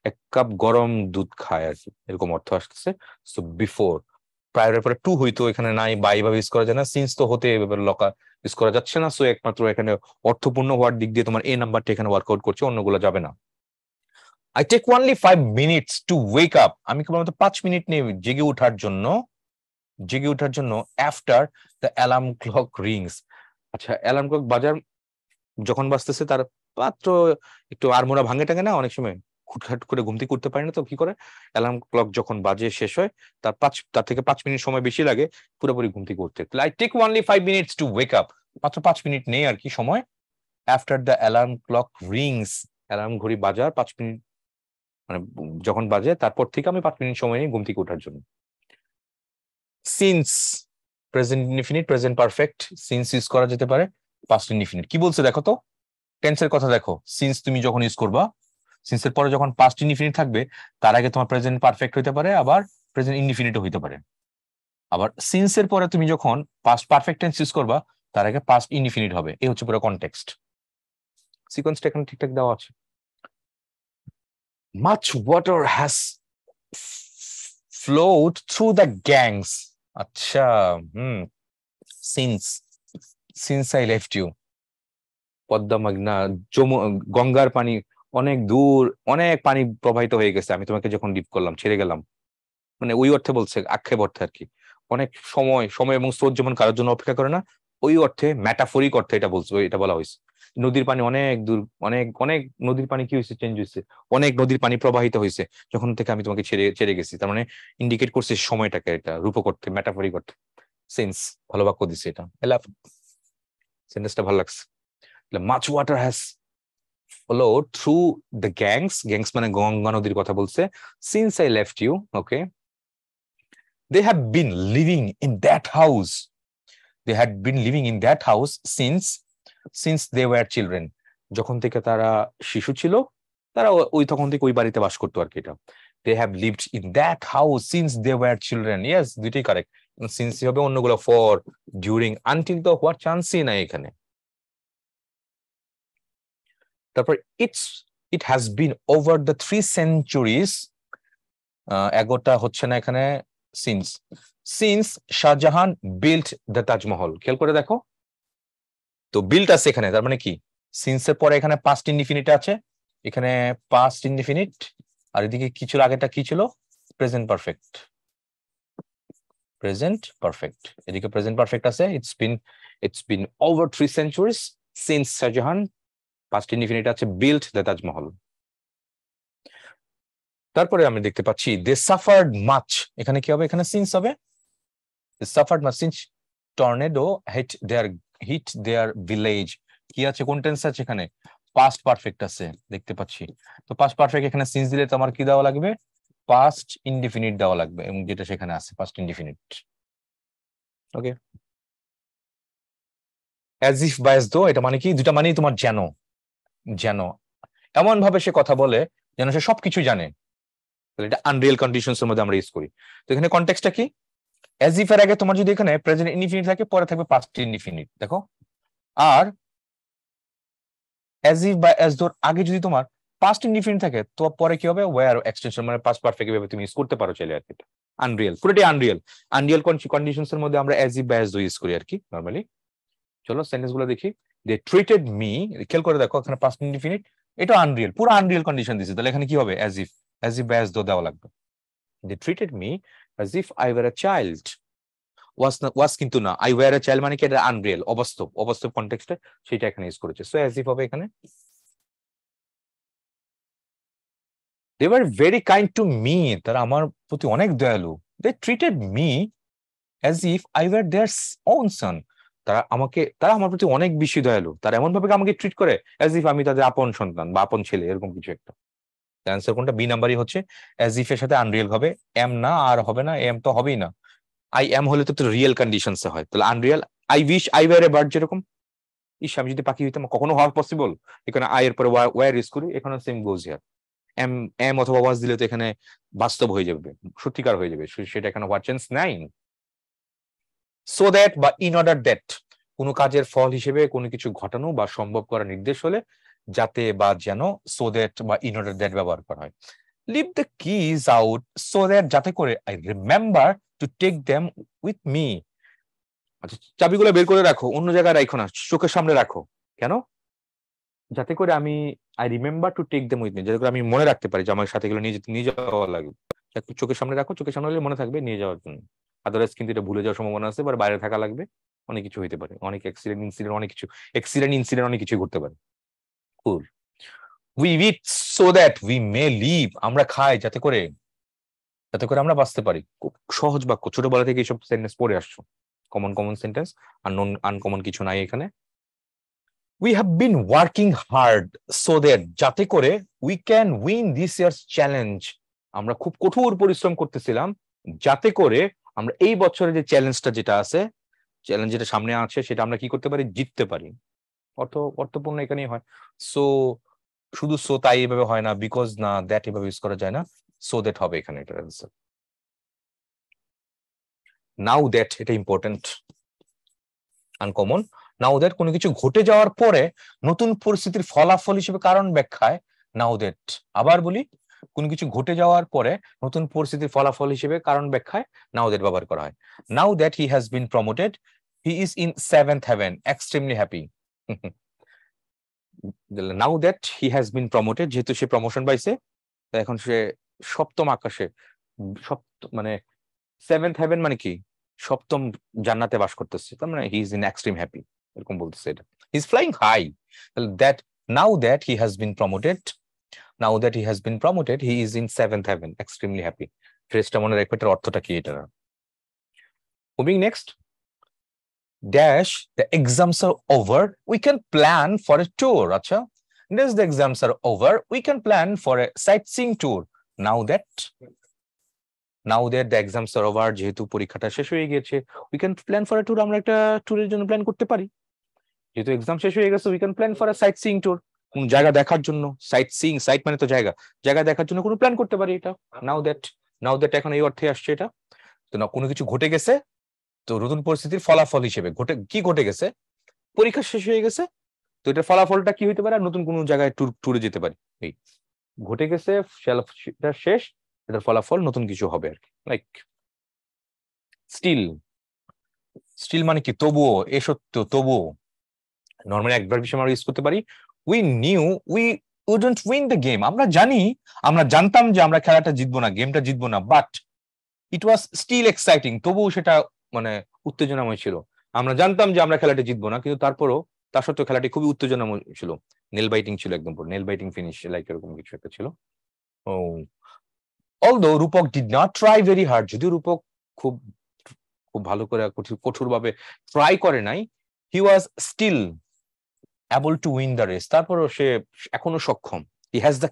এক কাপ গরম দুধ খায় আর কি, এরকম অর্থ আসতেছে। সো বিফোর, প্রায়ের পরে টু হইতো, এখানে নাই, বা এইভাবে ইউজ করা যায় না, সিন্স তো হতে এভাবে লকা ইউজ করা যাচ্ছে না, সো একমাত্র এখানে অর্থপূর্ণ হওয়ার দিক দিয়ে তোমার এই নাম্বারটা এখানে ওয়ার্কআউট করছে, অন্যগুলো যাবে না। I take only 5 minutes to wake up, আমি কেবলমাত্র 5 মিনিট নেই জেগে ওঠার জন্য, জেগে ওঠার জন্য, after the alarm clock Rings. আচ্ছা, অ্যালার্ম ক্লক বাজার যখন বাজতেছে, তার মাত্র একটু আড়মোড়া ভাঙে টাঙে না অনেক সময়, খুটখাট করে ঘুম থেকে উঠতে পারে না, তো কি করে, অ্যালার্ম ক্লক যখন বাজে শেষ হয়, তার থেকে 5 মিনিট সময় বেশি লাগে পুরোপুরি ঘুম থেকে উঠতে। I take only 5 minutes to wake up, মাত্র 5 মিনিট নেই আর কি সময়, after the alarm clock rings, alarm ঘড়ি বাজার 5 মিনিট, মানে যখন বাজে তারপর থেকে আমি 5 মিনিট সময় নিই ঘুম থেকে ওঠার জন্য। Since, present indefinite, present perfect, since use করা যেতে পারে, পাস্ট ইনডিফিনিট। কি বলছে দেখো তো, টেন্সের কথা দেখো, সিন্স তুমি যখন ইউজ করবা, সিন্সের পরে যখন পাস্ট ইনডিফিনিট থাকবে, তার আগে তোমার প্রেজেন্ট পারফেক্ট হইতে পারে, আবার প্রেজেন্ট ইনডিফিনিটও হইতে পারে। আবার সিন্সের পরে তুমি যখন পাস্ট পারফেক্ট টেন্স ইউজ করবা, তার আগে পাস্ট ইনডিফিনিট হবে, এই হচ্ছে পুরো কনটেক্সট, সিকোয়েন্সটা এখানে ঠিকঠাক দেওয়া আছে। Much water has flowed through the Ganges, আচ্ছা, since, since I left you, Padma মেঘনা, গঙ্গার পানি অনেক দূর, অনেক পানি প্রবাহিত হয়ে গেছে, আমি তোমাকে যখন লিভ করলাম, ছেড়ে গেলাম, মানে ওই অর্থে বলছে, আক্ষেপ অর্থে আর কি। অনেক সময়, সময় এবং স্রোত যেমন কারোর জন্য অপেক্ষা করে না, ওই অর্থে, ম্যাটাফরিক অর্থে এটা বলছে, এটা বলা হয়েছে। নদীর পানি অনেক দূর, অনেক অনেক নদীর পানি কি হয়েছে, চেঞ্জ হয়েছে, অনেক নদীর পানি প্রবাহিত হয়েছে যখন থেকে আমি তোমাকে ছেড়ে ছেড়ে গেছি, তার মানে ইন্ডিকেট করছে সময়টাকে, এটা রূপক অর্থে, ম্যাটাফরিক অর্থে। সেন্স, ভালো বাক্য দিছে এটা, সেন্টেন্সটা ভালো লাগছে। Much water has flowed through the gangs, gangs মানে গঙ্গা নদীর কথা বলছে, since I left you, okay, they have been living in that house, they had been living in that house since they were children, যখন থেকে তারা শিশু ছিল, তারা ওই তখন থেকে ওই বাড়িতে বাস করতো আর কি, এটা they have lived in that house since they were children, yes, দুইটাই কারেক্ট, since হবে, অন্যগুলো for, during, until তো হওয়ার চান্সই নাই এখানে। তারপর it has been over the 3 centuries, এগোটা হচ্ছে না এখানে, since Shahjahan built the Taj Mahal. খেয়াল করে দেখো, তো বিল্ট আছে এখানে, তার মানে কি সিন্স এর পরে এখানে পাস্ট ইনডিফিনিট আছে, এখানে পাস্ট ইনডিফিনিট, আর এদিকে কি ছিল, আগেটা কি ছিল, প্রেজেন্ট পারফেক্ট। এদিকে প্রেজেন্ট পারফেক্ট আছে। It's been over 3 centuries since Shahjahan, past indefinite আছে, বিল্ট দ্য তাজমহল। তারপরে আমি দেখতে পাচ্ছি দে সাফার্ড মাচ, এখানে কি হবে, এখানে সিন্স হবে, they suffered much since tornado hit their village. কি আছে, কোন টেন্স আছে এখানে, পাস্ট পারফেক্ট আছে দেখতে পাচ্ছি। তো পাস্ট পারফেক্ট এখানে সিন্স দিলে তো আমার কি দেওয়া লাগবে, পাস্ট ইনডিফিনিট দেওয়া লাগবে, এবং যেটা সেখানে আছে past indefinite. Okay, as if বাই অ্যাজ দো, এটা মানে কি, দুটা মানেই তোমার যেন, যেন এমন ভাবে সে কথা বলে যেন সে সবকিছু জানে, তাহলে এটা আনরিয়েল কন্ডিশনস এর মধ্যে আমরা ইউজ করি। তো এখানে কনটেক্সটটা কি, অ্যাজ ইফ এর আগে তোমার যদি এখানে প্রেজেন্ট ইনডিফিনিট থাকে, পরে থাকবে পাস্ট ইনডিফিনিট, দেখো। আর অ্যাজ ইফ বা অ্যাজ দোর আগে যদি তোমার পাস্ট ইনডিফিনিট থাকে, তো পরে কি হবে, ওয়্যার এক্সটেনশন, মানে পাস্ট পারফেক্ট ভাবে তুমি ইউজ করতে পারো চাইলে আর কি। আনরিয়েল, পুরোটাই আনরিয়েল কন্ডিশনস এর মধ্যে আমরা অ্যাজ ইফ বা অ্যাজ দো ইউজ করি আর কি নরমালি। চলো সেন্টেন্স গুলো দেখি। দে ট্রিটেড মি, খেয়াল করে দেখো এখানে পাস্ট ইনডিফিনিট, এটা আনরিয়েল, পুরো আনরিয়েল কন্ডিশন দিছে, তাহলে এখানে কি হবে, অ্যাজ ইফ বা অ্যাজ দো দেওয়া লাগবে। They treated me as if I were a child, was কিন্তু না, আই ওয়্যার আ চাইল্ড মানে কি, এটা আনরিয়েল, অবাস্তব কনটেক্সটে সেটা এখানে ইউজ করেছে। সো অ্যাজ ইফ হবে এখানে। They were very kind to me, তারা আমার প্রতি অনেক দয়ালু। They treated me as if I were their own son, তারা আমার প্রতি অনেক বেশি দয়ালু, তারা এমন ভাবে আমাকে ট্রিট করে অ্যাজ ইফ আমি তাদের আপন সন্তান বা আপন ছেলে, এরকম কিছু একটা। অ্যান্সার কোনটা, বি নাম্বারই হচ্ছে, অ্যাজ ইফ এর সাথে আনরিয়েল হবে, এম না, আর হবে না, এম তো হবেই না, আই এম হলে তো রিয়েল কন্ডিশনসে হয়, তাহলে unreal. I wish I were a bird, যেরকম ইস আমি যদি পাখি হইতাম, কখনো হওয়া পসিবল, এখানে আই এর পরে ওয়্যার ইউজ করি, এখানে same goes here. Am am অথবা ওয়াজ দিলে তো এখানে বাস্তব হয়ে যাবে, সত্যিকার হয়ে যাবে, সেটা এখানে হওয়ার চান্স নাই। সো দ্যাট বা ইন অর্ডার দ্যাট, কোনো কাজের ফল হিসেবে কোনো কিছু ঘটানো বা সম্ভব করার নির্দেশ হলে যাতে বা যেন সো দ্যাট বা ইন অর্ডার দ্যাট ব্যবহার করা হয়। Leave the keys out so that, যাতে করে I remember to take them with me. আচ্ছা, চাবিগুলো বের করে রাখো, অন্য জায়গায় রাখো না, চোখের সামনে রাখো। কেন, যাতে করে আমি I remember to take them with me, যাতে করে আমি মনে রাখতে পারি যে আমার সাথে এগুলো নিয়ে যাওয়া লাগবে। চোখের সামনে রাখো, চোখের সামনে হলে মনে থাকবে নিয়ে যাওয়ার জন্য, আদারওয়াইজ কিন্তু এটা ভুলে যাওয়ার সম্ভাবনা আছে, বা বাইরে থাকা লাগবে, অনেক কিছু হইতে পারে, অনেক অ্যাক্সিডেন্ট অনেক কিছু ঘটতে পারে। Cool, we eat so that we may live, আমরা খাই যাতে করে আমরা বাঁচতে পারি। খুব সহজ বাক্য, ছোটবেলা থেকে এইসব সেন্টেন্স পড়ে আসছো, কমন সেন্টেন্স, আর নন আনকমন কিছু নাই এখানে। We have been working hard so that, যাতে করে we can win this years challenge, আমরা খুব কঠোর পরিশ্রম করতেছিলাম যাতে করে আমরা এই বছরের যে চ্যালেঞ্জটা যেটা আছে, চ্যালেঞ্জ যেটা সামনে আছে, সেটা আমরা কি করতে পারি, জিততে পারি। অর্থপূর্ণ এখানেই হয়। সো শুধু সো তাই এভাবে হয় না, বিকজ না, দ্যাট এভাবে ইউজ করা যায় না, সো দ্যাট হবে এখানে এটার অ্যান্সার। নাও দ্যাট, এটা ইম্পর্টেন্ট, আনকমন। নাও দ্যাট কোনো কিছু ঘটে যাওয়ার পরে নতুন পরিস্থিতির ফলাফল হিসেবে কারণ ব্যাখ্যায় নাও দ্যাট, আবার বলি, কোনো কিছু ঘটে যাওয়ার পরে নতুন পরিস্থিতির ফলাফল হিসেবে কারণ ব্যাখ্যায় নাও দ্যাট ব্যবহার করা হয়। নাও that he has been promoted, he is in 7th heaven, extremely happy. Now that he has been promoted, যেহেতু সে প্রমোশন পাইছে, এখন সে সপ্তম আকাশে, মানে 7th heaven মানে কি, সপ্তম জান্নাতে বাস করতেছে, তার মানে he is in extreme happy, এরকম বলতেছে এটা। He is flying high, that now that he has been promoted, now that he has been promoted, he is in 7th heaven, extremely happy. ফ্রেজটা মনে রাখবে, এটার অর্থটা কি এটা। Moving next, dash the exams are over, we can plan for a tour. আচ্ছা, dash the exams are over, we can plan for a sightseeing tour. Now that the exams are over, যেহেতু পরীক্ষাটা শেষ হয়ে গিয়েছে, we can plan for a tour, আমরা একটা ট্যুরের জন্য প্ল্যান করতে পারি। যেহেতু এক্সাম শেষ হয়ে গেছে, we can plan for a sightseeing tour, কোন জায়গা দেখার জন্য, সাইট মানে তো জায়গা দেখার জন্য কোনো প্ল্যান করতে পারি। এটা নাও দ্যাট এখন এই অর্থে আসছে এটা। তো না, কোনো কিছু ঘটে গেছে, তো নতুন পরিস্থিতির ফলাফল হিসেবে ঘটে গেছে, পরীক্ষা শেষ হয়ে গেছে, তো এটার ফলাফলটা কি হইতে পারে, নতুন কোনো জায়গায় ট্যুরে যেতে পারি। এই ঘটে গেছে, সেটা শেষ, এটার ফলাফল নতুন কিছু হবে আর কি, লাইক স্টিল, স্টিল মানে কি তবুও, এ সত্য তবুও। নর্মালি একবার বিষয় আমরা ইউজ করতে পারি, we new we wouldn't win the game, আমরা জানি, আমরা জানতাম যে আমরা খেলাটা জিতবো না, গেমটা জিতবো না, but it was still exciting, তবুও সেটা মানে উত্তেজনাময় ছিল। আমরা জানতাম যে আমরা খেলাটি জিতবো না, কিন্তু তারপরও তা সত্ত্বেও খেলাটি খুবই উত্তেজনাময় ছিল, নেল বাইটিং ছিল, একদম নেল বাইটিং ফিনিশ, লাইক এরকম কিছু একটা ছিল। ও although Rupak did not try very hard, যদিও রূপক খুব খুব ভালো করে কঠোরভাবে ট্রাই করে নাই, he was still able to win the race, তারপরও সে এখনো সক্ষম, he has the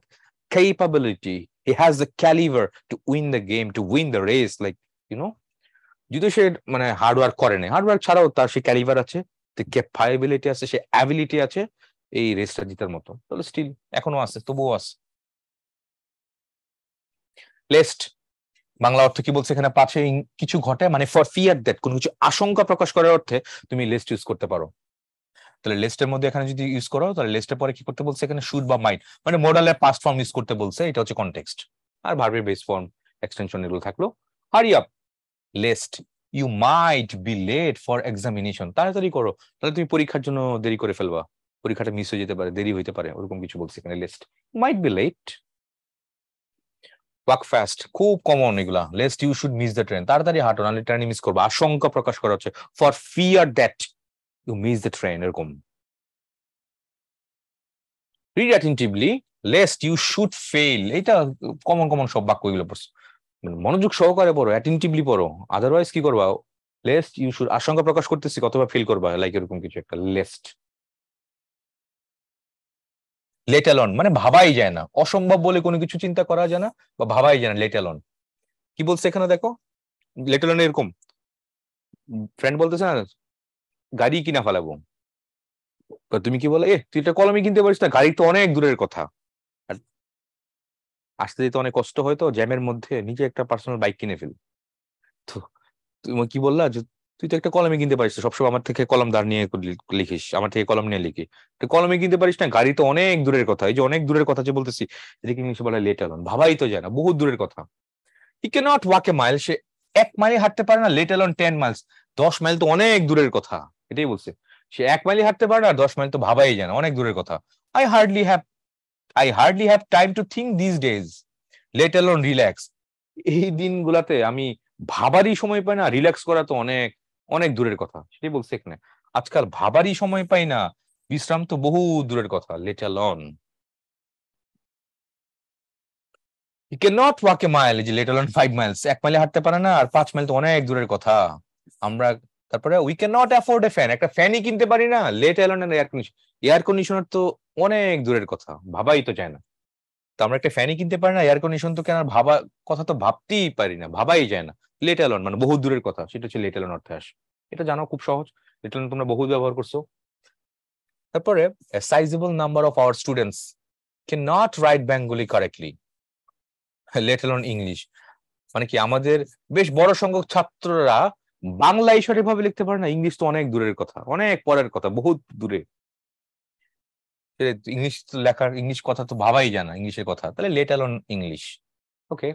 capability, he has the caliber to win the game, to win the race, like you know, যদিও সে মানে হার্ড ওয়ার্ক করে না, হার্ড ওয়ার্ক ছাড়াও তার সে ক্যালিভার আছে, ক্যাপাবিলিটি আছে, সে অ্যাবিলিটি আছে এই রেসটা জিতার মতো, তাহলে স্টিল এখনো আছে, তবুও আছে। লেস্ট বাংলা অর্থ কি বলছে এখানে, পাছে কিছু ঘটে, মানে ফর ফিয়ার দ্যাট, কোনো কিছু আশঙ্কা প্রকাশ করার অর্থে তুমি লেস্ট ইউজ করতে পারো। তাহলে লেস্টের মধ্যে এখানে যদি ইউজ করো, তাহলে লেস্টের পরে কি করতে বলছে এখানে, শুড বা মাইট, মানে মডালের পাস্ট ফর্ম ইউজ করতে বলছে, এটা হচ্ছে কনটেক্সট। আর ভার্বের বেস ফর্ম, এক্সটেনশন এগুলো থাকলো। Hurry up lest you might be late for examination, তাড়াতাড়ি করো, তাহলে তুমি পরীক্ষার জন্য দেরি করে ফেলবা, পরীক্ষাটা মিস হয়ে যেতে পারে, দেরি হইতে পারে, ওরকম কিছু বলছে এখানে lest, might be late. Walk fast, খুব কমন এগুলা, lest you should miss the train, তাড়াতাড়ি হাঁটো নাহলে ট্রেন মিস করবা, আশঙ্কা প্রকাশ করা হচ্ছে, for fear that you miss the train, এরকম। Read attentively lest you should fail, এটা কমন কমন সব বাক্য এগুলো পড়ছো, মনোযোগ সহকারে পড়ো, অ্যাটেন্টিভলি পড়ো, আদারওয়াইজ কি করবা, লেস্ট ইউ শুড আশঙ্কা প্রকাশ করতেছি কতবা ফিল করবা, লাইক এরকম কিছু একটা লেস্ট। লেট অ্যালোন মানে ভাবাই যায় না, অসম্ভব বলে কোনো কিছু চিন্তা করা যায় না বা ভাবাই যায় না, লেট অ্যালোন। কি বলছে এখানে দেখো, লেট অ্যালোন এরকম, ফ্রেন্ড বলতেছে না গাড়ি কিনা ফেলাবো, তুমি কি বলে, তুই একটা কলমে কিনতে পারিস না, গাড়ি তো অনেক দূরের কথা, আর আসতে যেতে অনেক কষ্ট হয়, তো জ্যামের মধ্যে নিজে একটা পার্সোনাল বাইক কিনে ফেল। তো তুমি কি বললা যে তুই তো একটা কলমে কিনতে পারিস না, সবসময় আমার থেকে কলম ধার নিয়ে লিখিস, আমার থেকে কলম নিয়ে লিখি, কলমে কিনতে পারিস না, গাড়ি তো অনেক দূরের কথা, এই যে অনেক দূরের কথা যে বলতেছি, এটাকে ইংলিশে বলা লেট অ্যালোন, ভাবাই তো যায় না, বহুত দূরের কথা। He can not walk a mile, say 1 mile হাঁটতে পারে না, লেট অ্যালোন 10 মাইলস, 10 মাইল তো অনেক দূরের কথা, এটাই বলছে, সে 1 মাইলই হাঁটতে পারে না, 10 মাইল তো ভাবাই যায় না, অনেক দূরের কথা। I hardly have I hardly have time to think this days, let alone relax, এই দিনগুলাতে আমি ভাবারই সময় পাই না, রিল্যাক্স করা তো অনেক অনেক দূরের কথা, সেটাই বলছে এখানে, আজকাল ভাবারই সময় পাই না, বিশ্রাম তো বহু দূরের কথা, let alone. He can not walk a mile, যে লেট অ্যালোন 5 মাইলস, 1 মাইলে হাঁটতে পারে না, আর 5 মাইল তো অনেক দূরের কথা। আমরা তারপরে we can not afford A fan, একটা ফ্যানই কিনতে পারি না, let alone air condition, air conditioner তো অনেক দূরের কথা, ভাবাই তো যায় না। তো আমরা একটা ফ্যানই কিনতে পারি না, এয়ার কন্ডিশন তো কেনার ভাবা কথা তো ভাবতেই পারি না, ভাবাই যায় না, লেট অ্যালোন মানে বহু দূরের কথা, সেটা হচ্ছে লেট অ্যালোন অর্থে আসে, এটা জানো খুব সহজ, লেট অ্যালোন তোমরা বহু ব্যবহার করছো। তারপরে a sizable number of our students cannot write Bengali correctly, let alone English, মানে কি আমাদের বেশ বড় সংখ্যক ছাত্ররা বাংলায় সঠিকভাবে লিখতে পারে না, ইংলিশ তো অনেক দূরের কথা, অনেক পরের কথা, বহুত দূরে, ইংলিশ লেখার, ইংলিশ কথা তো ভাবাই যায় না ইংলিশের কথা, তাহলে লেট অ্যালোন ইংলিশ। ওকে,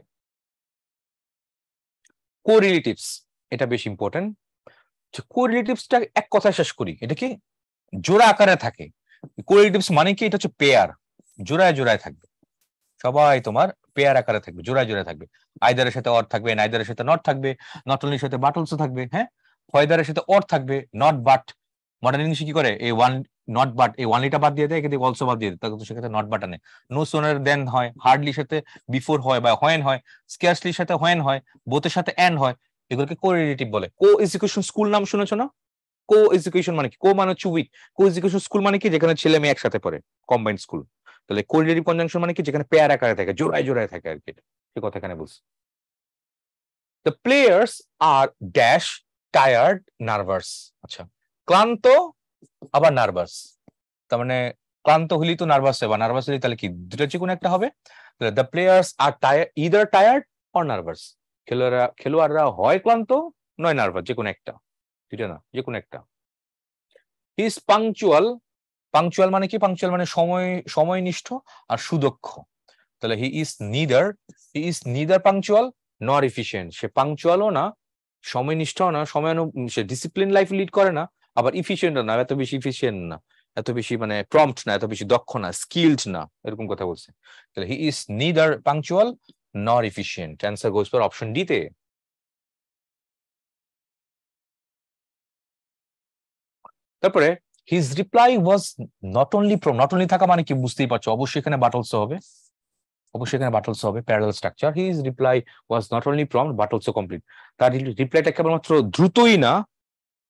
কোরিলেটিভস, এটা বেশ ইম্পর্টেন্ট, কোরিলেটিভসটা এক কথায় শেষ করি, এটা কি জোড়া আকারে থাকে, কোরিলেটিভস মানে কি, এটা হচ্ছে পেয়ার, জোড়ায় জোড়ায় থাকবে, সবাই তোমার পেয়ার আকারে থাকবে, জোড়ায় জোড়ায় থাকবে, আইদারের সাথে অর থাকবে, নাইদারের সাথে নট থাকবে, নট অনলির সাথে বাট অলসো থাকবে, হ্যাঁ, হয়দারের সাথে অর থাকবে, নট বাট, মডার্ন ইংলিশে কি করে, এই ওয়ান নট বাট, এই ওয়ানলিটা বাদ দিয়ে দেয়, কিন্তু অলসো বাদ দিয়ে দেয়, তাহলে সেক্ষেত্রে নট বাট আনে, নো সোনার দেন হয়, হার্ডলির সাথে বিফোর হয় বা হোয়েন হয়, স্কেয়ার্সলির সাথে হোয়েন হয়, বোথের সাথে এন্ড হয়, এগুলোকে কোরিলেটিভ বলে। কো এডুকেশন স্কুল নাম শুনেছো না, কো এডুকেশন মানে কি, কো মানে হচ্ছে উইথ, কো এডুকেশন স্কুল মানে কি যেখানে ছেলে মেয়ে একসাথে পড়ে, কম্বাইন্ড স্কুল, তাহলে কোরিলেটিভ কনজাংশন মানে কি যেখানে পেয়ার আকারে থাকে, জোড়ায় জোড়ায় থাকে আর কি, সে কথা এখানে বলছে। The players are dash tired nervous, আচ্ছা ক্লান্ত আবার নার্ভাস, তার মানে ক্লান্ত হলেই তো নার্ভাস হবে, নার্ভাস হলে তাহলে কি দুটো যে কোনো একটা হবে, the players are either tired or nervous, খেলোয়াড়রা হয় ক্লান্ত নয় নার্ভাস, যে কোনো একটা, দুটো না, যে কোনো একটা। হি ইজ পাংচুয়াল, পাংচুয়াল মানে কি, পাংচুয়াল মানে সময়নিষ্ঠ আর সুদক্ষ, তাহলে হি ইজ নিদার পাংচুয়াল নর এফিশিয়েন্ট, সে পাংচুয়ালও না সময়নিষ্ঠও না, সে ডিসিপ্লিন লাইফ লিড করে না, আবার ইফিশিয়েন্ট না, এত বেশি ইফিশিয়েন্ট না, এত বেশি মানে প্রম্পট না, এত বেশি দক্ষ না, স্কিলড না, এরকম কথা বলছে। তাহলে হি ইজ নিদার পাংচুয়াল নর efficient. Answer goes for option D তে। তারপরে his reply was not only prompt. Not only থাকা মানে কি বুঝতেই পারছো, অবশ্যই এখানে বাট অলসো হবে, অবশ্যই এখানে বাট অলসো হবে, parallel structure. His reply was not only prompt but also complete. তার রিপ্লাইটা কেবলমাত্র দ্রুতই না,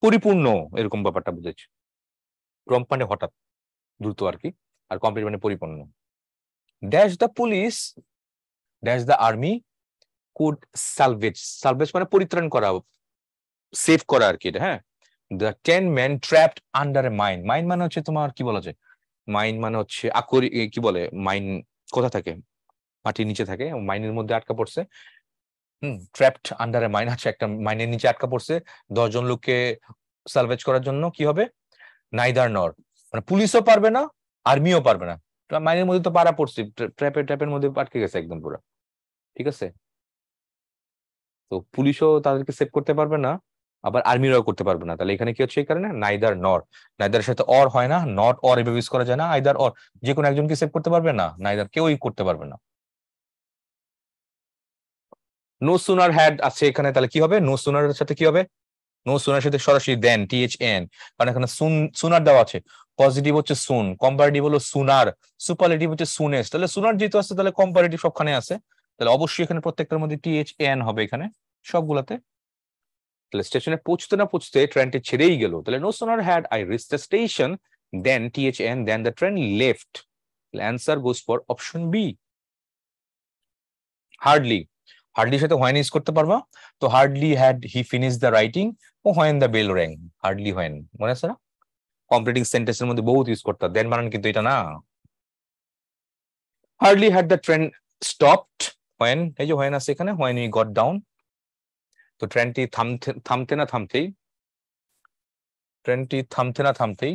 পরিপূর্ণ, এরকম ব্যাপারটা বুঝেছি। প্রম্পট মানে হঠাৎ, দ্রুত আর কি, আর কমপ্লিট মানে পরিপূর্ণ। Dash the police dash the army could salvage. Salvage মানে পরিত্রাণ করা, সেভ করা আর কি এটা, হ্যাঁ। The 10 men trapped under a mine. Mine মানে হচ্ছে তোমার কি বলা যায়, মাইন মানে হচ্ছে কি বলে, মাইন কোথা থাকে, মাটির নিচে থাকে, মাইনের মধ্যে আটকা পড়ছে। ট্র্যাপড আন্ডার এ মাইন, আচ্ছা একটা মাইনের নিচে আটকা পড়ছে, 10 জন লোককে সালভেজ করার জন্য কি হবে, নাইদার নর, মানে পুলিশও পারবে না, আর্মিও পারবে না, মাইনের মধ্যে তো পারা পড়ছে, ট্র্যাপের মধ্যে আটকে গেছে একদম পুরো, ঠিক আছে। তো পুলিশও তাদেরকে সেভ করতে পারবে না, আবার আর্মিরাও করতে পারবে না। তাহলে এখানে কি হচ্ছে, এই কারণে নাইদার নর, নাইদারের সাথে অর হয় না, নট অর এভাবে ইউজ করা যায় না, আইদার অর, যে কোনো একজনকে সেভ করতে পারবে না, নাইদার কেউই করতে পারবে না। নো সুনার হ্যাড আছে এখানে, তাহলে কি হবে, নো সুনারের সাথে কি হবে, নো সুনার সাথে সরাসরি দেন, THN, কারণ এখানে সুনার দেওয়া আছে। পজিটিভ হচ্ছে সুন, কম্পারেটিভ হলো সুনার, সুপারলেটিভ হচ্ছে সুনেস্ট। তাহলে সুনার যেহেতু আছে তাহলে কম্পারেটিভ সবখানে আছে, তাহলে অবশ্যই এখানে প্রত্যেকটার মধ্যে THN হবে এখানে সবগুলাতে। তাহলে স্টেশনে পৌঁছতে না পৌঁছতে ট্রেনটি ছেড়েই গেল, তাহলে no sooner had I reach the station then THN then the train left. Answer goes for option B. Hardly, হার্ডলির সাথে হোয়েন ইউজ করতে পারবা, তো hardly had he finish the writing ও when the bell rang, hardly when, মনে আছে না, completing সেন্টেন্সের মধ্যে বহুত ইউজ করতে, দেন বানান কিন্তু এটা না। Hardly had the train stopped when, এই যে হোয়েন আছে এখানে, হোয়েন উই গট ডাউন, তো ট্রেনটি থামতে না থামতেই, ট্রেনটি থামতে না থামতেই,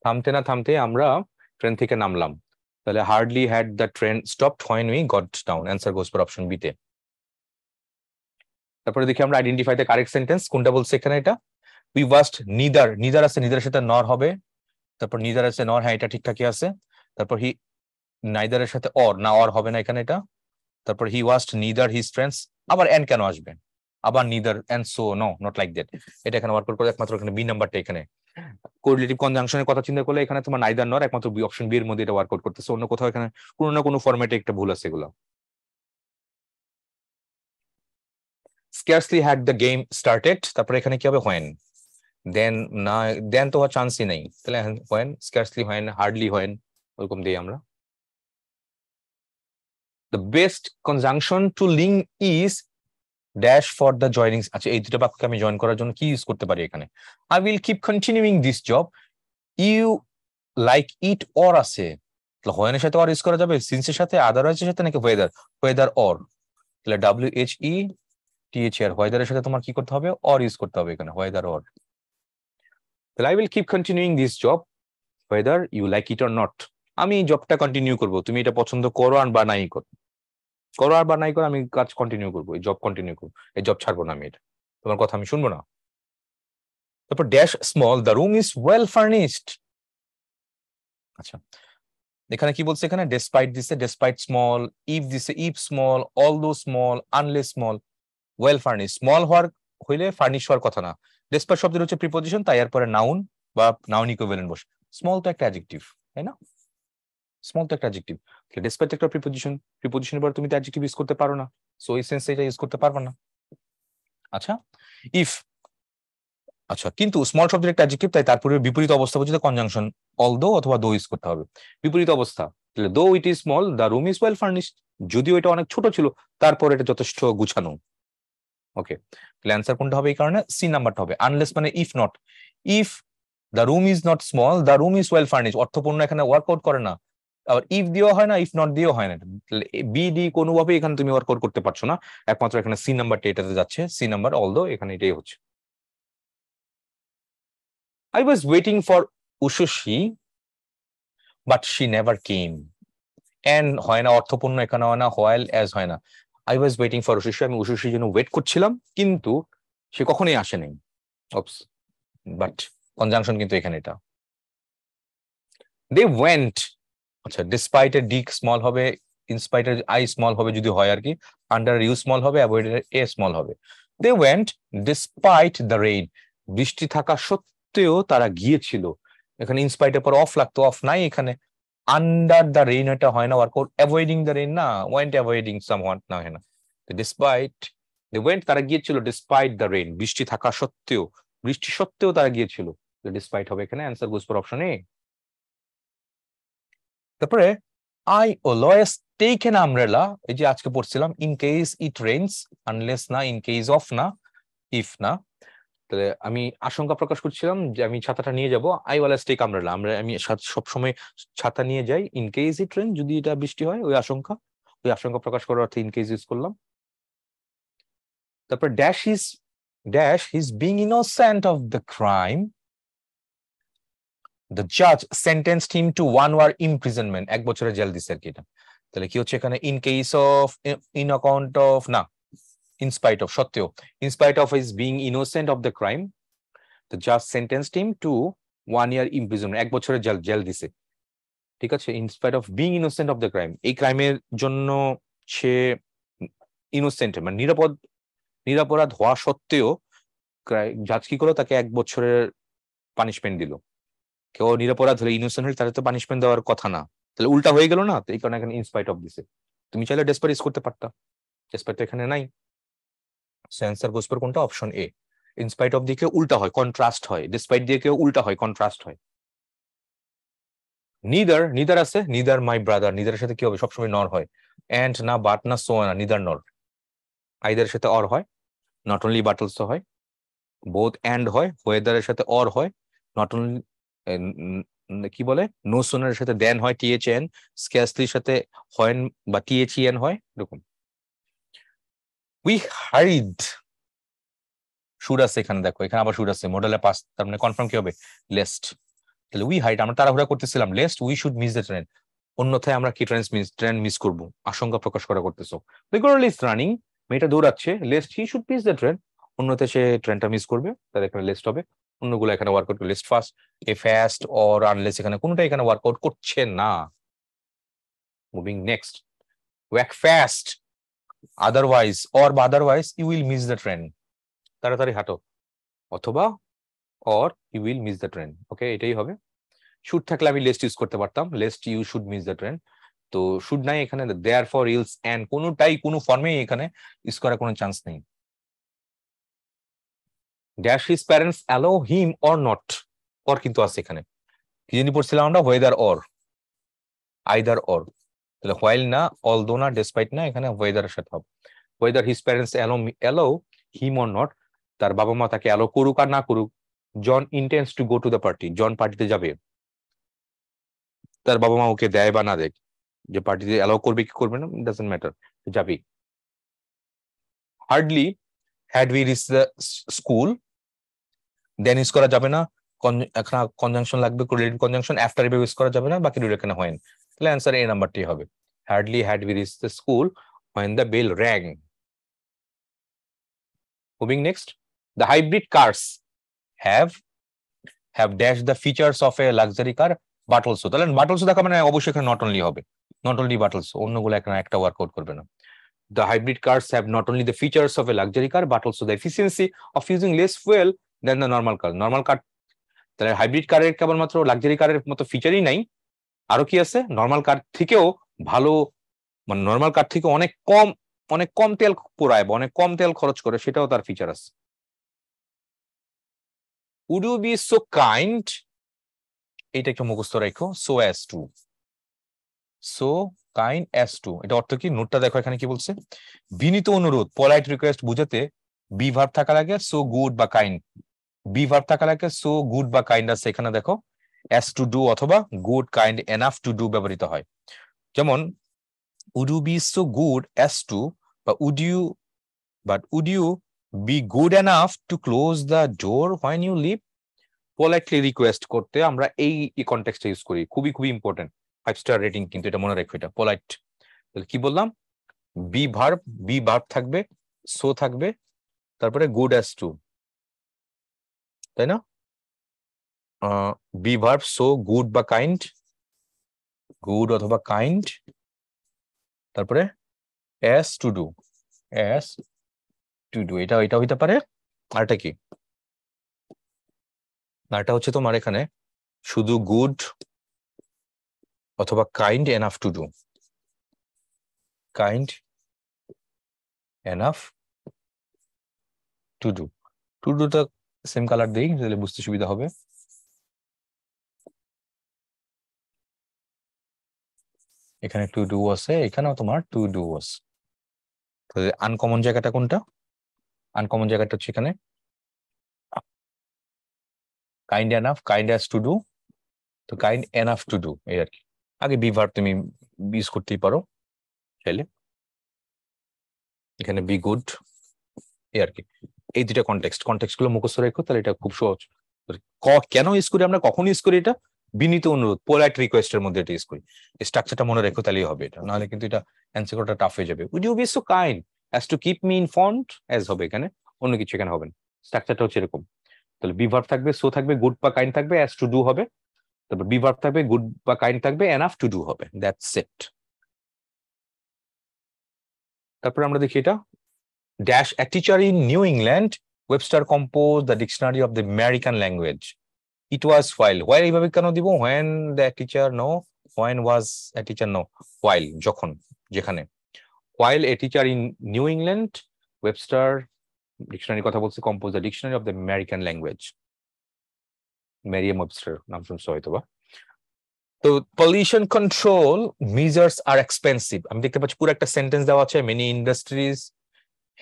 থামতে না থামতেই আমরা ট্রেন থেকে নামলাম। তাহলে hardly had the train stopped when we got down, answer goes for option B তে। তারপরে দেখি আমরা আইডেন্টিফাই দ্য কারেক্ট সেন্টেন্স, কোনটা বলছে এখানে, এটা উই ওয়াস্ট নিদার, নিদার আছে, নিদারের সাথে নর হবে, তারপর নিদার আছে নর, হ্যাঁ এটা ঠিকঠাকই আছে। তারপর হি, নাইদারের সাথে অর, না অর হবে না এখানে এটা। তারপর he wasn't neither his friends, আবার এন্ড কেন আসবে, আবার neither and so no not like that, এটা এখানে ওয়ার্ক করে একমাত্র এখানে বি নাম্বারটা, এখানে কোরিলেটিভ কনজাংশনের কথা চিন্তা করলে এখানে তোমার নাইদার নর একমাত্র বি, অপশন বি এর মধ্যে এটা ওয়ার্কআউট করতেছে, অন্য কোথাও এখানে কোনো না কোনো ফরম্যাটে একটা ভুল আছে এগুলো। Scarcely had the game started, তারপরে এখানে কি হবে, হোয়েন, দেন না, দেন তো হওয়ার চান্সই নেই, তাহলে when, scarcely when, hardly when, ওরকম দিই আমরা। The best conjunction two link is dash for the joining, আচ্ছা এই দুটো বাক্যকে আমি জয়েন করার জন্য কি ইউজ করতে পারি এখানে, I will keep continuing this job, you like it or আছে, তাহলে হোয়েনের সাথে অর ইউজ করা যাবে, সিন্সের সাথে, আদারওয়াইজের সাথে, নাকি ওয়েদার, ওয়েদার অর, তাহলে WHETHR, ওয়েদারের সাথে তোমার কি করতে হবে, অর ইউজ করতে হবে এখানে, ওয়েদার অর। তাহলে I will keep continuing this job whether you like it or not, আমি জবটা কন্টিনিউ করবো, তুমি এটা পছন্দ করো আর বা নাই করো, করো আর বা নাই করো, আমি কাজ কন্টিনিউ করবো, এই জব কন্টিনিউ করবো, এই জব ছাড়বো না আমি, এটা তোমার কথা আমি শুনবো না। তারপর dash small the room is well furnished, আচ্ছা এখানে কি বলছে, এখানে ডেসপাইট দিছে, ডেসপাইট স্মল, ইফ দিছে, if small, although small, unless small, well furnish, small হওয়ার হইলে ফার্নিশ হওয়ার কথা না, ডেসপাইট শব্দের হচ্ছে প্রিপোজিশন, তাই এরপরে নাউন বা নাউন ইকুইভ্যালেন্ট বসে, স্মল তো একটা অ্যাডজেক্টিভ, তাই না, স্মল তো একটা অ্যাডজেক্টিভ, ডেসপাইট একটা প্রিপোজিশন, প্রিপোজিশনের পর তুমি তো অ্যাডজেক্টিভ ইউজ করতে পারো না, সো এই সেন্সে এটা ইউজ করতে পারবে না। আচ্ছা ইফ, আচ্ছা কিন্তু স্মল শব্দের একটা অ্যাডজেক্টিভ, তাই তারপরে বিপরীত অবস্থা বুঝতে কনজাংশন অলদো অথবা দো ইউজ করতে হবে, বিপরীত অবস্থা, তাহলে দো it is small the room is well furnished, যদিও এটা অনেক ছোট ছিল তারপর এটা যথেষ্ট গুছানো। ওকে, তাহলে অ্যান্সার কোনটা হবে, এই কারণে সি নাম্বারটা হবে, আনলেস মানে if not, if the room is not small the room is well furnished, অর্থপূর্ণ এখানে ওয়ার্কআউট করে না, আবার ইফ দিয়েও হয় না, ইফ নট দিয়েও হয় না, বি ডি কোনোভাবে এখানে তুমি ওয়ার্কআউট করতে পারছো না, একমাত্র এখানে সি নাম্বারটা এটাতে যাচ্ছে, সি নাম্বার অলদো এখানে এটাই হচ্ছে। I was waiting for Ushushi, but she never came. And হয় না অর্থপূর্ণ এখানে হয় না, while as হয় না, আই ওয়াজ ওয়েটিং ফর উশুশি, আমি উশুশির জন্য ওয়েট করছিলাম, কিন্তু সে কখনোই আসেনি। অপস, বাট কনজাংশন কিন্তু এখানে এটা। দে ওয়েন্ট, আচ্ছা ডিসপাইট এর ডি স্মল হবে, ইনস্পাইট এর আই স্মল হবে যদি হয় আর কি, আন্ডার ইউ স্মল হবে, অ্যাভয়েড এর এ স্মল হবে। They went despite the rain, বৃষ্টি থাকা সত্ত্বেও তারা গিয়েছিল। এখানে ইনস্পাইট এর পর অফ লাগতো, অফ নাই এখানে। আন্ডার দ্য রেইন এটা হয় না, ওয়ার্ক অ্যাভয়েডিং দ্য রেইন না, ওয়েন্ট অ্যাভয়েডিং সামওয়াট না, হয় না। ডিসপাইট দে ওয়েন্ট, তারা গিয়েছিল ডিসপাইট দ্য রেইন, বৃষ্টি থাকা সত্ত্বেও, বৃষ্টি সত্ত্বেও তারা গিয়েছিল। ডিসপাইট হবে এখানে, answer goes for option A. তারপরে I always take an umbrella, এই যে আজকে পড়ছিলাম, in case it rains, unless না, ইন কেস অফ না, ইফ না। তাহলে আমি আশঙ্কা প্রকাশ করছিলাম যে আমি ছাতাটা নিয়ে যাব, আই অলওয়েজ টেক আমব্রেলা, আমি সবসময় ছাতা নিয়ে যাই, ইন কেস ইট রেন, যদি এটা বৃষ্টি হয়, ওই আশঙ্কা প্রকাশ করার অর্থে ইন কেস ইউজ করলাম। তারপর dash his being innocent of the crime, the judge sentenced him to 1 year imprisonment, 1 বছরের জেল দিছে আর কি এটা। তাহলে কি হচ্ছে এখানে, in case of, in account of না, ইন স্পাইট অফ, সত্ত্বেও, in spite of his being innocent of the crime, the judge sentenced him to 1 year imprisonment, 1 বছরের জেল দিছে। ঠিক আছে, in spite of being innocent of the crime, এই ক্রাইমের জন্য সে innocent মানে নিরাপরাধ হওয়া সত্ত্বেও জাজ কি করলো, তাকে 1 বছরের পানিশমেন্ট দিল। কেউ নিরাপরাধ হলে, ইনোসেন্ট হলে, তাদের তো পানিশমেন্ট দেওয়ার কথা না, তাহলে উল্টা হয়ে গেল না, তো এই কারণে এখানে ইনস্পাইট অফ দিছে। তুমি চাইলে ডেসপাইট ইউজ করতে পারতা, ডেসপাইট তো এখানে নাই। সো অ্যান্সার গোস ফর কোনটা, অপশন এ। ইনস্পাইট অফ দিয়ে কেউ উল্টা হয়, কন্ট্রাস্ট হয়, ডিসপাইট দিয়ে কেউ উল্টা হয়, কন্ট্রাস্ট হয়। নিদার আছে, নিদার মাই ব্রাদার, নিদারের সাথে কি হবে, সবসময় নর হয়, এন্ড না, বাট না, সো না, নিদার নর। আইদার সাথে অর হয়, নট অনলি বাট অলসো হয়। বোথ এন্ড হয়, ওয়েদারের সাথে অর হয়, নট অনলি, কি বলে, নো সোনের সাথে দেন হয়, টিএচএন, স্ক্যাসলির সাথে হয় বা টিএচইএন হয়, এরকম। উই হারিড, শুড আছে এখানে, দেখো এখানে আবার শুড আছে, মডেলে পাস, তার মানে কনফার্ম কি হবে, লেস্ট। তাহলে উই হাইড, আমরা তাড়াহুড়া করতেছিলাম, lest we should miss the train, অন্যথায় আমরা কি ট্রেন মিস করবো, আশঙ্কা প্রকাশ করতেছো। দ্য গার্ল ইজ রানিং, মেয়েটা দৌড়াচ্ছে, lest he should miss the train, অন্যথায় সে ট্রেনটা মিস করবে, তাহলে এখানে লেস্ট হবে। অন্যগুলো এখানে ওয়ার্কআউট করে, lest first, a fast or unless, এখানে কোনটা এখানে ওয়ার্কআউট করছে না। Moving next, walk fast, otherwise or বা otherwise you will miss the train, তাড়াতাড়ি হাঁটো, অথবা or you will miss the train. Okay, এটাই হবে। শুড থাকলে আমি লেস্ট ইউজ করতে পারতাম, lest you should miss the train, তো শুড নাই এখানে, দেয়ার ফর, ইলস, এন্ড কোনোটাই কোনো ফর্মে এখানে ইউজ করার কোনো চান্স নেই। Dash his parents allow him or not, or কিন্তু আছে এখানে, কি জানি পড়ছিলাম আমরা, ওয়েদার অর, আইদার অর, তাহলে হোয়াইল না, অলদো না, ডেসপাইট না, এখানে ওয়েদারের সাথে হবে। Whether his parents allow him or not, তার বাবা মা তাকে অ্যালো করুক আর না করুক। John intends to go to the party, John পার্টিতে যাবে, তার বাবা মা ওকে দেয় বা না দেয়, যে পার্টিতে অ্যালাউ করবে কি করবে না, ডাজন্ট ম্যাটার, যাবি। Hardly had we reach the school, then use করা যাবে না, এখানে কনজাংশন লাগবে, কোরিলেটিভ কনজাংশন, আফটার এভাবে ইউজ করা যাবে না, বাকি দুটো এখানে হয়। তাহলে অ্যান্সার এই নাম্বারটি হবে, hardly had we reach the school when the bell rang. Moving next, the hybrid cars have dashed the features of a luxury car but also, তাহলে but also দেখা মানে অবশ্যই এখানে নট অনলি হবে, নট অনলি but also, অন্যগুলো এখানে একটা workout করবে না। The hybrid cars have not only the features of a luxury car but also the efficiency of using less fuel than the normal car. Normal car, তাহলে hybrid কারের কেবলমাত্র luxury কারের মতো ফিচারই নাই, আরো কি আছে, নর্মাল কার থেকেও ভালো, মানে নর্মাল কার থেকে অনেক কম তেল পোড়ায় বা অনেক কম তেল খরচ করে, সেটাও তার ফিচার আছে। Would you be so kind, এটা একটু মুখস্থ রাখো, so as to, so kind as to, এটা অর্থ কি, নোটটা দেখো এখানে কি বলছে, বিনীত অনুরোধ, পলাইট রিকোয়েস্ট বুঝাতে বি ভার্ব থাকা লাগে, সো গুড বা কাইন্ড, বি ভার্ব থাকা লাগে, সো গুড বা কাইন্ড আছে এখানে দেখো, as to do অথবা good, kind, enough to do ব্যবহৃত হয়। যেমন would you be so good as to, বা would you be good enough to close the door when you leave, politely request করতে আমরা এই কনটেক্সটে ইউজ করি, খুবই ইম্পর্টেন্ট, 5 স্টার রেটিং কিন্তু, এটা মনে রাখো, এটা পোলাইট। তাহলে কি বললাম, বি ভার্ব থাকবে, সো থাকবে, তারপরে গুড অ্যাজ টু, তাই না? বি ভার্ব, সো, গুড বা কাইন্ড, গুড অথবা কাইন্ড, তারপরে as to do, as to do, এটা হইতে পারে। আর এটা কি? এটা হচ্ছে তোমার এখানে শুধু গুড অথবা kind enough to do, kind enough to do. To ডুটা সেম কালার দিই তাহলে বুঝতে সুবিধা হবে। এখানে টু ডু আছে, এখানেও তোমার টু ডু আছে। তাহলে আনকমন জায়গাটা কোনটা? আনকমন জায়গাটা হচ্ছে এখানে kind enough, kind as to do, তো কাইন্ড এনাফ টু ডু এই আর কি। আগে বি ভার্ব তুমি ইউজ করতেই পারো চাইলে, এখানে বি গুড এই আর কি। এই দুইটা কনটেক্সট গুলো মুখস্থ রেখো, তাহলে এটা খুব সহজ। কেন ইউজ করি আমরা, কখন ইউজ করি এটা? বিনীত অনুরোধ, পোলাইট রিকোয়েস্টের মধ্যে এটা ইউজ করি। স্ট্রাকচারটা মনে রেখো, তাহলেই হবে এটা, নাহলে কিন্তু এটা অ্যান্সার করাটা টাফ হয়ে যাবে। Would you be so kind as to keep me informed, as হবে এখানে, অন্য কিছু এখানে হবে না। স্ট্রাকচারটা হচ্ছে এরকম। তাহলে বি ভার্ব থাকবে, সো থাকবে, গুড বা কাইন্ড থাকবে, অ্যাজ টু ডু হবে, তারপর বি ভার্ব থাকবে, গুড বা কাইন্ড থাকবে, এনাফ টু ডু হবে, দ্যাটস ইট। তারপর আমরা দেখি এটা dash a teacher in new England, Webster compose the dictionary of the American language. It was while এইভাবে কেন দিব? When the teacher no, when was a teacher no, while যখন, যেখানে। While a teacher in new England, Webster dictionary কথা বলছে, compose the dictionary of the American language, Merriam Webster নাম শুনছো হয়তো বা। তো pollution control measures are expensive, আমি দেখতে পাচ্ছি পুরো একটা সেন্টেন্স দেওয়া আছে, many industries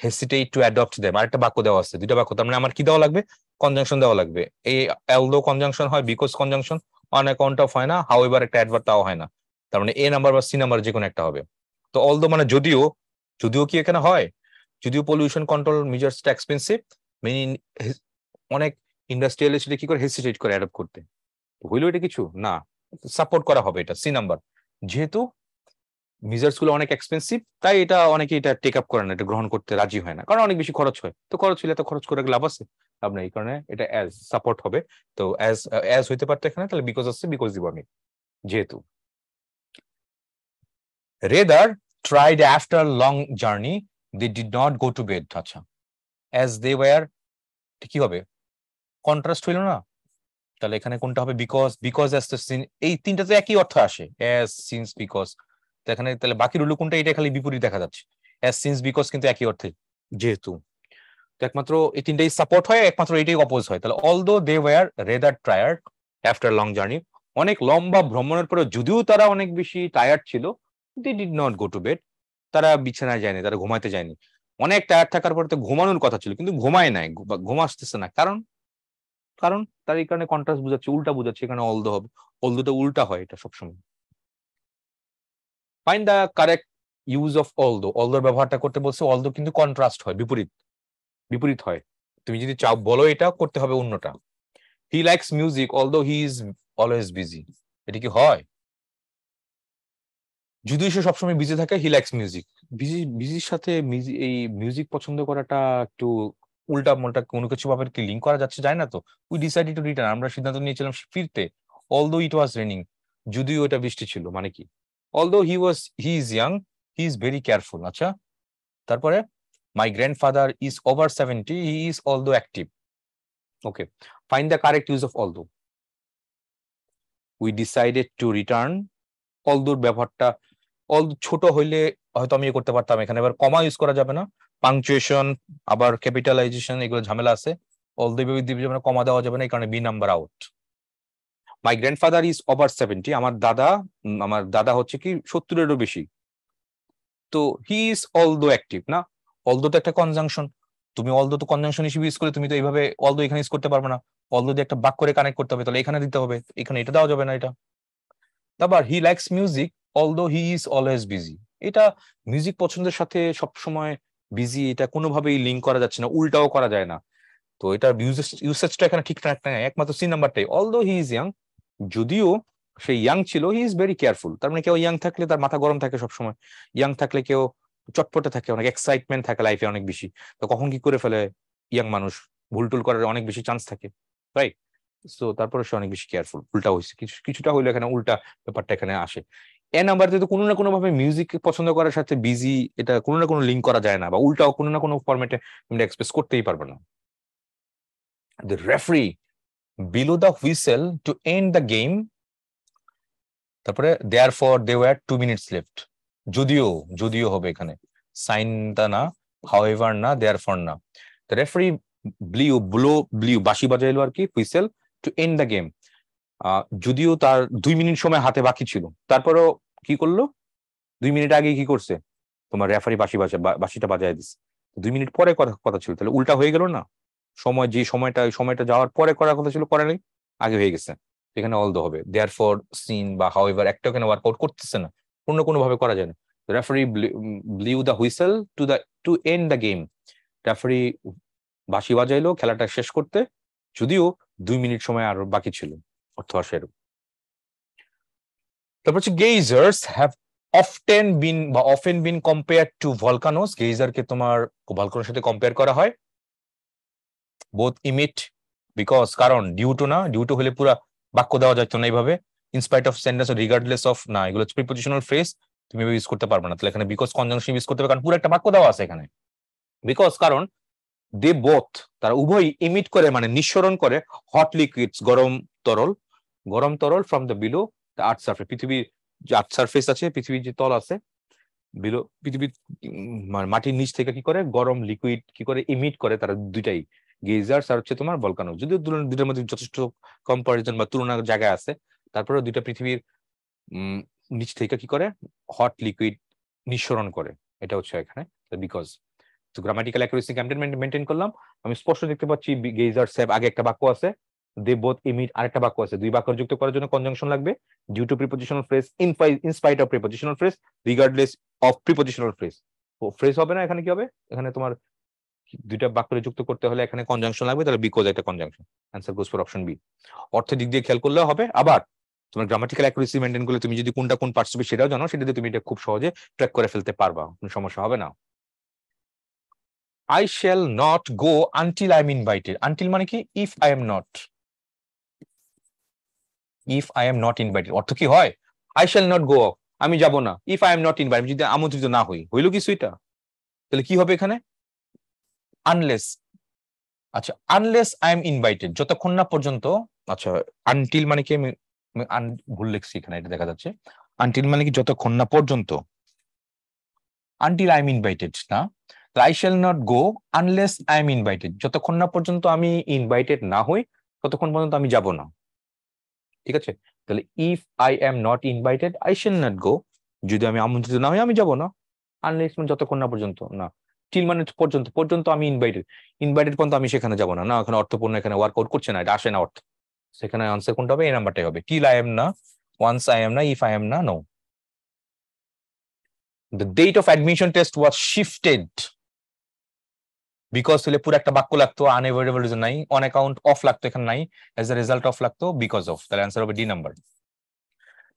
hesitate to adopt them, আর একটা বাক্য দেওয়া আছে, দুইটা বাক্য, তার মানে আমার কি দেওয়া লাগবে? কনজাংশন দেওয়া লাগবে। এই অলদো কনজাংশন হয়, because conjunction, on account of হয় না, হাউ এভার একটা অ্যাডভার্ট তাও হয় না, তার মানে এ নাম্বার বা সি নাম্বার যে কোনো একটা হবে। তো অলদো মানে যদিও, যদিও কি এখানে হয়? যদিও পলিউশন কন্ট্রোল মেজার্সটা এক্সপেন্সিভ, মেনি, অনেক ইন্ডাস্ট্রিয়ালিস্ট কি করে হেসিটেট করে অ্যাডপ্ট করতে, হইলো এটা কিছু না, সাপোর্ট করা হবে এটা সি নাম্বার। যেহেতু মিজার্স গুলো অনেক এক্সপেন্সিভ, তাই এটা অনেকে এটা টেক আপ করে না, এটা গ্রহণ করতে রাজি হয় না, কারণ অনেক বেশি খরচ হয়। তো খরচ হলে তো খরচ করে লাভ আছে, লাভ নেই, এই কারণে এটা অ্যাজ সাপোর্ট হবে। তো অ্যাজ হইতে পারতো এখানে, তাহলে বিকজ আসছে, বিকজ দিব আমি যেহেতু। Rather tired after long journey they did not go to bed, আচ্ছা, অ্যাজ দে ওয়ার কি হবে? কন্ট্রাস্ট হইল না, তাহলে এখানে কোনটা হবে? বিকজ, বিকজ অ্যাজ, এই তিনটা তো একই অর্থ আসে, অ্যাজ, সিন্স, বিকজ। তো এখানে তাহলে বাকি রুল কোনটা? এটা খালি বিপরীত দেখা যাচ্ছে, অ্যাজ, সিন্স, বিকজ কিন্তু একই অর্থে যেহেতু। তো একমাত্র এই তিনটাই সাপোর্ট হয়, একমাত্র এটাই অপোজ হয়। তাহলে although they were rather tired after long journey, অনেক লম্বা ভ্রমণের পরে যদিও তারা অনেক বেশি টায়ার্ড ছিল, they did not go to bed, তারা বিছানায় যায়নি, তারা ঘুমাইতে যায়নি। অনেক টায়ার্ড থাকার পরে তো ঘুমানোর কথা ছিল, কিন্তু ঘুমায় নাই, ঘুম আসতেছে না, কারণ, কারণ তার এই কারণে কন্ট্রাস্ট বুঝাচ্ছে, উল্টা বুঝাচ্ছে, এখানে অলদো হবে, অলদোটা উল্টা হয় এটা সবসময়। Find the correct use of although, অলদোর ব্যবহারটা করতে বলছে, অলদো কিন্তু কন্ট্রাস্ট হয়, বিপরীত, বিপরীত হয়। তুমি যদি চাও বলো এটা করতে হবে অন্যটা। He likes music although he is always busy, এটা কি হয়? যদিও সে সবসময় বিজি থাকে, হি লাইকস মিউজিক, বিজির সাথে এই মিউজিক পছন্দ করাটা একটু উল্টা মোল্টা কোনো কিছু ভাবে কি লিঙ্ক করা যাচ্ছে, যায় না তো। উই ডিসাইডেড টু রিটার্ন, আমরা সিদ্ধান্ত নিয়েছিলাম ফিরতে, অলদো ইট ওয়াজ রেনিং, যদিও এটা বৃষ্টি ছিল, মানে কি? Although he is young he is very careful, আচ্ছা। তারপরে my grandfather is over 70 he is although active, okay. Find the correct use of although. We decided to return, অলদোর ব্যবহারটা, অলদো ছোট হইলে হয়তো আমি করতে পারতাম, এখানে এবার কমা ইউজ করা যাবে না, পাংচুয়েশন আবার ক্যাপিটালাইজেশন এগুলো ঝামেলা আছে, অলদো দিবে যাবে না, কমা দেওয়া যাবে না, এই কারণে B number out. My grandfather is over 70, আমার দাদা হচ্ছে কি 70-এরও বেশি, তো হি ইজ অলদো অ্যাক্টিভ না, অলদো তো একটা কনজাংশন, তুমি অলদো তো কনজাংশন হিসেবে ইউজ করে, তুমি তো এইভাবে অলদো এখানে ইউজ করতে পারবে না, অলদো দিয়ে একটা বাক্য করে কানেক্ট করতে হবে, তাহলে এখানে দিতে হবে, এখানে এটা দেওয়া যাবে না এটা। তারপর he likes music although he is always busy, এটা মিউজিক পছন্দের সাথে সবসময় বিজি, এটা কোনোভাবেই লিঙ্ক করা যাচ্ছে না, উল্টাও করা যায় না। তো এটা ইউসেজটা এখানে ঠিকঠাক নাই, একমাত্র সি নাম্বারটাই, অলদো হি ইজ ইয়াং, যদিও সে ইয়াং ছিল, হি ইজ ভেরি কেয়ারফুল, তার মানে কেউ ইয়াং থাকলে তার মাথা গরম থাকে সবসময়, ইয়াং থাকলে কেউ চটপটে থাকে, অনেক এক্সাইটমেন্ট থাকে লাইফে অনেক বেশি। তো কখন কি করে ফেলে ইয়াং মানুষ, ভুল টুল করার অনেক বেশি চান্স থাকে, রাইট? সো তারপরে সে অনেক বেশি কেয়ারফুল। উল্টা হয়েছে, কিছুটা হইলো এখানে উল্টা ব্যাপারটা এখানে আসে। এ নাম্বারতে তো কোনো না কোনো ভাবে মিউজিক পছন্দ করার সাথে বিজি, এটা কোনো না কোনো লিঙ্ক করা যায় না, বা উল্টাও কোনো না কোনো ফরম্যাটে তুমি এক্সপ্রেস করতেই পারবে না। The referee blew the whistle to end the game, তারপরে therefore they were 2 minutes left. যদিও, যদিও হবে এখানে, সাইনটা না, হাউএভার না, দেয়ার ফর না। দ্য রেফারি ব্লিউ বাঁশি বাজাইলো আর কি, whistle to end the game. যদিও তার 2 মিনিট সময় হাতে বাকি ছিল, তারপরেও কি করলো, 2 মিনিট আগে কি করছে, তোমার রেফারি বাঁশিটা বাজায় দিচ্ছে। 2 মিনিট পরে কথা ছিল, তাহলে উল্টা হয়ে গেল না? সময়, যে সময়টা যাওয়ার পরে করার কথা ছিল করে নাই, আগে হয়ে গেছে। এখানে অল দো হবে, দেয়ার ফর, সিন বা হাউএভার একটা এখানে ওয়ার্কআউট করতেছে না, কোনো কোনো ভাবে করা যায় না। Referee blew the whistle to end the game. Referee বাঁশি বাজাইলো খেলাটা শেষ করতে, যদিও 2 মিনিট সময় আর বাকি ছিল, অর্থ আসে এরকম। তারপর হচ্ছে geysers have often been compare to volcanoes. গেইজারকে তোমার ভলকানোর সাথে কম্পেয়ার করা হয়। বোথ ইমিট, বিকজ, কারণ, ডিউটো না, ডিউটো হলে পুরা বাক্য দেওয়া যাইতো না এইভাবে। In spite of sentence, regardless of না, এগুলো হচ্ছে প্রিপোজিশনাল ফ্রেজ, তুমি ইউজ করতে পারবে না। তাহলে এখানে বিকজ কনজাংশন ইউজ করতে হবে, কারণ পুরো একটা বাক্য দেওয়া আছে এখানে। বিকজ, কারণ, দে বোথ, তারা উভয় ইমিট করে মানে নিঃসরণ করে, হট লিকুইডস, গরম তরল from the below the earth surface, পৃথিবীর যে আর্থ সারফেস আছে, পৃথিবীর যে তল আছে, বিলো পৃথিবীর মাটির নিচ থেকে কি করে গরম লিকুইড কি করে ইমিট করে, তারা দুইটাই, গেজার্স আর হচ্ছে তোমার ভলকানো। যদিও দুটোর মধ্যে যথেষ্ট কম্পারিজন বা তুলনার জায়গায় আছে, তারপরে দুইটা পৃথিবীর নিচ থেকে কি করে হট লিকুইড নিঃসরণ করে, এটা হচ্ছে এখানে বিকজ। তো গ্রামাটিক্যাল অ্যাকুরেসি মেনটেন করলাম। আমি স্পষ্ট দেখতে পাচ্ছি গেজার্স হ্যাভ আগে একটা বাক্য আছে, দে বোথ ইমিট আরেকটা বাক্য আছে। দুই বাক্য যুক্ত করার জন্য কনজাংশন লাগবে, due to prepositional phrase, in spite of prepositional phrase, regardless of prepositional phrase. Phrase হবে না, এখানে কি হবে, এখানে তোমার দুইটা বাক্য যুক্ত করতে হলে এখানে কনজাংশন লাগবে, তাহলে বিকজ একটা conjunction. Answer goes for option B. অর্থের দিক দিয়ে খেয়াল করলেও হবে, আবার তোমার গ্রামাটিক্যাল অ্যাকুরেসি মেনটেন করলে তুমি যদি কোনটা কোন পার্টস সেটাও জানো, সেটা দিয়ে তুমি এটা খুব সহজে ট্র্যাক করে ফেলতে পারবা, কোনো সমস্যা হবে না। I shall not go until I am invited. Until মানে কি, if I am not, if I am not invited অর্থ কি হয়, I shall not go, আমি যাব না, if I am not invited, যদি আমন্ত্রিত না হই, হইল কিছু এটা, তাহলে কি হবে এখানে, unless। আচ্ছা, unless I am invited, যতক্ষণ না পর্যন্ত। আচ্ছা, until মানে কি, আমি ভুল লিখছি এখানে, এটা দেখা যাচ্ছে, until মানে কি যতক্ষণ না পর্যন্ত, until I am invited না, I shall not go unless I am invited, যতক্ষণ না পর্যন্ত আমি ইনভাইটেড না হই ততক্ষণ পর্যন্ত আমি যাব না, ঠিক আছে? তাহলে if I am not invited I shall not go, যদি আমি আমন্ত্রিত না হই আমি যাব না, unless মানে যতক্ষণ না পর্যন্ত, না, till মানে পর্যন্ত আমি ইনভাইটেড পর্যন্ত আমি সেখানে যাব না, না এখানে অর্থপূর্ণ, এখানে ওয়ার্কআউট করছে না, এটা আসে না অর্থ। সেখানে আনসার কোনটা হবে, এই নাম্বারটাই হবে, till I am না, once I am না, if I am না, no. The date of admission test was shifted because হলে পুরো একটা বাক্য লাগতো, আনএভয়েডেবল রিজন নাই, অন অ্যাকাউন্ট অফ লাগতো, এখানে নাই, এজ এ রেজাল্ট অফ লাগতো, বিকজ অফ, তাহলে অ্যান্সার হবে D number.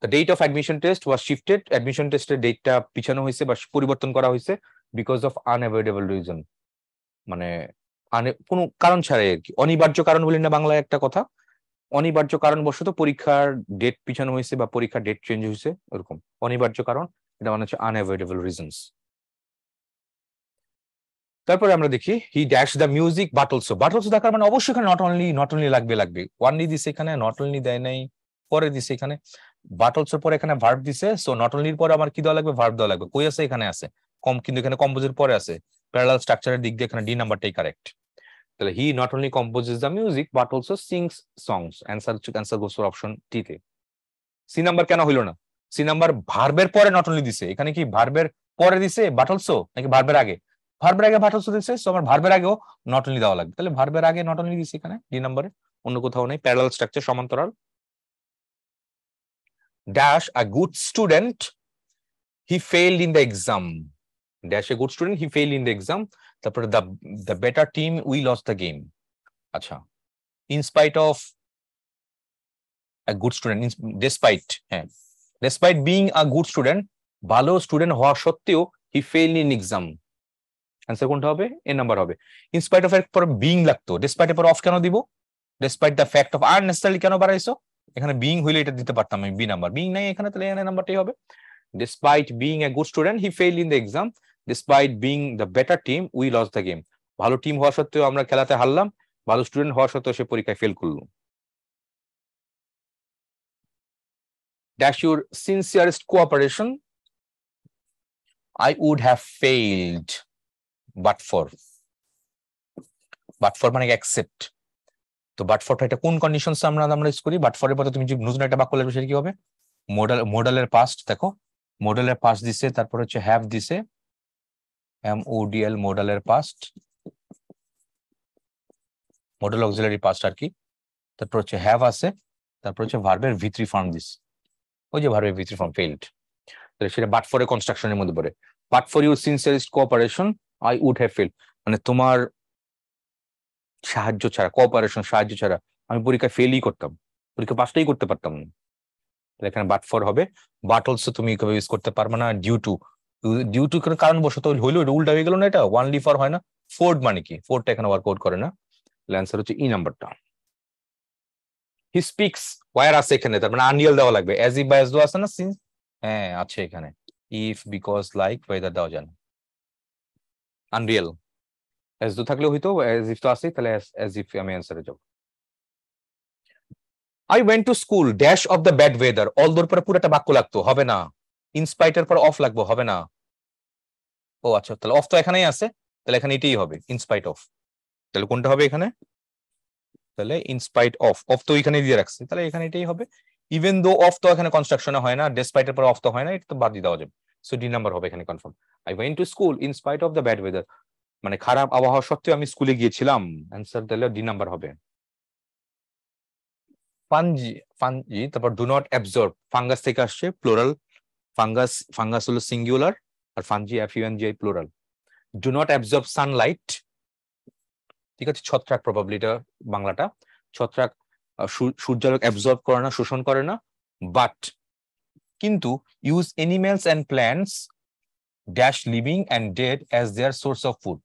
The date of admission test was shifted, admission টেস্টের ডেটটা পিছানো হয়েছে বা পরিবর্তন করা হয়েছে বিকজ অফ আনএভয়েডেবল রিজন, মানে কোনো কারণ ছাড়াই আর কি, অনিবার্য কারণ বলি না বাংলায় একটা কথা, অনিবার্য কারণবশত পরীক্ষার ডেট পিছানো হয়েছে বা পরীক্ষার ডেট চেঞ্জ হয়েছে, এরকম অনিবার্য কারণ, এটা মানে হচ্ছে আনএভয়েডেবল রিজনস। তারপরে আমরা দেখি he dash the music but also দেখার মানে অবশ্যই এখানে নট অনলি লাগবে ওয়ানলি দিছে, এখানে নট অনলি দেয় নাই, পরে দিছে এখানে বাট অলসোর পরে এখানে ভার্ব দিছে, সো নট অনলির পরে আমার কি দেওয়া লাগবে, ভার্ব দেওয়া লাগবে। কই আছে, এখানে আছে কম, কিন্তু এখানে কম্পোজের পরে আছে, প্যারালাল স্ট্রাকচারের দিক দিয়ে এখানে ডি নাম্বারটাই কারেক্ট। তাহলে he not only composes the music but also sings songs, answer goes for option টি তে। সি নাম্বার কেন হইলো না, সি নাম্বার ভার্বের পরে নট অনলি দিছে, এখানে কি ভার্বের পরে দিছে বাট অলসো নাকি ভার্বের আগে, ভার্বের আগে বাট অলসো দিছে, সো আমার ভার্বের আগেও নট অনলি দেওয়া লাগবে, তাহলে ভার্বের আগে নট অনলি দিছে এখানে ডি নাম্বারে, অন্য কোথাও নেই, প্যারালাল স্ট্রাকচার সমান্তরাল। Dash a good student he failed in the exam, dash a good student he failed in the exam, তারপরে the better team we lost the game. আচ্ছা, in spite of a good student, despite, হ্যাঁ, despite being a good student, ভালো student হওয়া সত্ত্বেও হি fail in exam, answer কোনটা হবে? A number হবে। In spite of এর পর বিং লাগতো, ডেসপাইট এর পর অফ কেন দিব? Despite the fact of unnecessary কেন বাড়াইছো? এখানে বিং হইলে এটা দিতে পারতাম আমি, বি নাম্বার, বিং নাই এখানে, তাহলে এখানে নাম্বারটাই হবে। Despite being a good student, he failed in the exam. Despite being the better team, we lost the game. ভালো টিম হওয়া সত্ত্বেও আমরা খেলাতে হারলাম, ভালো স্টুডেন্ট হওয়া সত্ত্বেও সে পরীক্ষায় ফেল করলো। Dash your sincerest cooperation. I would have failed but for মানে accept। তো বাট ফরটা এটা কোন কন্ডিশনস আমরা ইউজ করি? বাট ফরের পরে তুমি যে নতুন একটা বাক্য লিখবে সেটা কি হবে? মডেলের পাস্ট, দেখো মডেলের পাস্ট দিছে, তারপর হচ্ছে হ্যাভ দিছে, MODL মডেলের পাস্ট, মডেল অক্সিলারি পাস্ট আর কি, তারপর হচ্ছে হ্যাভ আছে, তারপর হচ্ছে ভার্বের V3 ফর্ম দিস, ওই যে ভার্বের V3 ফর্ম ফেইলড, তাহলে সেটা বাট ফর কনস্ট্রাকশনের মধ্যে পড়ে। But for your sincerest cooperation I would have failed, মানে তোমার সাহায্য ছাড়া, কোঅপারেশন সাহায্য ছাড়া আমি পরীক্ষায় ফেলই করতাম, পরীক্ষা পাসটাই করতে পারতাম না। এখানে বাট ফর হবে। বাট অলসো তুমি ইউজ করতে পারবে না, ডিউ টু কারণ বশত হইলো, এটা উল্টা হয়ে গেল না, এটা ওয়ানলি ফর হয় না। ফোর্ড মানে কি? ফোর্ডটা এখানে ওয়ার্কআউট করে না, অ্যান্সার হচ্ছে ই নাম্বারটা। হি স্পিক্স, ওয়্যার আছে এখানে, তার মানে আনরিয়াল দেওয়া লাগবে, অ্যাজ ইফ বা অ্যাজ দো আছে না, সিন্স, হ্যাঁ আছে এখানে, ইফ, বিকজ, লাইক, ওয়েদার দেওয়া যায় না, আনরিয়াল। অ্যাজ দো থাকলে হইতো, অ্যাজ ইফ তো আছে, তাহলে অ্যাজ ইফ আমি অ্যান্সারে যাব। I went to school dash of the bad weather, অলদোর পরে পুরোটা বাক্য লাগতো, হবে না। ইনস্পাইটের পর অফ লাগবে, হবে না। ও আচ্ছা, তাহলে অফ তো এখানেই আছে, তাহলে এখানে এটাই হবে, ইনস্পাইট অফ। তাহলে কোনটা হবে এখানে? তাহলে ইনস্পাইট অফ, অফ তো এখানে দিয়ে রাখছি, তাহলে এখানে এটাই হবে। ইভেন দো অফ তো এখানে কনস্ট্রাকশনে হয় না, ডেসপাইটের পর অফ তো হয় না, এটা তো বাদ দিয়ে দেওয়া যাবে। সো ডি নাম্বার হবে এখানে confirm. I went to school in spite of the bad weather, মানে খারাপ আবহাওয়া সত্ত্বেও আমি স্কুলে গিয়েছিলাম, অ্যান্সার তাহলে ডি নাম্বার হবে। ফানজি, তারপর ডু নট অ্যাবজর্ব, ফাঙ্গাস থেকে আসছে, প্লুরাল, ফাঙ্গাস হলো সিঙ্গুলার, আর fungi FUNGI plural. Do not absorb sunlight, ঠিক আছে, ছত্রাক প্রবাবলি এটা বাংলাটা, ছত্রাক সূর্যালোক অ্যাবজর্ব করে না, শোষণ করে না, বাট কিন্তু use animals and plants dash living and dead as their source of food.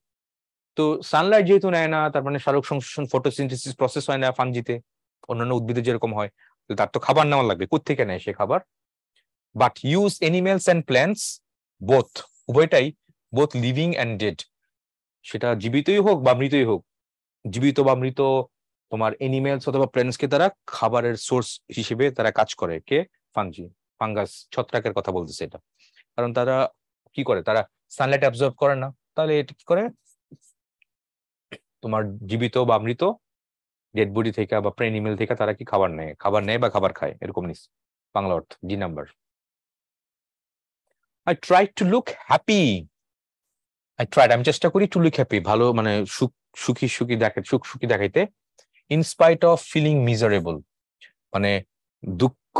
তো সানলাইট যেহেতু নেয় না, তার মানে সালোক সংশ্লেষণ, ফটোসিনথেসিস প্রসেস হয় না ফানজিতে, অন্যান্য উদ্ভিদে যেরকম হয়, তার তো খাবার নেওয়া লাগবে, কোত্থেকে নেয় সে খাবার? But use animals and plants, both, উভয়টাই, বোথ লিভিং অ্যান্ড ডেড, সেটা জীবিতই হোক বা মৃতই হোক, জীবিত বা মৃত তোমার এনিম্যালস অথবা প্ল্যান্টসকে তারা খাবারের সোর্স হিসেবে তারা কাজ করে। কে? ফানজি, ফাঙ্গাস, ছত্রাকের কথা বলতেছে এটা, কারণ তারা কি করে, তারা সানলাইট অ্যাবজর্ব করে না, তাহলে এটা কি করে, তোমার জীবিত বা মৃত ডেড বডি থেকে বা প্রে এনিমেল থেকে তারা কি খাবার নেয় বা খাবার খায়, এরকম নিস, বাংলা অর্থ D number. I try to look happy, আমি চেষ্টা করি টু লুক হ্যাপি, ভালো মানে সুখী দেখাইতে, ইনস্পাইট অফ ফিলিং মিজারেবল, মানে দুঃখ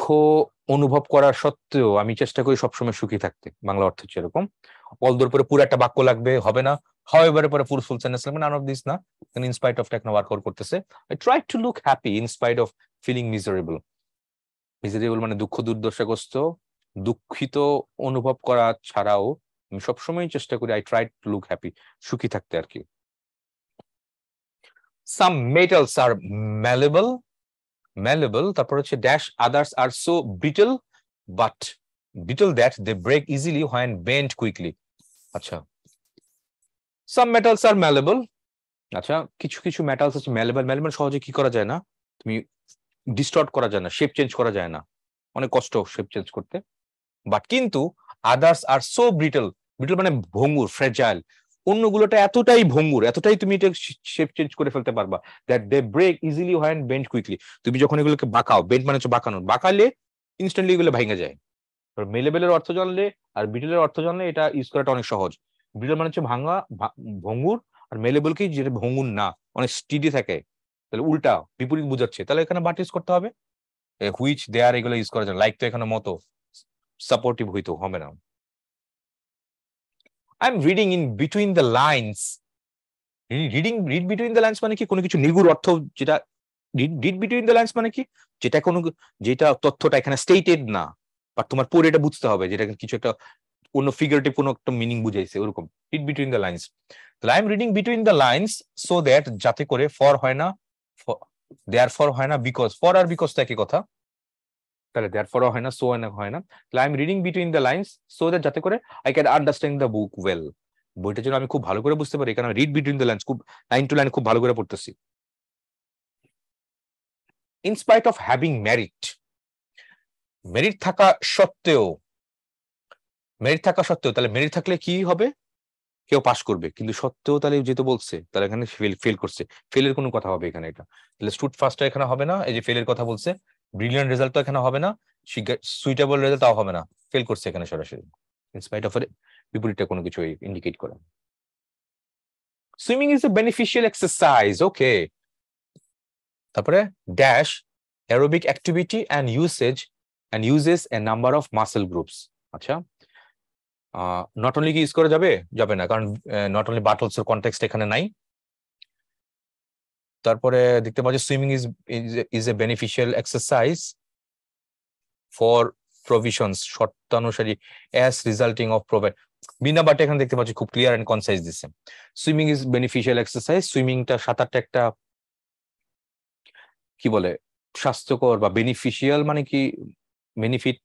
অনুভব করার সত্ত্বেও আমি চেষ্টা করি সবসময় সুখী থাকতে, বাংলা অর্থ হচ্ছে এরকম। অলদোর পরে পুরো একটা বাক্য লাগবে, হবে না। হাউএভার পরে পুরো ফুল সেন্টেন্স লাগবে, নান অফ দিস না, ইনস্পাইট অফ টেকনো ওয়ার্কআউট করতেছে। I try to look happy in spite of feeling miserable, মানে দুঃখ দুর্দশাগ্রস্ত, দুঃখিত অনুভব করা ছাড়াও আমি সবসময় চেষ্টা করি, I try to look happy, সুখী থাকতে আর কি। সাম মেটালস আর malleable, তারপর হচ্ছে dash others are so brittle that they break easily when bent quickly। আচ্ছা, some metals are malleable, আচ্ছা কিছু মেটালস আছে malleable সহজে কি করা যায় না, তুমি ডিস্টর্ট করা যায় না, শেপ চেঞ্জ করা যায় না, অনেক কষ্ট শেপ চেঞ্জ করতে। বাট কিন্তু আদার্স আর সো ব্রিটল মানে ভঙ্গুর, ফ্রেজাইল, অন্যগুলোটা এতটাই ভঙ্গুর, এতটাই তুমি এটা শেপ চেঞ্জ করে ফেলতে পারবা, that they break easily when bend quickly. তুমি যখন এগুলোকে বাঁকাও, বেন্ড মানে হচ্ছে বাঁকালে ইনস্ট্যান্টলি এগুলো ভেঙে যায়। মেলেবেলের অর্থ জানলে আর ব্রিটলের অর্থ জানলে এটা ইউজ করাটা অনেক সহজ। ব্রিটল মানে হচ্ছে ভঙ্গুর, আর মেলেবল কি, যেটা ভঙ্গুর না, অনেক স্টিডি থাকে, তাহলে উল্টা বিপরীত বুঝাচ্ছে, তাহলে এখানে বাট ইউজ করতে হবে, হুইচ দেয়ার, এগুলো ইউজ করা যায়, লাইক তো এখানে মতো সাপোর্টিভ হইতো, হবে না। I am reading in between the lines, read between the lines মানে কি, কোনো কিছু নিগুড় অর্থ, যেটা রিড বিটুইন দ্য লাইনস মানে কি, যেটা তথ্যটা এখানে স্টেটেড না, বাট তোমার পরে এটা বুঝতে হবে, যেটা কিছু একটা অন্য ফিগারেটিভ কোনো একটা মিনিং বুঝাইছে ওরকম, রিড বিটুইন দ্য লাইন্স। তাহলে I am reading between the lines so that, যাতে করে ফর হয় না, দেয়ার ফর হয় না, বিকজ, ফর আর বিকজ তো একই কথা, তাহলে দেয়ার ফর হয় না, সো হয় না, তাহলে I am reading between the lines so that, যাতে করে I can understand the book well, বইটা যেন আমি খুব ভালো করে বুঝতে পারি, কারণ রিড বিটুইন দ্য লাইন্স খুব লাইন টু লাইন খুব ভালো করে পড়তেছি। In spite of having merit, merit থাকা সত্ত্বেও, মেরিট থাকা সত্ত্বেও, তাহলে মেরিট থাকলে কি হবে, কেউ পাস করবে, কিন্তু সত্ত্বেও তাহলে যেহেতু বলছে, তাহলে এখানে ফেল করছে, ফেলের কোনো কথা হবে এখানে, এটা তাহলে স্টুড ফার্স্টটা এখানে হবে না, এই যে ফেলের কথা বলছে, ব্রিলিয়ান্ট রেজাল্ট তো এখানে হবে না, সুইটেবল রেজাল্ট তাও হবে না, ফেল করছে এখানে সরাসরি, ইনস্পাইট অফ এর বিপরীতটা কোনো কিছু ইন্ডিকেট করে। Swimming is a beneficial exercise, okay, তারপরে dash aerobic activity and uses a number of muscle groups. আচ্ছা, নট অনলি কি ইউজ করা যাবে, যাবে না, কারণ নট অনলি বাটলস এর কনটেক্সট এখানে নাই। তারপরে দেখতে পাচ্ছি swimming is a beneficial exercise for provisions, শর্তানুসারী অ্যাজ রিজাল্টিং অফ প্রোভাইড, বিনা বাটে এখানে দেখতে পাচ্ছি খুব ক্লিয়ার এন্ড কনসাইজ দিচ্ছে। সুইমিং ইজ বেনিফিশিয়াল এক্সারসাইজ, সুইমিংটা, সাঁতারটা একটা কি বলে স্বাস্থ্যকর বা বেনিফিশিয়াল, মানে কি বেনিফিট,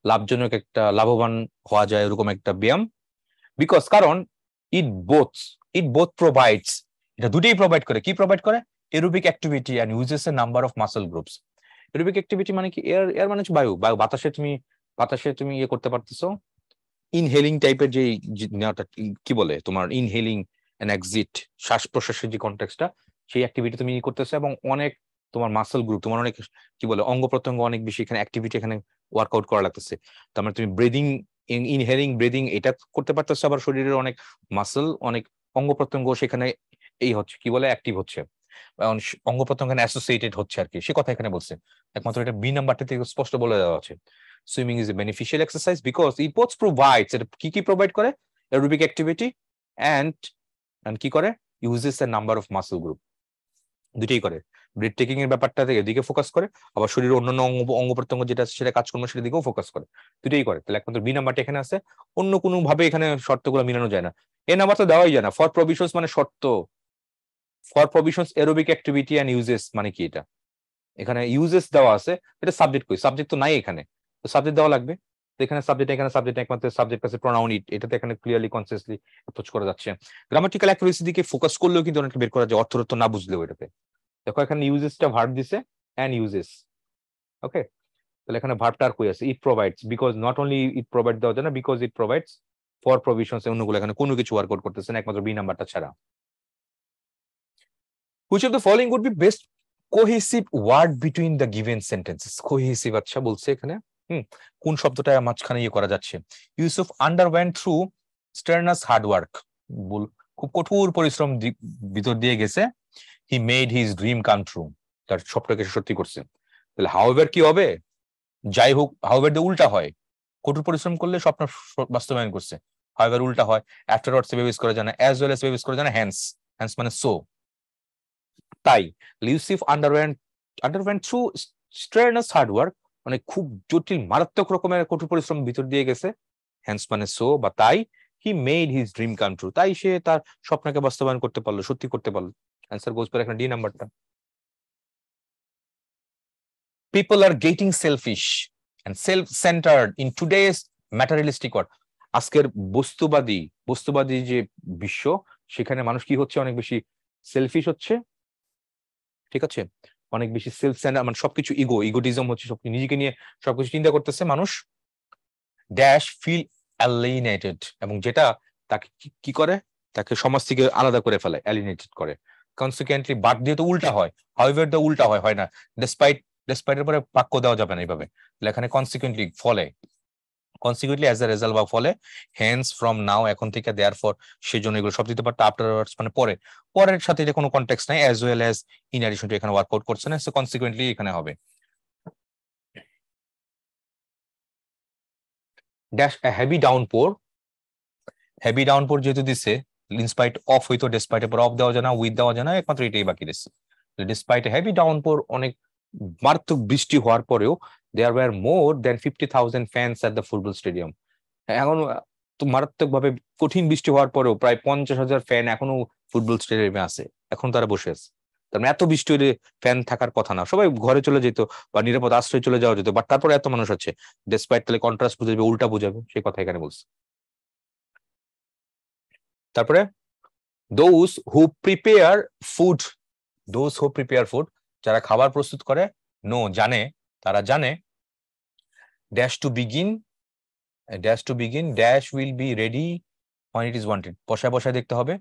লাভজনক, একটা লাভবান হওয়া যায় এরকম একটা ব্যায়াম, বিকজ, কারণ ইট বোথ প্রোভাইডস, এটা দুটোই প্রোভাইড করে, কি প্রোভাইড করে, aerobic activity and uses a number of muscle groups. Aerobic activity মানে কি, এয়ার মানে হচ্ছে বায়ু, বাতাসে তুমি ইয়ে করতে পারতেছো, ইনহেলিং টাইপের যে কি বলে তোমার ইনহেলিং এন্ড এক্সিট, শ্বাস প্রশ্বাসের যে কন্টেক্সটটা, সেই অ্যাক্টিভিটি তুমি করতেছো, এবং অনেক তোমার মাসেল গ্রুপ, তোমার অনেক কি বলে অঙ্গ প্রত্যঙ্গ অনেক বেশি এখানে অ্যাক্টিভিটি এখানে ওয়ার্কআউট করা লাগতেছে। তার মানে তুমি ব্রিদিং, ইনহেলিং ব্রিদিং এটা করতে পারতেছো, আবার শরীরের অনেক মাসেল, অনেক অঙ্গ প্রত্যঙ্গ সেখানে এই হচ্ছে কি বলে অ্যাক্টিভ হচ্ছে, অঙ্গ প্রত্যঙ্গ অ্যাসোসিয়েটেড হচ্ছে আর কি, সে কথা এখানে বলছে, একমাত্র এটা বি নাম্বারটা থেকে স্পষ্ট বলে দেওয়া আছে। Swimming is a beneficial exercise because it both provides, এটা কি প্রোভাইড করে, অ্যারোবিক অ্যাক্টিভিটি এন্ড কি করে, uses a number of muscle group, দুটোই করে, ব্রেথ টেকিং এর ব্যাপারটা থেকে এদিকে ফোকাস করে, আবার শরীরের অন্যান্য অঙ্গ প্রত্যঙ্গ যেটা আছে সেটা কাজকর্ম সেটা দিকেও ফোকাস করে, দুটোই করে, তাহলে একমাত্র বি নাম্বারটা এখানে আছে, অন্য কোনো ভাবে এখানে শর্তগুলো মিলানো যায় না, এ নাম্বার তো দেওয়াই যায় না, ফর প্রভিশনস মানে শর্ত, for provisions aerobic activity and uses মানে কি, এটা এখানে ইউজেস দেওয়া আছে, এটা সাবজেক্ট কই, সাবজেক্ট তো নাই এখানে, তো সাবজেক্ট দেওয়া লাগবে, তো এখানে সাবজেক্ট একমাত্র সাবজেক্ট আছে প্রোনাউন ইট, এটাতে এখানে ক্লিয়ারলি কনসিয়াসলি অ্যাপ্রোচ করা যাচ্ছে। গ্রামাটিক্যাল অ্যাকুরেসি দিকে ফোকাস করলেও কিন্তু অনেকটা বের করা যায়, অর্থ না বুঝলেও এটাতে, দেখো এখানে ইউজেসটা ভার্ব দিছে এন্ড ইউজেস, ওকে, তাহলে এখানে ভার্বটা আর কই আছে, ইট provides, because not only it provide দেওয়া যায় না, because it provides for provisions, অন্যগুলো এখানে কোনো কিছু ওয়ার্কআউট করতেছে না, একমাত্র বি নাম্বারটা ছাড়া। Which of the following would be best cohesive word between the given sentences, cohesive, আচ্ছা বলছে এখানে কোন শব্দটা মাঝখানে ইয়ে করা যাচ্ছে, Yusuf underwent through strenuous hard work, খুব কঠোর পরিশ্রম ভিতর দিয়ে গেছে, he made his dream come true, তার স্বপ্নকে সত্যি করছে, তাহলে হাউএভার কি হবে, যাই হোক, হাউএভার দিয়ে উল্টা হয়, কঠোর পরিশ্রম করলে স্বপ্ন বাস্তবায়ন করছে, হাউএভার উল্টা হয়, আফটারওয়ার্ডস ভাবে ইউজ করা যায় না, অ্যাজ ওয়েল অ্যাজ ভাবে ইউজ করা যায় না, হ্যান্স মানে সো, তাই Yusuf underwent through strenuous hard work, মানে খুব জটিল মারাত্মক রকমের কঠোর পরিশ্রম ভিতর দিয়ে গেছে, হ্যান্স মানে সো বা তাই, he made his dream come true, তাই সে তার স্বপ্নকে বাস্তবায়ন করতে পারলো, সত্যি করতে পারলো, অ্যান্সার গোজ ফর এখানে ডি নাম্বারটা। People are getting selfish and self centered in today's materialistic world, আজকের বস্তুবাদী যে বিশ্ব, সেখানে মানুষ কি হচ্ছে, অনেক বেশি সেলফিশ হচ্ছে, ঠিক আছে, অনেক বেশি সেলফ সেন্টার, মানে সবকিছু ইগোটিজম হচ্ছে, সবকিছু নিজেকে নিয়ে সবকিছু চিন্তা করতেছে মানুষ, ড্যাশ ফিল অ্যালিনেটেড, এবং যেটা তাকে কি করে, তাকে সমাজ থেকে আলাদা করে ফেলে, অ্যালিনেটেড করে, কনসিকুয়েন্টলি বাট দিয়ে তো উল্টা হয়, হাউএভার দিয়ে উল্টা হয় না, ডেসপাইট এর পরে বাক্য দেওয়া যাবে না এইভাবে, এখানে কনসিকুয়েন্টলি ফলে, কনসিকুয়েন্টলি অ্যাজ এ রেজাল্ট বা ফলে, হেন্স ফ্রম নাও এখন থেকে, দেয়ার ফর সেজন্য, এগুলো সব দিতে পারতো, আফটারওয়ার্ডস মানে পরের সাথে এটা কোনো কনটেক্সট নাই, as well as in addition to এখানে ওয়ার্কআউট করছে না, সো কনসিকুয়েন্টলি এখানে হবে। ড্যাশ হেভি ডাউনপোর যেহেতু দিছে, ইনস্পাইট অফ হইতো, ডেসপাইট এর পর অফ দেওয়া যায় না, উইথ দেওয়া যায় না, একমাত্র এটাই বাকি দিচ্ছে, ডিসপাইট হেভি ডাউনপোর, অনেক মারাত্মক বৃষ্টি হওয়ার পরেও, there were more than 50,000 fans at the football stadium, এখন তো মারাত্মক ভাবে কঠিন বৃষ্টি হওয়ার পরেও প্রায় 50,000 ফ্যান এখনো ফুটবল স্টেডিয়ামে আছে, এখন তারা বসে আছে। তার মানে এত বৃষ্টি হলে ফ্যান থাকার কথা না, সবাই ঘরে চলে যেত বা নিরাপদ আশ্রয় চলে যাওয়া যেত, বাট তারপরে এত মানুষ আছে, ডেসপাইট, তাহলে কন্ট্রাস্ট বুঝাবে, উল্টা বুঝাবে, সেই কথা এখানে বলছে। তারপরে those who prepare food, those who prepare food, যারা খাবার প্রস্তুত করে, নো জানে, তারা জানে, dash to begin, dash to begin, dash will be ready when it is wanted, বসায় বসায় দেখতে হবে,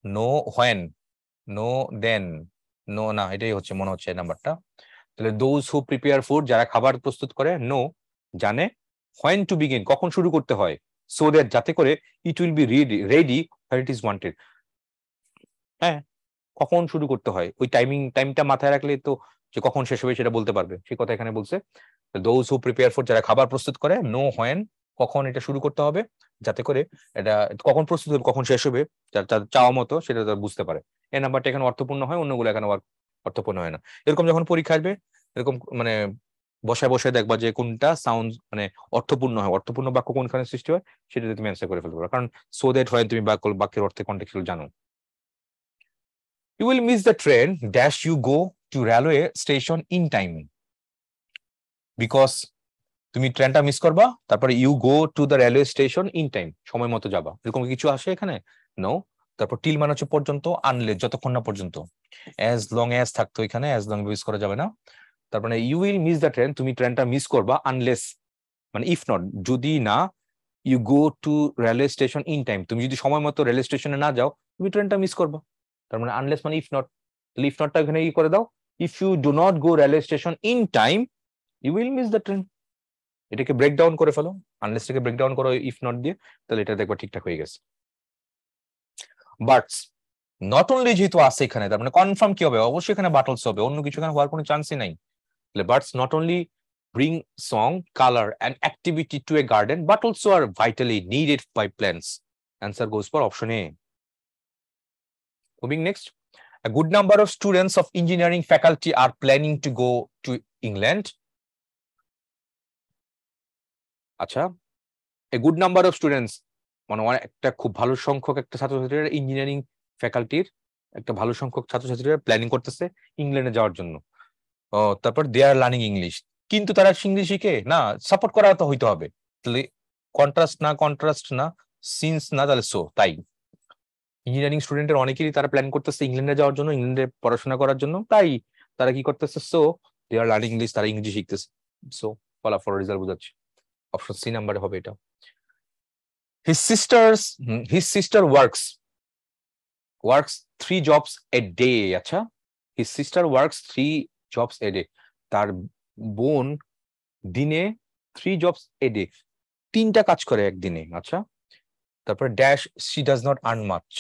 know when, know then, know না, এটাই হচ্ছে মনে হচ্ছে নাম্বারটা। তাহলে দোজ হু প্রিপেয়ার ফুড, যারা খাবার প্রস্তুত করে, নো জানে, হোয়েন টু বিগিন, কখন শুরু করতে হয়, সো দ্যাট যাতে করে it will be ready when it is wanted, হ্যাঁ কখন শুরু করতে হয় ওই টাইমটা মাথায় রাখলে তো যে কখন শেষ হবে সেটা বলতে পারবে, সেই কথা এখানে বলছে। দোজ হু প্রিপেয়ার ফুড, যারা খাবার প্রস্তুত করে, নো হোয়েন, কখন এটা শুরু করতে হবে, যাতে করে এটা কখন প্রস্তুত হবে, কখন শেষ হবে, যার চাওয়া মতো সেটা তারা বুঝতে পারে। এই নাম্বারটা এখানে অর্থপূর্ণ হয়, অন্যগুলো এখানে অর্থপূর্ণ হয় না। এরকম যখন পরীক্ষা আসবে, এরকম মানে বসায় বসায় দেখবা যে কোনটা সাউন্ড মানে অর্থপূর্ণ হয়, অর্থপূর্ণ বাক্য কোনখানে সৃষ্টি হয় সেটা তুমি অ্যান্সার করে ফেলতে পারো, কারণ সো দ্যাট হয় তুমি বাক্যের অর্থে কন্টেক্সট জানো। You will miss the train dash you go to railway station in time, because তুমি ট্রেনটা মিস করবা, তারপরে you go to the railway station in time, সময় মতো যাবা, এরকম কিছু আসে এখানে, নো। তারপর টিল মানে হচ্ছে পর্যন্ত, আনলেস যতক্ষণ না পর্যন্ত, অ্যাজ লং অ্যাজ থাকতো এখানে, অ্যাজ লং ইউজ করা যাবে না। তারপরে you will miss the train, তুমি ট্রেনটা মিস করবা, আনলেস মানে ইফ নট, যদি না, you go to railway station in time, তুমি যদি সময় মতো রেলওয়ে স্টেশনে না যাও, তুমি ট্রেনটা মিস করবা। তার মানে আনলেস মানে ইফ নট, তাহলে ইফ নটটা এখানে কি করে দাও, if you do not go railway station in time you will miss the train, এটাকে ব্রেক ডাউন করে ফেলো, আনলেসটাকে ব্রেক ডাউন করো ইফ নট দিয়ে, তাহলে এটা দেখবা ঠিকঠাক হয়ে গেছে। বাটস নট অনলি যেহেতু আছে এখানে, তার মানে কনফার্ম কি হবে, অবশ্যই এখানে বাটলস হবে, অন্য কিছু এখানে হওয়ার কোনো চান্সই নাই। তাহলে buts not only bring song, color, and activity to a garden, but also are vitally needed by plants. Answer goes for option A. Moving next, a good number of students of engineering faculty are planning to go to England. আচ্ছা, a good number of students মানে একটা খুব ভালো সংখ্যক একটা ছাত্রছাত্রীরা engineering ফ্যাকাল্টির একটা ভালো সংখ্যক ছাত্রছাত্রীরা প্ল্যানিং করতেছে ইংল্যান্ডে যাওয়ার জন্য। তারপর দে আর লার্নিং ইংলিশ, কিন্তু তারা ইংলিশ শিখে না, সাপোর্ট করা তো হইতে হবে, তাহলে কন্ট্রাস্ট না সিন্স না, তাহলে সো, তাই ইঞ্জিনিয়ারিং স্টুডেন্টের অনেকেরই তারা প্ল্যান করতেছে ইংল্যান্ডে যাওয়ার জন্য, ইংল্যান্ডে পড়াশোনা করার জন্য, তাই তারা কি করতেছে, so they are learning English, তারা ইংরেজি শিখতেছে, সো ফলাফল রেজাল্ট বোঝাচ্ছে, অপশন সি নাম্বারে হবে এটা। his sister works 3 jobs a day, আচ্ছা his sister works 3 jobs a day, তার বোন দিনে 3 jobs a day, 3টা কাজ করে একদিনে, আচ্ছা। তারপর dash she does not earn much,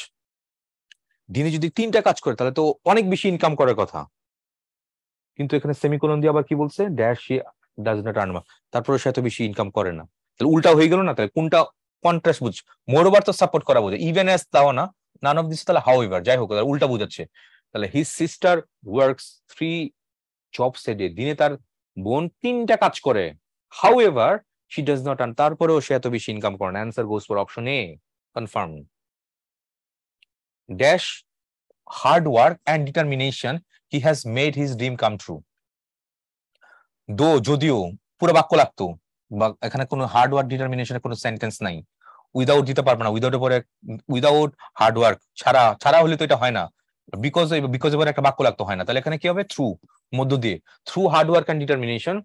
দিনে যদি 3টা কাজ করে তাহলে তো অনেক বেশি ইনকাম করার কথা, কিন্তু এখানে সেমিকোলন দিয়ে আবার কি বলছে, dash she does not earn much, তারপরে সে এত বেশি ইনকাম করে না, তাহলে উল্টা হয়ে গেল না, তাহলে কোনটা কন্ট্রাস্ট বুঝ, মোরওভার তো সাপোর্ট করা বোঝে, ইভেন অ্যাজ তাও না, নান অফ দিস, তাহলে হাউএভার, যাই হোক উল্টা বোঝাচ্ছে, তাহলে his sister works 3 jobs a day, দিনে তার বোন 3টা কাজ করে, however she does not earn, তারপরেও সে এত বেশি ইনকাম করে না, answer goes for option A, confirm. Dash hard work and determination he has made his dream come true, যদিও পুরো বাক্য লাগতো, বা এখানে কোনো হার্ড ওয়ার্ক ডিটারমিনেশনের কোনো সেন্টেন্স নাই, উইদাউট দিতে পারবে না, উইদাউট হার্ড ওয়ার্ক, ছাড়া হলে তো এটা হয় না, বিকজ এবার একটা বাক্য লাগতো, হয় না, তাহলে এখানে কি হবে, থ্রু, মধ্য দিয়ে, through hard work and determination,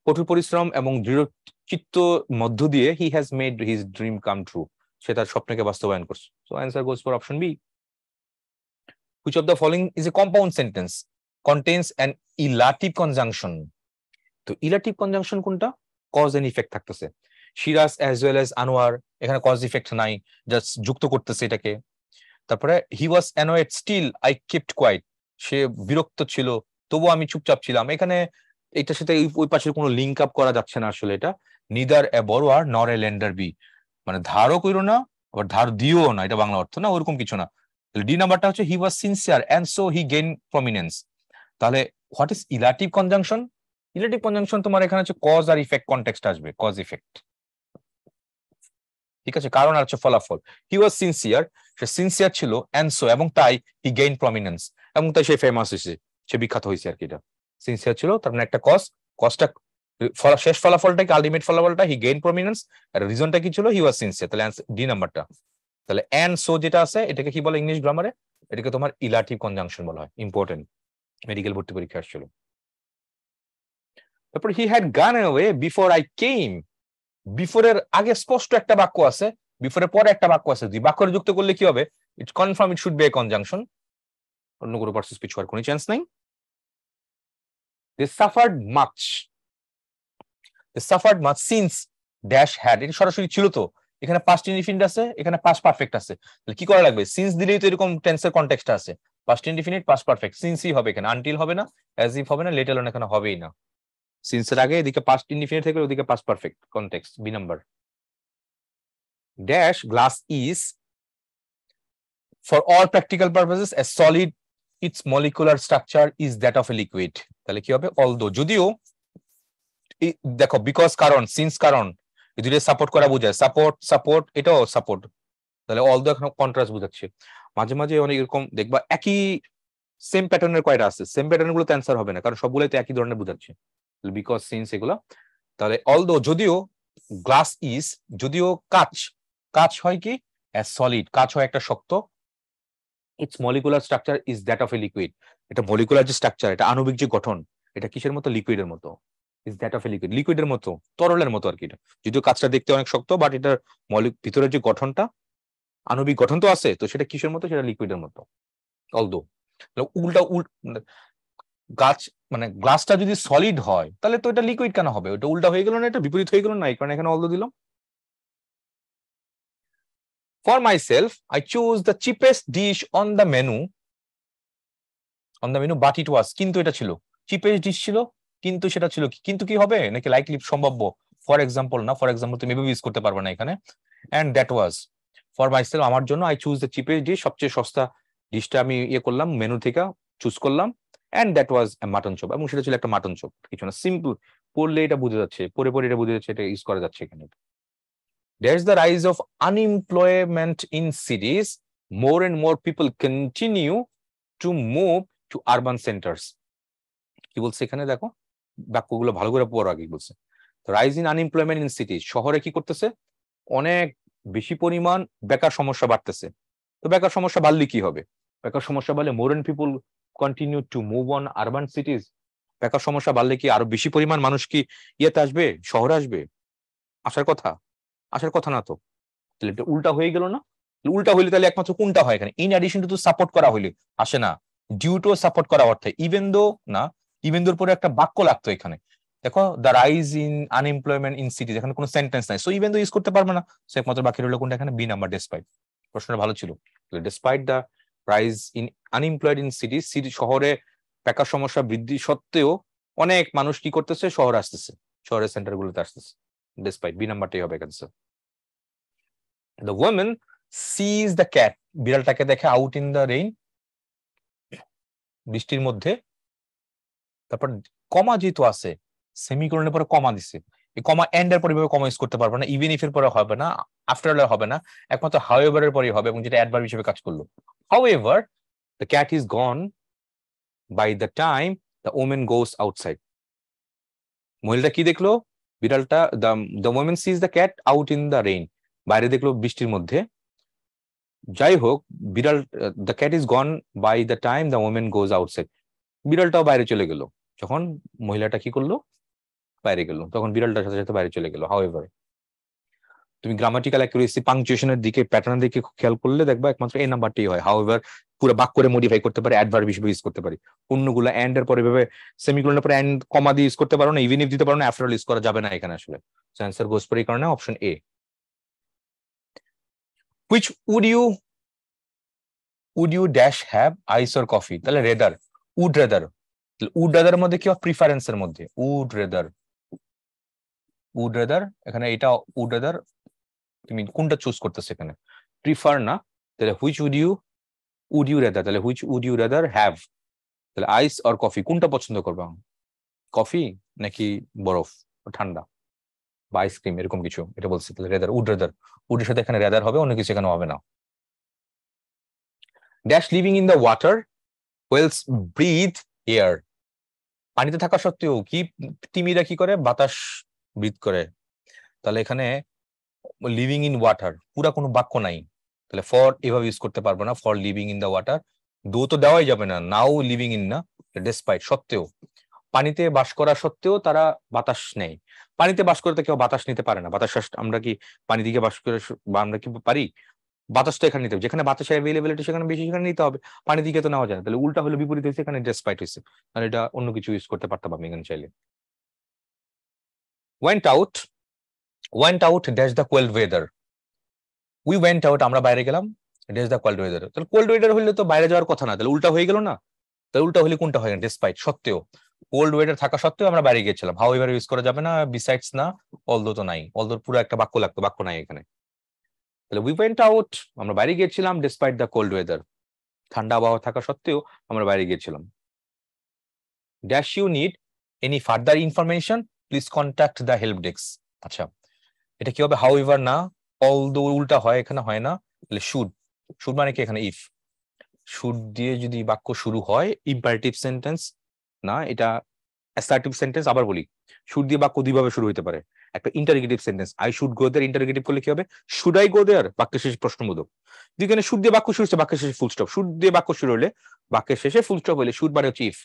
কঠোর পরিশ্রম এবং দৃঢ় চিত্ত মধ্য দিয়ে he has made his dream come true, সে তার স্বপ্নকে বাস্তবায়ন করছে, so answer goes for option B. Which of the following is a compound sentence contains an elative conjunction? তো ইলাটিভ কনজাংশন কোনটা, কজ এন্ড ইফেক্ট থাকতেছে, Siraj as well as Anwar, এখানে cause effect নাই, জাস্ট যুক্ত করতেছে এটাকে। তারপরে he was annoyed still I kept quiet, সে বিরক্ত ছিল তবু আমি চুপচাপ ছিলাম, এখানে এটার সাথে ওই পাশের কোনো লিঙ্ক আপ করা যাচ্ছে না আসলে, এটা নিদার এ বড়োয়ার নর এ লেন্ডার বি, মানে ধারও কইরো না আবার ধার দিও না, এটা বাংলা অর্থ না, ওরকম কিছু না। ডি নাম্বারটা হচ্ছে he was sincere and so he gain prominence, তাহলে what is illative conjunction, illative conjunction তোমার এখানে হচ্ছে কজ আর ইফেক্ট কনটেক্সট আসবে, কজ ইফেক্ট। ঠিক আছে, কারণ আর হচ্ছে ফলাফল। হি ওয়াজ সিনসিয়ার, সে সিনসিয়ার ছিল, এন্ড সো, এবং তাই হি গেইন প্রমিনেন্স, এবং তাই সে ফেমাস হয়েছে, সে বিখ্যাত হয়েছে আর কি। এটা সিনসিয়ার ছিল, তার মানে একটা কজটা শেষ ফলাফলটা কি, আলটিমেট ফলাফলটা হি গেইন প্রমিনেন্স, আর রিজনটা কি ছিল, হি ওয়াজ সিনসিয়ার। তাহলে ডি নাম্বারটা। তাহলে এন্ড সো যেটা আছে এটাকে কি বলে ইংলিশ গ্রামারে, এটাকে তোমার ইলাটিভ কনজাংশন বলা হয়। ইম্পর্টেন্ট, মেডিকেল ভর্তি পরীক্ষা আসছিল। তারপর he had gone away before I came, বিফোরের আগে স্পষ্ট একটা বাক্য আছে, বিফোরের পরে একটা বাক্য আছে, দুই বাক্যের যুক্ত করলে কি হবে, it's confirm it should be a conjunction, অন্য কোনো পার্সেস পিছু হওয়ার কোনো চান্স নাই। They suffered much, they suffered much since dash had, এটা সরাসরি ছিল তো, এখানে পাস্ট ইনডিফিনিট আছে, এখানে পাস্ট পারফেক্ট আছে, তাহলে কি করা লাগবে, সিন্স দিলেই তো এরকম টেন্সের কনটেক্সট আছে, পাস্ট ইনডিফিনিট পাস্ট পারফেক্ট, সিন্সই হবে এখানে, আনটিল হবে না, অ্যাজ ইফ হবে না, লেটার অন এখানে হবেই না। সিন্সের আগে এদিকে পাস্ট ইনডিফিনিট থেকে ওদিকে past perfect context, B number. Dash glass is for all practical purposes a solid, its molecular structure is that of a liquid, তাহলে কি হবে, although, যদিও, দেখো বিকজ কারণ, সিন্স কারণ, এই দুটো সাপোর্ট করা বোঝায়, সাপোর্ট এটাও সাপোর্ট, তাহলে অলদো এখন কন্ট্রাস্ট বোঝাচ্ছে। মাঝে মাঝে অনেক এরকম দেখবা একই সেম প্যাটার্নের কয়টা আছে, সেম প্যাটার্ন গুলো তো অ্যান্সার হবে না, কারণ সবগুলোই তো একই ধরনের বোঝাচ্ছে, বিকজ সিন্স এগুলো। তাহলে অলদো, যদিও, গ্লাস ইজ, যদিও কাচ হয় কি, সলিড, কাচ হয় একটা শক্ত, it's molecular structure is that of a liquid, এটা মলিকুলার যে স্ট্রাকচার, এটা আণবিক যে গঠন, এটা কিসের মতো, লিকুইডের মতো, is that of a liquid, লিকুইডের মতো, তরলের মতো আর কি। এটা যদিও কাজটা দেখতে অনেক শক্ত, বাট এটার ভিতরের যে গঠনটা, আণবিক গঠন তো আছে, তো সেটা কিসের মতো, সেটা লিকুইডের মতো। অলদো উল্টা গাছ মানে গ্লাসটা যদি সলিড হয় তাহলে তো এটা লিকুইড কেন হবে, ওটা উল্টা হয়ে গেল না, এটা বিপরীত হয়ে গেল না, এই কারণে এখানে অলদো দিলাম। For myself, I chose the cheapest dish on the menu, but it was, কিন্তু এটা ছিল, চিপেস্ট ডিশ ছিল, কিন্তু সেটা ছিল কি, কিন্তু কি হবে নাকি লাইকলি সম্ভাব্য, ফর এক্সাম্পল না, ফর এক্সাম্পল তুমি এভাবে ইউজ করতে পারবে না এখানে। And that was, for myself, আমার জন্য, I choose the cheapest dish, সবচেয়ে সস্তা ডিশটা আমি করলাম, মেনু থেকে চুজ করলাম, and that was mutton chop, এবং সেটা ছিল একটা মাটন চপ, কিছু না, সিম্পল, পড়লে এটা বুঝে যাচ্ছে, পরে এটা বুঝে যাচ্ছে, এটা ইউজ করা যাচ্ছে এখানে। There's the rise of unemployment in cities. More and more people continue to move to urban centers. কি বলছে এখানে দেখো, বাক্যগুলো ভালো করে পড়ো আগে বলছে। Rise in unemployment in city, শহরে কি করতেছে, অনেক বেশি পরিমাণ বেকার সমস্যা বাড়তেছে। তো বেকার সমস্যা বাড়লে কি হবে, বেকার সমস্যা বাড়লে more and people continue to move on urban cities, বেকার সমস্যা বাড়লে কি আরো বেশি পরিমাণ মানুষ কি ইয়েতে আসবে, শহরে আসবে, আসার কথা না তো, তাহলে এটা উল্টা হয়ে গেল না, উল্টা হইলে তাহলে একমাত্র কোনটা হয় এখানে, ইন অ্যাডিশন টু সাপোর্ট করা হইলে আসে না, ডিউ টু সাপোর্ট করা অর্থে, ইভেন দো না, ইভেন দোর পরে একটা বাক্য লাগতো এখানে, দেখো the rise in unemployment in সিটিজ, এখানে কোনো সেন্টেন্স নাই, সো ইভেন দো ইউজ করতে পারবে না, সো একমাত্র বাকি রইল কোনটা এখানে, বি নাম্বার, ডেসপাইট। প্রশ্নটা ভালো ছিল, despite the rise in unemployed in city, শহরে বেকার সমস্যা বৃদ্ধি সত্ত্বেও অনেক মানুষ কি করতেছে, শহরে আসতেছে, শহরের সেন্টার গুলোতে আসতেছে, ডেসপাইট, বি নাম্বারটাই হবে এখানে। The woman sees the cat, বিড়ালটাকে দেখে, আউট ইন দ্য রেইন, বৃষ্টির মধ্যে, তারপর কমা যেহেতু আছে, সেমিকোলনের পরে কমা দিছে, এই কমা এন্ড এর পরে কমা ইউজ করতে পারবে না, ইভেন ইফ এর পরে হবে না, আফটার অল হবে না, একমাত্র হাউএভার এর পরে হবে, এবং যেটা অ্যাডভার্ব হিসেবে কাজ করলো। However the cat is gone by the time the woman goes outside, মহিলাটা কি দেখলো, বিড়ালটা, the woman sees the cat out in the rain, বাইরে দেখলো বৃষ্টির মধ্যে, যাই হোক বিড়াল, the cat is gone by the time the woman goes outside, বিড়ালটাও বাইরে চলে গেল, যখন মহিলাটা কি করলো, বাইরে গেল, তখন বিড়ালটার সাথে সাথে বাইরে চলে গেল। হাউএভার, তুমি গ্রামাটিক্যাল অ্যাকুরেসি, পাংচুয়েশনের দিকে, প্যাটার্নের দিকে খেয়াল করলে দেখবা একমাত্র এই নাম্বারটাই হয়। হাউএভার পুরো বাক্য করে মডিফাই করতে পারি, অ্যাডভার্ব হিসেবে ইউজ করতে পারি, অন্যগুলো এন্ড এর পরে ভাবে সেমিকোলনের পরে এন্ড কমা দিয়ে ইউজ করতে পারো না, ইভেন ইফ দিতে পারো না, আফটার অল ইউজ করা যাবে না এখানে আসলে। অ্যান্সার গোস ফর এই কারণে option A. Which would you dash have, ice or coffee, তাহলে রেদার, উড রেদার মধ্যে কি হয়, প্রিফারেন্সের মধ্যে, উড রেদার, এখানে এটা উড রেদার, তুমি কোনটা চুজ করতেছো এখানে, প্রিফার না, তাহলে হুইচ উড ইউ রেদার, তাহলে which would you rather have, তাহলে আইস অর কফি, কোনটা পছন্দ করবা, কফি নাকি বরফ ঠান্ডা, বা আইসক্রিম এরকম কিছু, এটা বলছি। তাহলে রেদার, উডের সাথে এখানে রেদার হবে, অন্য কিছু এখানে হবে না। Dash living in the water, whales breathe air. পানিতে থাকা সত্ত্বেও কি তিমিরা কি করে? বাতাস ব্রিথ করে। তাহলে এখানে লিভিং ইন ওয়াটার পুরা কোনো বাক্য নাই, তাহলে ফর এভাবে ইউজ করতে পারবো না। For living in the water, দো তো দেওয়াই যাবে না, নাও লিভিং ইন না, ডেসপাইট সত্ত্বেও, পানিতে বাস করা সত্ত্বেও তারা বাতাস নেয়। পানিতে বাস করতে কেউ বাতাস নিতে পারে না। বাতাস আমরা কি পানি দিকে বাস করে বা আমরা কি পারি? বাতাস তো এখানে নিতে হবে, যেখানে বাতাসের অ্যাভেলেবিলিটি সেখানে বেশি, সেখানে নিতে হবে। পানি দিকে তো নেওয়া যায় না। তাহলে উল্টা হলে বিপরীত হয়েছে, এখানে ডেসপাইট হয়েছে। তাহলে এটা অন্য কিছু ইউজ করতে পারতাম আমি এখানে চাইলে। Went out dash the cold weather. We went out, আমরা বাইরে গেলাম, ড্যাশ দ্য কোল্ড ওয়েদার। তাহলে কোল্ড ওয়েদার হলে তো বাইরে যাওয়ার কথা না, তাহলে উল্টা হয়ে গেল না? তাহলে উল্টা হলে কোনটা হয়? ডেসপাইট সত্ত্বেও, কোল্ড ওয়েদার থাকা সত্ত্বেও আমরা বাইরে গিয়েছিলাম। হাউ এভার ইউজ করা যাবে না, বিসাইডস না, অলদো তো নাই, অলদোর পুরো একটা বাক্য লাগতো, বাক্য নাই এখানে। তাহলে উই ওয়েন্ট আউট, আমরা বাইরে গিয়েছিলাম, ডিসপাইট দ্য কোল্ড ওয়েদার, ঠান্ডা আবহাওয়া থাকা সত্ত্বেও আমরা বাইরে গিয়েছিলাম। Dash you need any further information, please contact the help desk. আচ্ছা, এটা কি হবে? হাউ এভার না, অলদো উল্টা হয়, এখানে হয় না। তাহলে শুড, শুড মানে কি এখানে ইফ, শুড দিয়ে যদি বাক্য শুরু হয়, ইম্পারেটিভ সেন্টেন্স না, এটা অ্যাসার্টিভ সেন্টেন্স। আবার বলি, শুড দিয়ে বাক্য দুইভাবে শুরু হতে পারে। একটা interrogative sentence, I should go there, interrogative করলে কি হবে? শুড আই গো দেয়ার, বাক্যের শেষে প্রশ্নবোধক। যেখানে শুড দিয়ে বাক্য শুরু হচ্ছে, বাক্যের শেষে ফুল স্টপ। শুড দিয়ে বাক্য শুরু হলে, বাক্যের শেষে ফুল স্টপ হলে শুড মানে হচ্ছে ইফ।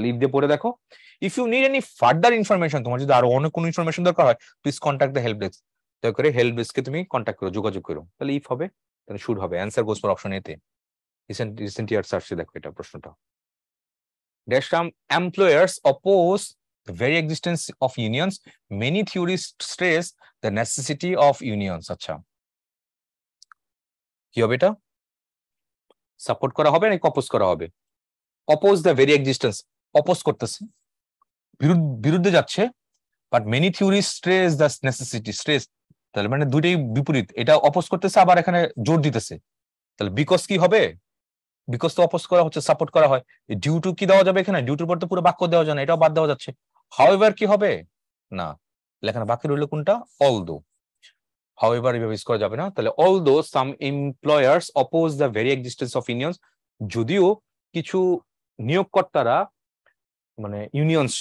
লিভ দিয়ে পড়ে দেখো, if you need any further information, তোমার যদি আরো অনেক কোনো ইনফরমেশন দরকার হয়, please contact the help desk, দয়া করে হেল্প ডেস্ককে তুমি কন্ট্যাক্ট করো, যোগাযোগ করো। তাহলে ইফ হবে, তাহলে শুড হবে। অ্যান্সার গোস ফর অপশন এতে। রিসেন্ট ইয়ার্স আসছে, দেখো এটা প্রশ্নটা। Dash term employers oppose the very existence of unions. Many theorists stress the necessity of unions. আচ্ছা, কি হবে এটা? সাপোর্ট করা হবে নাকি অপোজ করা হবে? Oppose the very existence, oppose করতেছে, বিরুদ্ধে যাচ্ছে। But many theorist stress the necessity, stress তাহলে মানে দুইটাই বিপরীত, এটা অপোজ করতেছে আবার এখানে জোর দিতেছে। তাহলে বিকজ কি হবে? বিকজ তো অপোজ করা হচ্ছে, সাপোর্ট করা হয়। ডিউ টু কি দেওয়া যাবে এখানে? ডিউ টুর পর তো পুরো বাক্য দেওয়া যায় না, এটাও বাদ দেওয়া যাচ্ছে। হাউএভার কি হবে? না, এখানে বাকি রইল কোনটা? অলদো। হাউএভার এভাবে ইউজ করা যাবে না। তাহলে although some employers oppose the very existence of unions, যদিও কিছু নিয়োগকর্তারা মানে ইউনিয়নস,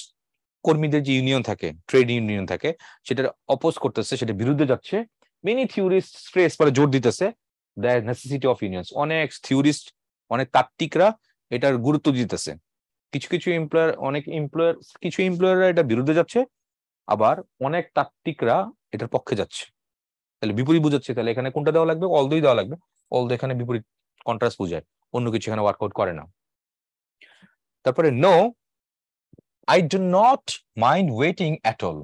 কর্মীদের যে ইউনিয়ন থাকে, ট্রেড ইউনিয়ন থাকে, সেটা অপোজ করতেছে, সেটা বিরুদ্ধে যাচ্ছে। মেনি থিওরিস্ট স্ট্রেস পরে জোর দিতেছে দ্য নেসেসিটি অফ ইউনিয়নস, অনেক থিওরিস্ট, অনেক তাত্ত্বিকরা এটার গুরুত্ব দিতেছে। কিছু কিছু এমপ্লয়ার, অনেক এমপ্লয়ার, কিছু এমপ্লয়াররা এটা বিরুদ্ধে যাচ্ছে, আবার অনেক তাত্ত্বিকরা এটার পক্ষে যাচ্ছে। তাহলে বিপরীত বুঝাচ্ছে, তাহলে এখানে কোনটা দেওয়া লাগবে? অলদোই দেওয়া লাগবে। অলদো এখানে বিপরীত, কন্ট্রাস্ট বুঝায়, অন্য কিছু এখানে ওয়ার্কআউট করে না। তারপরে no, I do not mind waiting at all.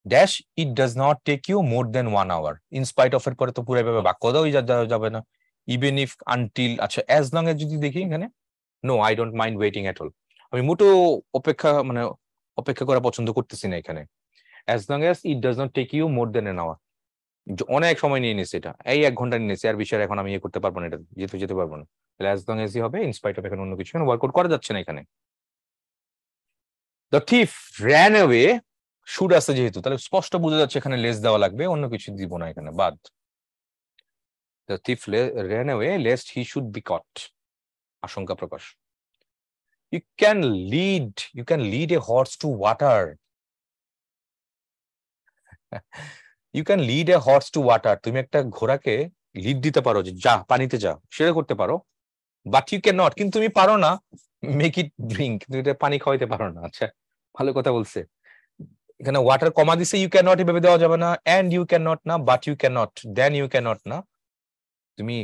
Dash, it does not take you more than 1 hour. In spite of এর পরে তো পুরো এভাবে বাক্য দেওয়া যাবে না। Even if, until, আচ্ছা as long as যদি দেখি এখানে, no, I don't mind waiting at all, আমি মোটো অপেক্ষা করা পছন্দ করতেছি না এখানে। As long as it does not take you more than an hour, অনেক সময় নিয়ে নিচ্ছে, এটা এই 1 ঘন্টা নিয়ে নিচ্ছে, আর বিষয় এখন আমি করতে পারবো না, এটা যেতে পারবো না। তাহলে as long as ই হবে, in spite of এখানে অন্য কিছু ওয়ার্কআউট করা যাচ্ছে না এখানে। The thief ran away, should আছে যেহেতু, তাহলে স্পষ্ট বোঝা যাচ্ছে এখানে লেস দেওয়া লাগবে, অন্য কিছু দিব না এখানে, বাদ। The thief ran away lest he should be caught, আশঙ্কা প্রকাশ। You can lead a horse to water. You can lead a horse to water, তুমি একটা ঘোড়াকে লিড দিতে পারো, যে যা পানিতে যা, সেটা করতে পারো। But you cannot, কিন্তু তুমি পারো না make it drink, তুমি এটা পানি খাওয়াইতে পারো না। আচ্ছা, ভালো কথা বলছে। এখানে ওয়াটার কমা দিছে, ইউ ক্যান নট এভাবে দেওয়া যাবে না, এন্ড ইউ ক্যান নট না, but you can not, then you can not না। তুমি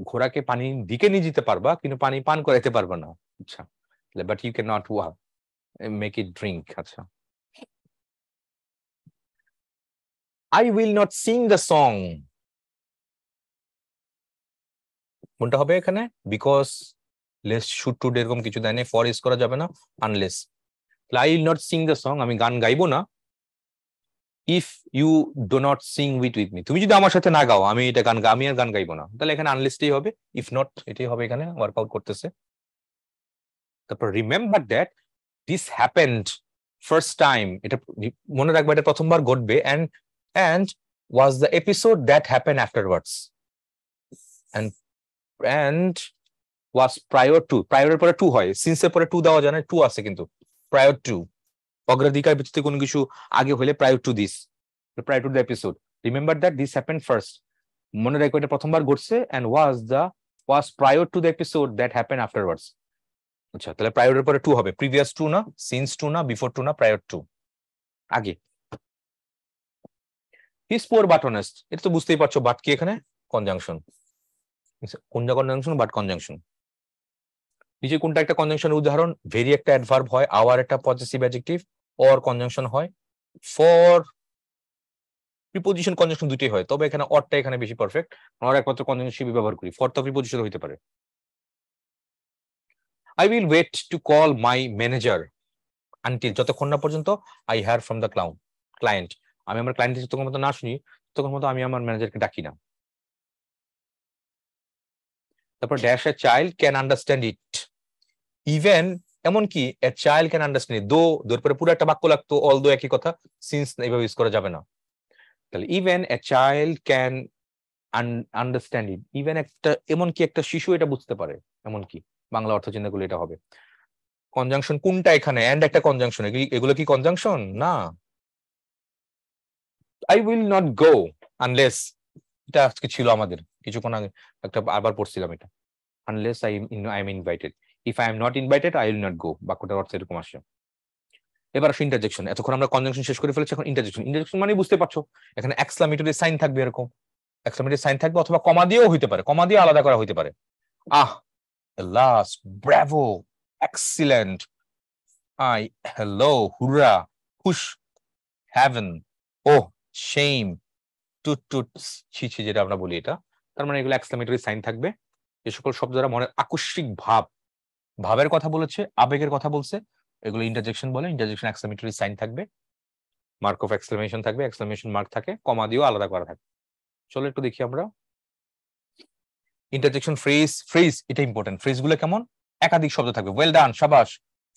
ঘোড়াকে পানি দিকে নিয়ে যেতে পারবা, কিন্তু পানি পান করাইতে পারবা না। আচ্ছা, but you can not make it drink. আচ্ছা, I will not sing the song, কোনটা হবে এখানে? বিকজ, লেস, শুড, টু এরকম কিছু দেয় না, ফর ইউজ করা যাবে না, unless. I will not sing the song, আমি গান গাইবো না। If you do not sing with me, তুমি যদি আমার সাথে না গাও, আমি এটা আমি আর গান গাইবো না। তাহলে এখানে আনলিস্টই হবে, ইফ নট এটাই হবে, এখানে ওয়ার্কআউট করতেছে। তারপর remember that this happened first time, এটা মনে রাখবা, এটা প্রথমবার ঘটবে। and was the episode that happened afterwards, and was prior to, prior এর পরে টু হয়, সিন্স এর পরে টু দেওয়া যায় না, টু আছে কিন্তু prior to, অগ্রাধিকার ভিত্তিতে কোনো কিছু আগে হলে prior to this, prior to the episode, remember that this happened first, মনে রাখো এটা প্রথমবার ঘটছে, and was prior to the episode that happened afterwards। আচ্ছা, তাহলে prior এর পরে টু হবে, previous to না, since to না, before to না, prior to, আগে। He's poor but honest, এটা তো বুঝতেই পারছো, বাট কি এখানে কনজাংশন, কোনটা কনজাংশন, বাট কনজাংশন। নিচে কোনটা একটা কনজাংশনের উদাহরণ? ভেরি একটা অ্যাডভার্ব হয়, আওয়ার একটা পজেসিভ অ্যাডজেক্টিভ, অর কনজাংশন হয়, ফর প্রিপোজিশন কনজাংশন দুটোই হয়, তবে এখানে অরটা এখানে বেশি পারফেক্ট, আমরা একমাত্র কনজাংশন ব্যবহার করি, ফর তো প্রিপোজিশন হইতে পারে। I will wait to call my manager until, যতক্ষণ না পর্যন্ত I hear from the client, আমি আমার ক্লায়েন্টের যতক্ষণ মতো না শুনি ততক্ষণ মতো আমি আমার ম্যানেজারকে ডাকি না। তারপর dash a child can understand it, even এমনকি এ চাইল্ড ক্যান আন্ডারস্ট্যান্ড, দোর পরে পুরো একটা বাক্য লাগতো, অল দো একই কথা, সিন্স এইভাবে ইউজ করা যাবে না। তাহলে even a child can understand it, even একটা, এমনকি একটা শিশু এটা বুঝতে পারে, এমনকি বাংলা অর্থ চিন্তা করলে এটা হবে। কনজাংশন কোনটা এখানে? এন্ড একটা কনজাংশন, এগুলো কি কনজাংশন না? I will not go unless, এটা আজকে ছিল আমাদের কিছুক্ষণ আগে, একটা আবার পড়ছিলাম এটা, unless I am invited, if I am not invited I will not go, বাক্যটার অর্থ এরকম আসে। এবার আসো ইন্টারজেকশন, এতক্ষণ আমরা কনজাংশন শেষ করে ফেলেছি, এখন ইন্টারজেকশন। ইন্টারজেকশন মানে বুঝতে পারছো, এখানে এক্সক্লামেটরি সাইন থাকবে, এরকম এক্সক্লামেটরি সাইন থাকবে, অথবা কমা দিয়েও হইতে পারে, কমা দিয়ে আলাদা করা হইতে পারে। Ah, alas, bravo, excellent, ay, hello, hurrah, hush, heaven, ওহ, শেম, টুট টুট, ছি ছি, যেটা আমরা বলি এটা, তার মানে এগুলো এক্সক্লামেটরি সাইন থাকবে। যে সকল শব্দ দ্বারা মনের আকস্মিক ভাবের কথা বলেছে, আবেগের কথা বলছে, এগুলো ইন্টারজেকশন বলে। ইন্টারজেকশন এক্সক্লামেটরি সাইন থাকবে, মার্ক অফ এক্সক্লামেশন থাকবে, এক্সক্লামেশন মার্ক থাকে, কমা দিয়েও আলাদা করা থাকে। চলো একটু দেখি আমরা ইন্টারজেকশন। ফ্রেজ এটা ইম্পর্টেন্ট, ফ্রেজ গুলো কেমন? একাধিক শব্দ থাকবে, ওয়েল ডান, শাবাশ,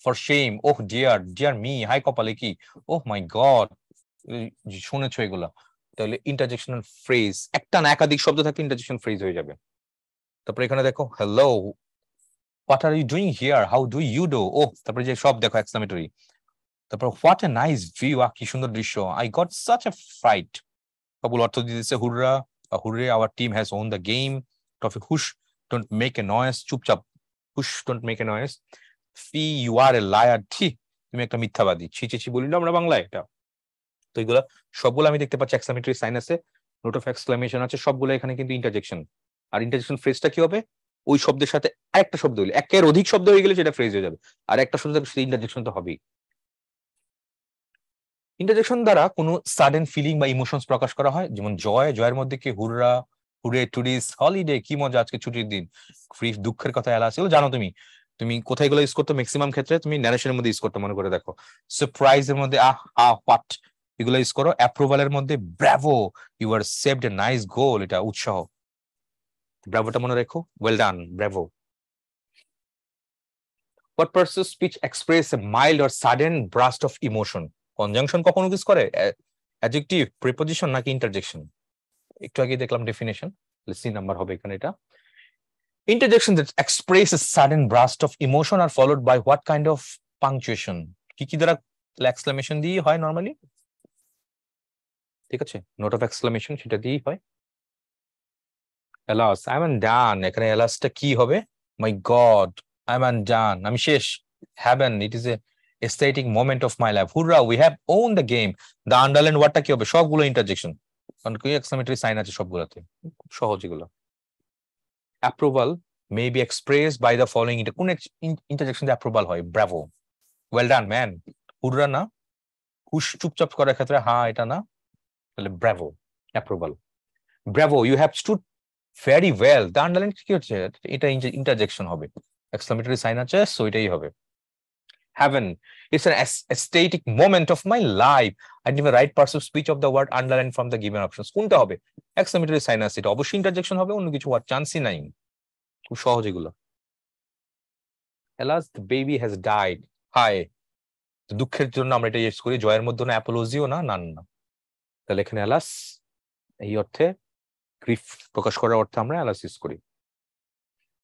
for shame, oh dear, dear me, হাই কপালে কি, ওহ মাই গড, শুনেছো এগুলা। তাহলে ইন্টারজেকশনাল ফ্রেজ, একটা না একাধিক শব্দ থাকলে ইন্টারজেকশন ফ্রেজ হয়ে যাবে। তারপরে এখানে দেখো, hello, what are you doing here, how do you do, oh, তারপরে যে সব দেখো এক্সক্লামেটরি। তারপর হোয়াট এ নাইস ভিউ, কি সুন্দর দৃশ্য, I got such a fright, সবগুলো অর্থ দিয়ে দিচ্ছে, hurrah, hurray, our team has won the game, topic hush, don't make a noise, চুপচাপ, hush, don't make a noise, fie, you are a liar, ছি, তুমি একটা মিথ্যাবাদী, ছি ছি ছি বলি না আমরা বাংলায় এটা। তো এগুলো সবগুলো আমি দেখতে পাচ্ছি এক্সক্লামেটরি সাইন আছে, নোট অফ এক্সক্লামেশন আছে, সবগুলো এখানে কিন্তু ইন্টারজেকশন। আর ইন্টারজেকশন ফ্রেজটা কি হবে? ওই শব্দের সাথে আরেকটা শব্দ হইলে, একের অধিক শব্দ হয়ে গেলে সেটা ফ্রেজ হয়ে যাবে, আর একটা শব্দ সেটা ইন্টারজেকশন তো হবেই। ইন্টারজেকশন দ্বারা কোনো সাডেন ফিলিং বা ইমোশনস প্রকাশ করা হয়, যেমন জয়ের মধ্যে কি হুররা, হুরে, টুরিস্ট, হলিডে, কি মজা আজকে ছুটির দিন, দুঃখের কথা এলা আছে, জানো তুমি তুমি কোথায় গুলো ইউজ করতো? ম্যাক্সিমাম ক্ষেত্রে তুমি ন্যারেশনের মধ্যে ইউজ করতে, মনে করে দেখো। সারপ্রাইজ এর মধ্যে হোয়াট, এগুলো ইউজ করো। অ্যাপ্রুভালের মধ্যে bravo, you are saved a nice goal, এটা উৎসাহ, ব্রাভোটা মনে রেখো, well done, bravo. What parts of speech express a mild or sudden burst of emotion? Conjunction কখন ইউজ করে? অ্যাডজেক্টিভ, প্রিপোজিশন নাকি ইন্টারজেকশন? একটু আগে দেখলাম ডেফিনেশন, সি নাম্বার হবে এখানে এটা। Interjection that express a sudden burst of emotion are followed by what kind of punctuation? কি দ্বারা এক্সক্লামেশন দিয়ে হয় নরমালি, ঠিক আছে, নোট অফ এক্সক্লামেশন সেটা দিয়েই হয়। এলাস, আই এম ডান, এখানে এলাসটা কি হবে? My god, I am done, আমি শেষ। Heaven, it is a aesthetic moment of my life, hurrah, we have owned the game, the underline ওয়ার্ডটা কি হবে? সবগুলো ইন্টারজেকশন, কারণ কি এক্সক্লামেটরি সাইন আছে সবগুলোতে, সহজ এগুলো। Approval may be expressed by the following, কোন ইন্টারজেকশন দিয়ে অ্যাপ্রুভাল হয়? Bravo, well done man, hurrah না, হুশ চুপচাপ করার ক্ষেত্রে হ্যাঁ এটা না, তাহলে bravo, approval. Bravo, you have stood very well, the underline কি হচ্ছে? এটা ইন্টারজেকশন হবে, এক্সক্লামেটরি সাইন আছে, সো এটাই হবে। Heaven, it's an aesthetic moment of my life. I give a right passive speech of the word underlined from the given options. কোনটা হবে? Exclamatory sign আছে, এটা অবশ্যই ইন্টারজেকশন হবে, অন্য কিছু হওয়ার চান্সই নাই, খুব সহজ এগুলো। Alas, the baby has died. Hi, দুঃখের জন্য আমরা এটা ইউজ করি, জয়ের মধ্যে না অ্যাপোলজিও না, নান না। তাহলে এখানে অ্যালাস এই অর্থে, গ্রিফ প্রকাশ করার অর্থে আমরা অ্যালাস ইউজ করি।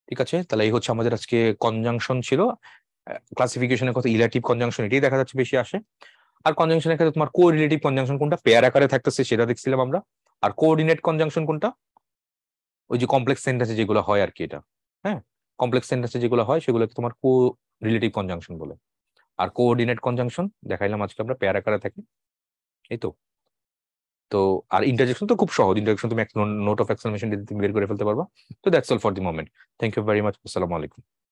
ঠিক আছে, তাহলে এই হচ্ছে আমাদের আজকে কনজাংশন ছিল। ক্লাসিফিকেশনের কথা ইলাটিভ কনজাংশন এটাই দেখা যাচ্ছে বেশি আসে। আর কনজাংশনের ক্ষেত্রে তোমার কোরিলেটিভ কনজাংশন কোনটা, পেয়ার আকারে থাকতেছে সেটা দেখছিলাম আমরা। আর কোঅর্ডিনেট কনজাংশন কোনটা, ওই যে কমপ্লেক্স সেন্টেন্সে যেগুলো হয় আর কি, এটা হ্যাঁ, কমপ্লেক্স সেন্টেন্সে যেগুলো হয় সেগুলোকে তোমার রিলেটিভ কনজাংশন বলে। আর কোঅর্ডিনেট কনজাংশন দেখাইলাম আজকে আমরা, পেয়ার আকারে থাকে। এই তো। তো আর ইন্টারজেকশন তো খুব সহজ, ইন্টারজেকশন তুমি নোট অফ এক্সক্লেমেশন দিয়ে তুমি বের করে ফেলতে পারবা। তো that's all for the moment. Thank you very much. আসসালামু আলাইকুম।